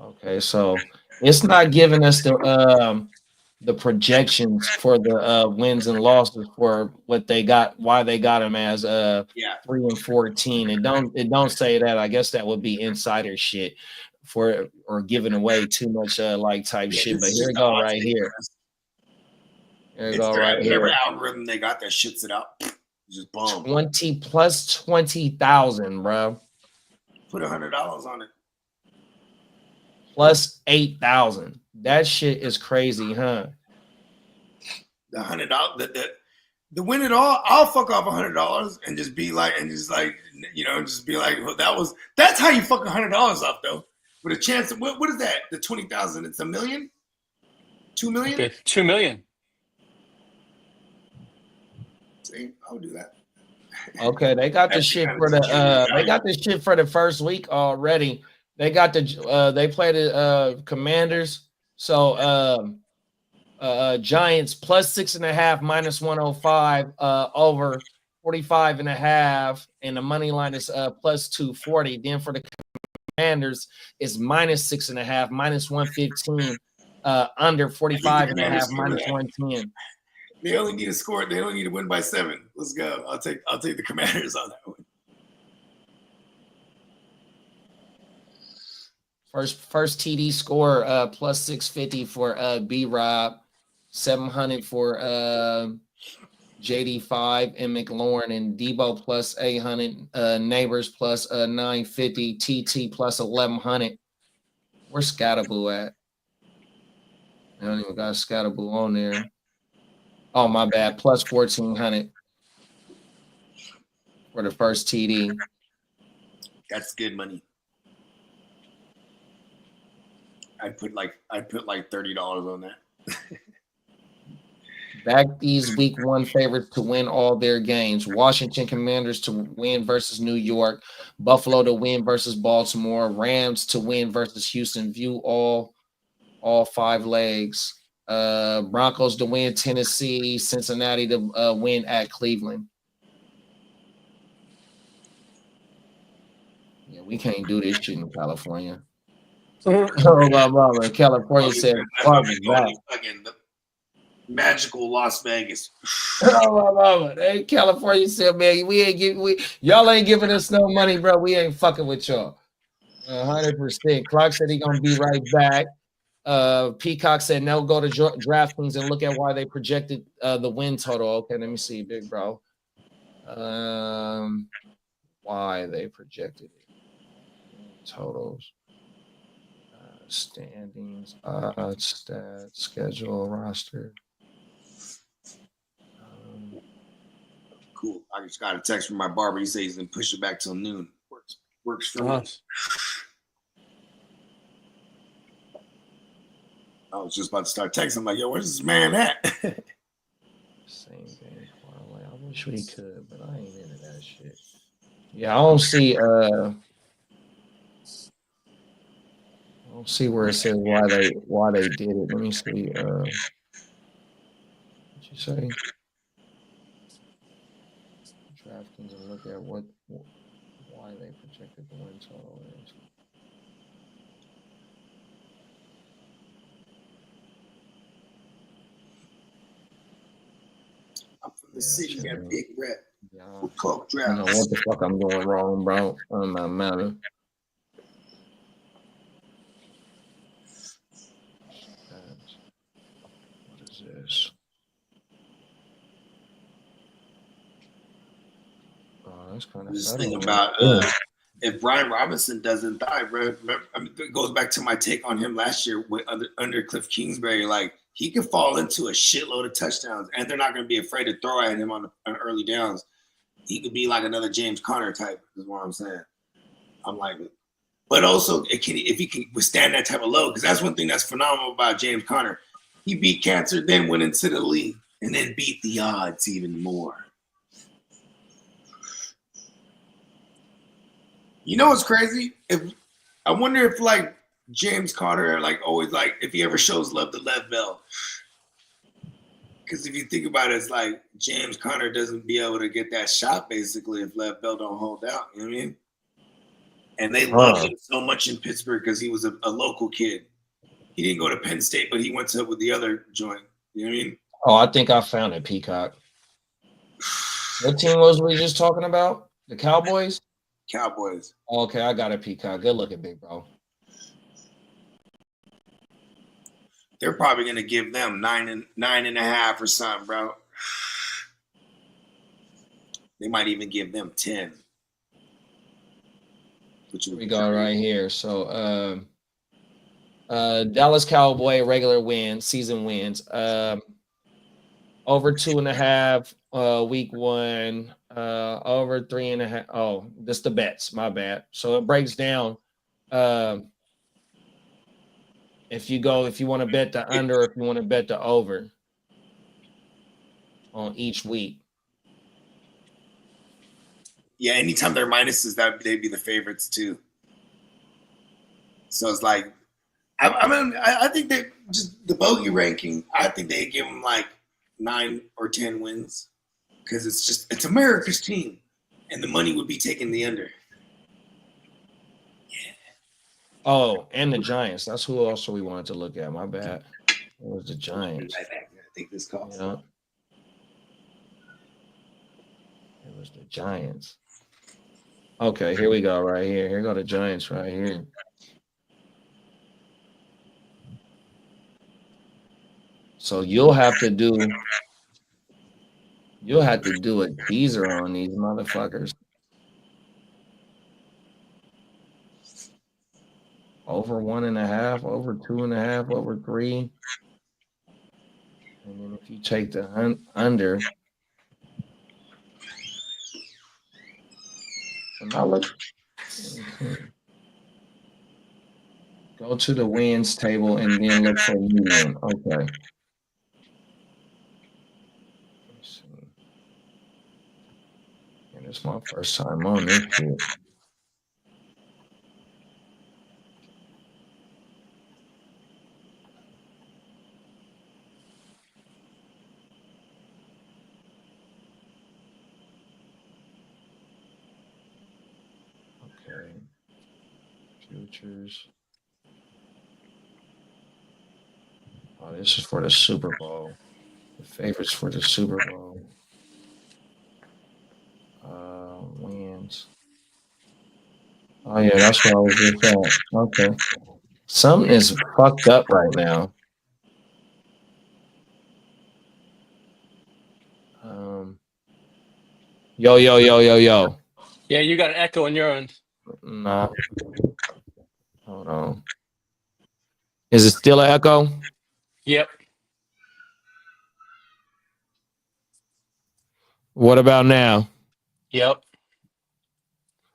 Okay, so it's not giving us the projections for the wins and losses for what they got, why they got them as 3 and 14. It don't say that. I guess that would be insider shit for or giving away too much type shit. But here we go right here. Here we go right here. Whatever algorithm they got that shits it out. Just bomb. 20 plus 20,000, bro. Put $100 on it. Plus 8,000. That shit is crazy, huh? The $100, the win it all. I'll fuck off $100 and just be like, well, that's how you fuck $100 off though. With a chance. What is that? The 20,000. It's $1 million. 2 million. Okay, 2 million. See, I'll do that. Okay, they got the shit for the first week already. They got they played the Commanders. So Giants plus 6.5 minus 105 over 45.5, and the money line is plus 240. Then for the Commanders is minus 6.5 minus 115 under 45.5 minus 110. They only need to score. They only need to win by 7. Let's go. I'll take the Commanders on that one. First TD score plus 650 for B Rob, 700 for JD5 and McLaurin, and Debo plus 800, Neighbors plus 950, TT plus 1100. Where's Scatterboo at? I don't even got Scatterboo on there. Oh, my bad. Plus 1400 for the first TD. That's good money. I'd put like $30 on that. Back these week 1 favorites to win all their games. Washington Commanders to win versus New York. Buffalo to win versus Baltimore. Rams to win versus Houston. View all 5 legs. Broncos to win Tennessee. Cincinnati to win at Cleveland. Yeah, we can't do this shit in California. Oh, my mama. California said, fuck that. Fucking magical Las Vegas. Oh, my mama. Hey, California said, man, y'all ain't giving us no money, bro. We ain't fucking with y'all. 100%. Clark said he gonna be right back. Peacock said no, go to DraftKings and look at why they projected the win total. Okay, let me see, big bro. Why they projected it. Totals. Standings, stats, schedule, roster. Cool. I just got a text from my barber. He says he's gonna push it back till noon. Works for me. I was just about to start texting. I'm like, yo, where's this man at? Same game parlay. I wish we could, but I ain't into that shit. Yeah, I don't see where it says why they did it. Let me see. What'd you say? DraftKings and look at why they projected the win total is. I'm from the city, got a big rep. Yeah, Cloak I don't know what the fuck I'm doing wrong, bro. I'm not matter. What is this? Oh, that's kind of. Just think about if Brian Robinson doesn't die, bro. I mean, it goes back to my take on him last year with under Cliff Kingsbury. Like he could fall into a shitload of touchdowns, and they're not going to be afraid to throw at him on early downs. He could be like another James Conner type, is what I'm saying. I'm like, but also if he can withstand that type of load, because that's one thing that's phenomenal about James Conner. He beat cancer, then went into the league, and then beat the odds even more. You know what's crazy? I wonder if like James Conner, like always, like if he ever shows love to Lev Bell. Because if you think about it, it's like James Conner doesn't be able to get that shot basically if Lev Bell don't hold out. You know what I mean? And they loved him so much in Pittsburgh because he was a local kid. He didn't go to Penn State, but he went to with the other joint. You know what I mean? Oh, I think I found it, Peacock. What team was we just talking about? The Cowboys? Cowboys. Okay, I got it, Peacock. Good looking, big bro. They're probably gonna give them 9.5 or something, bro. They might even give them 10. Here we go right here. So Dallas Cowboy regular wins, season wins. Over 2.5 week 1, over 3.5. Oh, this the bets, my bad. So it breaks down. If you want to bet the under, if you want to bet the over on each week. Yeah, anytime they're minuses, that they'd be the favorites too. So it's like, I think that just the bogey ranking, I think they give them like 9 or 10 wins because it's America's team, and the money would be taking the under. Yeah. Oh, and the Giants. That's who also we wanted to look at. My bad. It was the Giants. I think this call. Yeah. was the Giants. Okay, here we go. Right here. Here go the Giants right here. So you'll have to do a teaser on these motherfuckers. Over 1.5, over 2.5, over 3. And then if you take the under, and I look, go to the wins table and then look for median. Okay. Let's see. And it's my first time on this shit. Okay. Futures. Oh, this is for the Super Bowl. The favorites for the Super Bowl. Wins. Oh yeah, that's what I was just at. Okay. Something is fucked up right now. Yo. Yeah, you got an echo on your end. Nah. Hold on. Is it still an echo? Yep. What about now? Yep.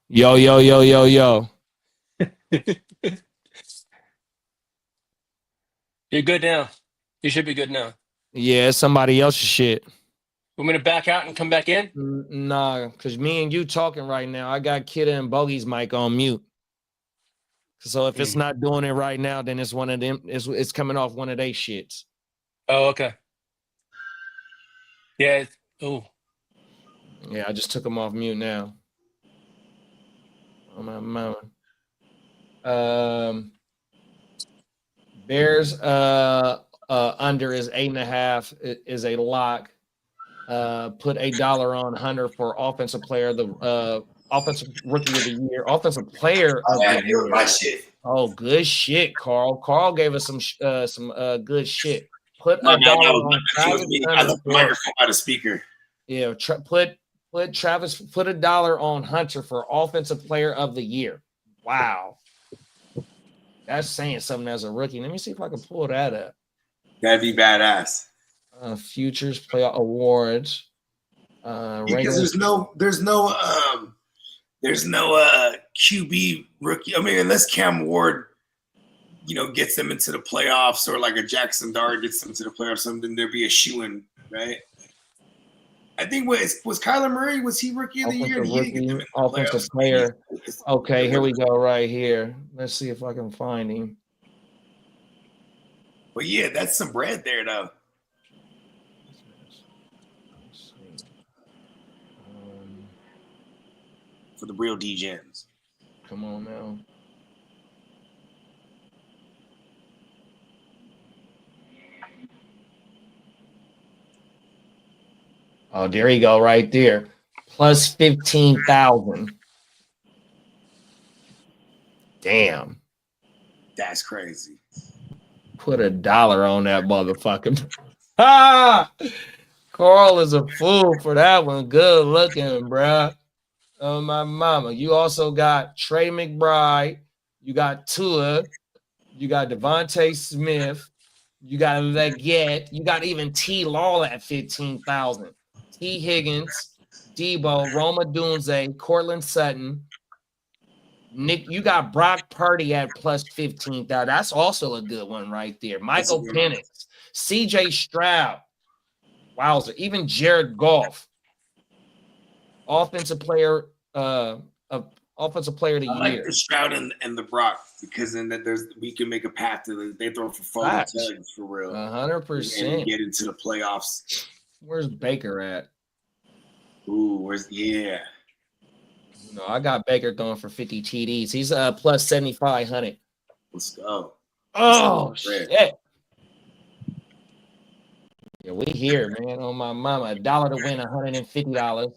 Yo. You're good now. You should be good now. Yeah, it's somebody else's shit. Want me to back out and come back in? Nah, because me and you talking right now. I got Kidda and Bogey's mic on mute. So if it's not doing it right now, then it's one of them. It's coming off one of they shits. Oh, okay. Yeah. Oh. Yeah, I just took them off mute now. Oh my mama. Bears under is 8.5 is a lock. Put $1 on Hunter for offensive player, the offensive rookie of the year, offensive player of the year. My shit. Oh, good shit, Carl. Carl gave us some good shit. Put $1 on Travis I Hunter. left the microphone out of speaker. Yeah, put $1 on Hunter for offensive player of the year. Wow. That's saying something as a rookie. Let me see if I can pull that up. That'd be badass. Futures playoff awards. Because there's no QB rookie. I mean, unless Cam Ward, gets them into the playoffs, or like a Jackson Dart gets them to the playoffs, something, there'd be a shoo-in, right? I think was Kyler Murray, was he rookie of the year? And he didn't get them in the offensive playoffs. player. Okay, here we go right here. Let's see if I can find him. But yeah, that's some bread there, though. Let's see. For the real D-Gens. Come on now. Oh, there you go, right there. Plus 15,000. Damn. That's crazy. Put $1 on that motherfucker. Ah! Carl is a fool for that one. Good looking, bruh. Oh, my mama. You also got Trey McBride. You got Tua. You got Devontae Smith. You got Leggett. You got even T. Law at 15,000. T. Higgins, Debo, Roma Dunze, Cortland Sutton. Nick, you got Brock Purdy at plus 15,000. That's also a good one right there. Michael Penix, CJ Stroud. Wowzer. Even Jared Goff. Offensive player of offensive player of the year. I like the Stroud and the Brock, because then we can make a path to they throw for full tugs for real. 100%. And get into the playoffs. Where's Baker at? Ooh, No, I got Baker throwing for 50 TDs. He's plus 7,500. Let's go. Oh shit. Yeah, we here, man. On my mama. $1 to win $150.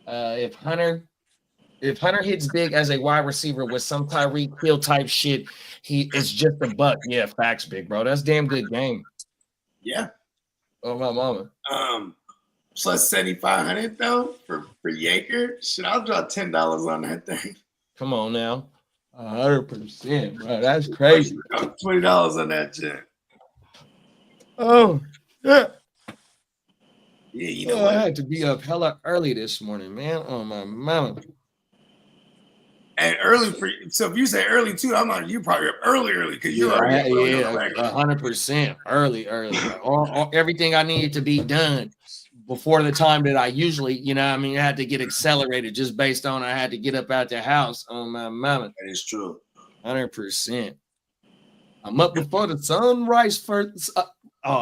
If Hunter hits big as a wide receiver with some Tyreek Hill type shit, he is just a buck. Yeah, facts, big bro. That's damn good game. Yeah. Oh my mama. Plus 7,500 though for Yaker. Shit, I'll drop $10 on that thing. Come on now. 100%, bro. That's crazy. $20 on that shit. Oh, yeah. Yeah, you know I had to be up hella early this morning, man. Oh my mama. And early for you. So if you say early too, I'm like, you probably up early because you're already 100% early. All everything I needed to be done before the time that I usually, you know, I mean, I had to get accelerated just based on I had to get up out the house on my mama. That is true. 100%. I'm up before the sunrise first.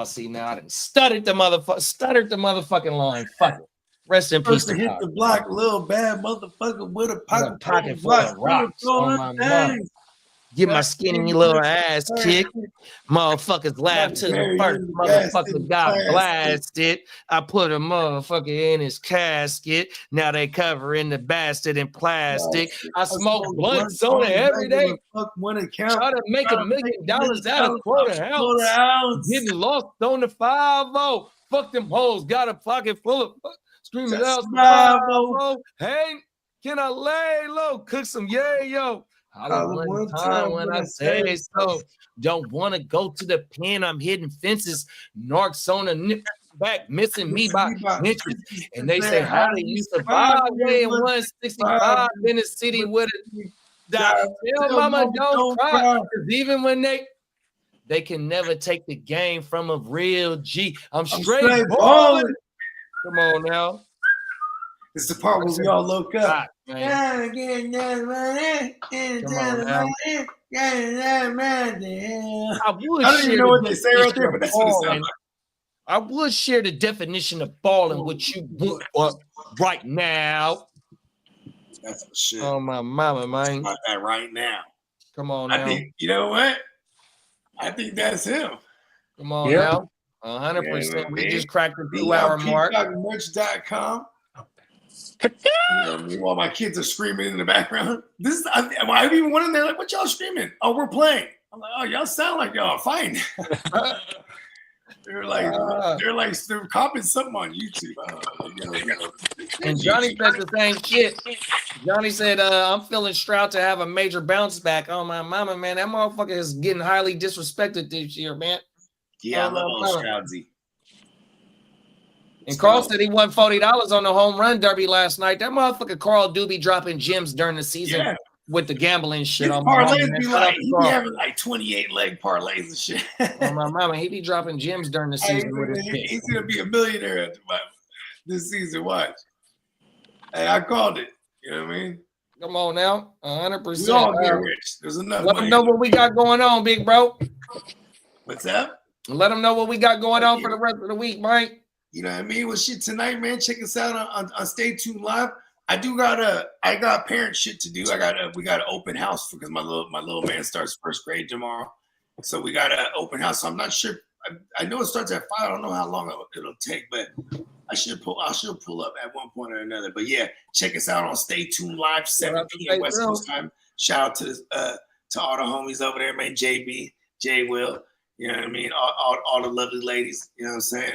See, now I done stuttered the motherfucking line. Fuck it. Rest in peace. To hit the block, little bad motherfucker with a pocket full of rocks on my mama. Get my skinny little ass kicked. Motherfuckers laugh to the first motherfucker got blasted. I put a motherfucker in his casket. Now they covering the bastard in plastic. I smoke blunts on it every day. Try to make $1 million out of quarter ounce. Getting lost on the 5-0. Fuck them hoes. Got a pocket full of screaming out. 5-0. Hey, can I lay low? Cook some yayo. One time when I say so. Don't want to go to the pen. I'm hitting fences. Narcs on the back, missing me by inches. And they say, how do you survive weighing 165 in the city with a Tell mama don't cry. Because even when they can never take the game from a real G. I'm straight balling. Come on now. It's the part where we all look up. I don't even know what they say right there, but that's what it sounds like. I would share the definition of balling with you right now. That's for shit. Oh my mama, man. About that right now. Come on now. I think, you know what? I think that's him. Come on now. 100%. We just cracked the 2-hour mark. Merch.com. While my kids are screaming in the background. I even went in there like, what y'all screaming? Oh, we're playing. I'm like, oh, y'all sound like y'all fighting. they're copying something on YouTube. And Johnny said the same shit. Johnny said, I'm feeling Stroud to have a major bounce back. Oh my mama, man, that motherfucker is getting highly disrespected this year, man. Yeah, I love Stroudsy. And Carl said he won $40 on the home run derby last night. That motherfucker Carl do be dropping gems during the season with the gambling shit. His parlays be like, he be having like 28 leg parlays and shit. On my mama, he be dropping gems during the season with his shit. He's gonna be a millionaire this season. Watch. Hey, I called it. You know what I mean? Come on now, 100%. We all get rich. There's enough. Let them know what we got going on, big bro. What's up? Let them know what we got going on for the rest of the week, Mike. You know what I mean? Well, shit, tonight, man, check us out on Stay Tuned Live. I got parent shit to do. We got an open house because my little man starts first grade tomorrow. So we got an open house. So I'm not sure. I know it starts at 5. I don't know how long it'll take, but I should pull up at one point or another. But yeah, check us out on Stay Tuned Live, 7 p.m. West Coast time. Shout out to all the homies over there, man. JB, J Will, you know what I mean? All the lovely ladies, you know what I'm saying?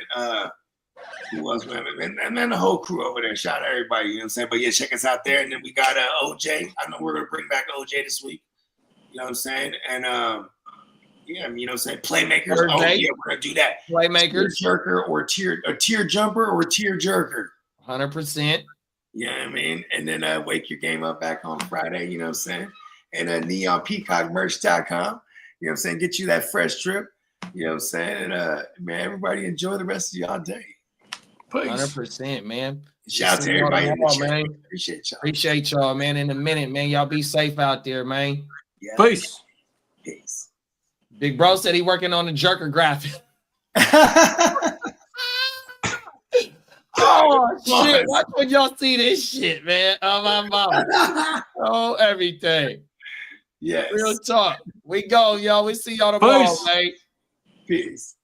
Who else, man? And then the whole crew over there. Shout out everybody, you know what I'm saying? But yeah, check us out there. And then we got OJ. I know we're gonna bring back OJ this week. You know what I'm saying? And yeah, you know what I'm saying? Playmakers. Oh yeah, we're gonna do that. Playmakers. Tier jerker or tier jumper or tier jerker. 100%. You know what I mean? And then wake your game up back on Friday, you know what I'm saying? And neonpeacockmerch.com. You know what I'm saying? Get you that fresh trip. You know what I'm saying? And man, everybody enjoy the rest of y'all day. Peace. 100%, man. Shout out to everybody in the chat. Man. Appreciate y'all, man. In a minute, man. Y'all be safe out there, man. Yeah. Peace. Peace. Big bro said he working on the jerker graphic. Oh shit! Watch when y'all see this shit, man. Oh my mama. Oh everything. Yes. Real talk. We go, y'all. We see y'all tomorrow, man. Peace.